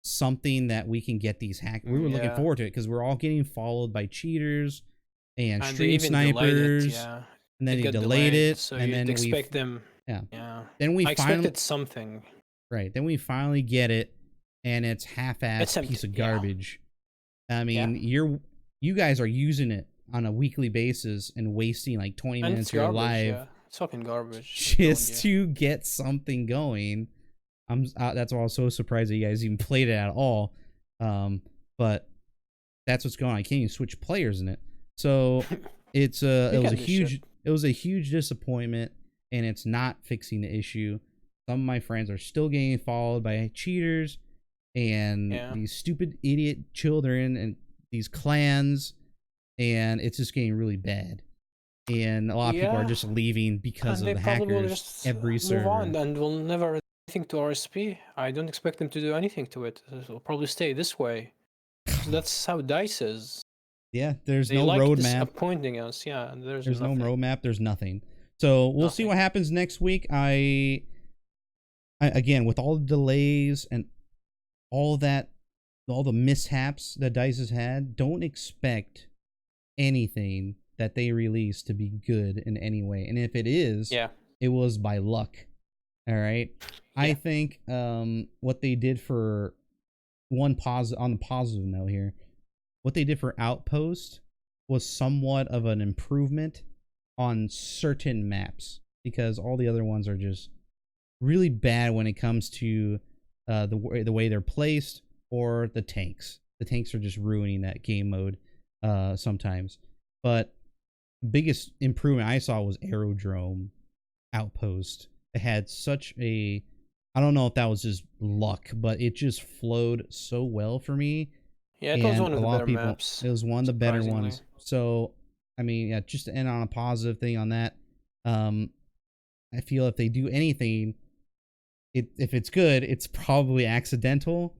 something that we can get these hackers. We were looking forward to it, because we're all getting followed by cheaters and stream snipers. And then he delayed it, so and then expect them. Then we expected something. Right. Then we finally get it, and it's half-assed piece of garbage. I mean, you guys are using it on a weekly basis and wasting like 20 minutes of your life. It's fucking garbage. Just to get something going. That's why I was so surprised that you guys even played it at all. But that's what's going on. I can't even switch players in it. So it was a huge disappointment, and it's not fixing the issue. Some of my friends are still getting followed by cheaters and these stupid idiot children and these clans, and it's just getting really bad. And a lot of people are just leaving because of the hackers. Every server. Move on, and we'll never do anything to RSP. I don't expect them to do anything to it. It'll probably stay this way. So that's how DICE is. Yeah, there's They no like roadmap. disappointing us. Yeah, there's no nothing. roadmap. There's nothing. So we'll see what happens next week. I again, with all the delays and all that, all the mishaps that DICE has had, don't expect anything that they release to be good in any way. And if it is, it was by luck. All right. Yeah. I think what they did for on the positive note here, what they did for Outpost was somewhat of an improvement on certain maps, because all the other ones are just really bad when it comes to the way they're placed, or the tanks. The tanks are just ruining that game mode sometimes. But the biggest improvement I saw was Aerodrome Outpost. It had such a, I don't know if that was just luck, but it just flowed so well for me. Yeah, it was one of the better maps. It was one of the better ones. So, I mean, yeah, just to end on a positive thing on that, I feel if they do anything, if it's good, it's probably accidental.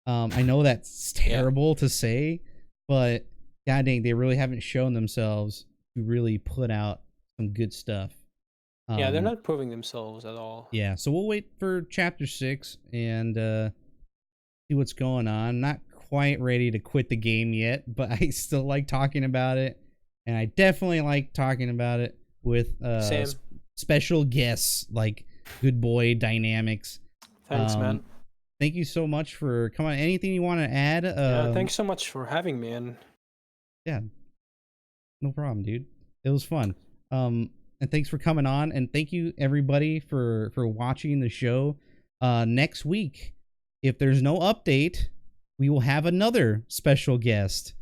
I know that's terrible to say, but god dang, they really haven't shown themselves to really put out some good stuff. Yeah, they're not proving themselves at all. Yeah, so we'll wait for Chapter 6 and see what's going on. Not quite ready to quit the game yet, but I still like talking about it, and I definitely like talking about it with special guests like Good Boy Dynamix. Thanks, man. Thank you so much for coming. Anything you want to add? Thanks so much for having me. And yeah, no problem, dude. It was fun. And thanks for coming on, and thank you everybody for watching the show. Next week, if there's no update, we will have another special guest,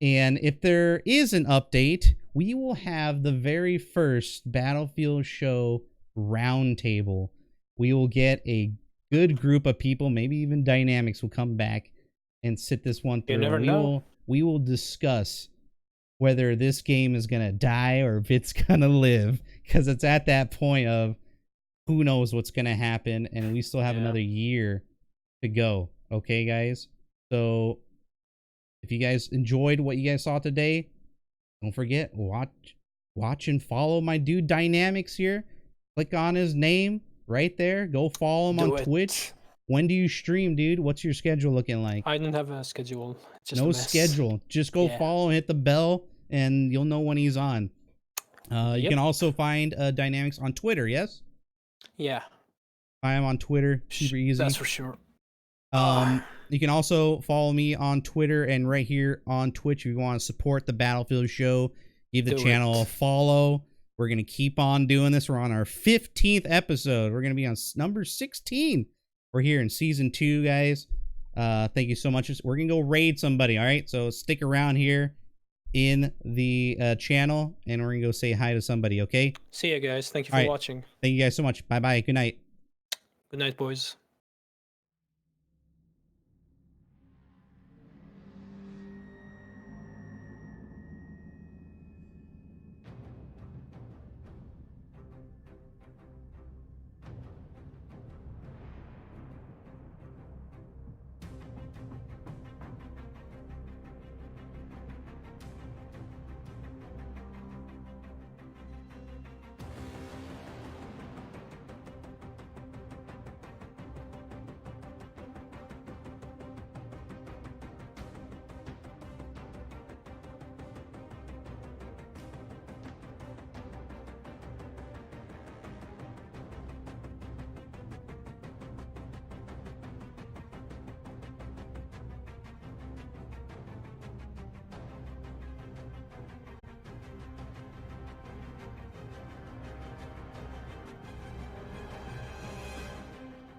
and if there is an update, we will have the very first Battlefield show roundtable. We will get a good group of people, maybe even Dynamix will come back and sit this one through. You never know. We will discuss whether this game is going to die or if it's going to live, because it's at that point of who knows what's going to happen, and we still have another year to go. Okay, guys? So if you guys enjoyed what you guys saw today, don't forget, watch and follow my dude Dynamix here. Click on his name right there. Go follow him on Twitch. When do you stream, dude? What's your schedule looking like? I don't have a schedule. It's just no schedule. Just go follow and hit the bell, and you'll know when he's on. You can also find Dynamix on Twitter, yes? Yeah. I am on Twitter. Super easy. That's for sure. You can also follow me on Twitter and right here on Twitch if you want to support the Battlefield show. Give the channel a follow. We're going to keep on doing this. We're on our 15th episode. We're going to be on number 16. We're here in season 2, guys. Thank you so much. We're going to go raid somebody, all right? So stick around here in the channel, and we're going to go say hi to somebody, okay? See you guys. Thank you for watching. Thank you guys so much. Bye-bye. Good night. Good night, boys.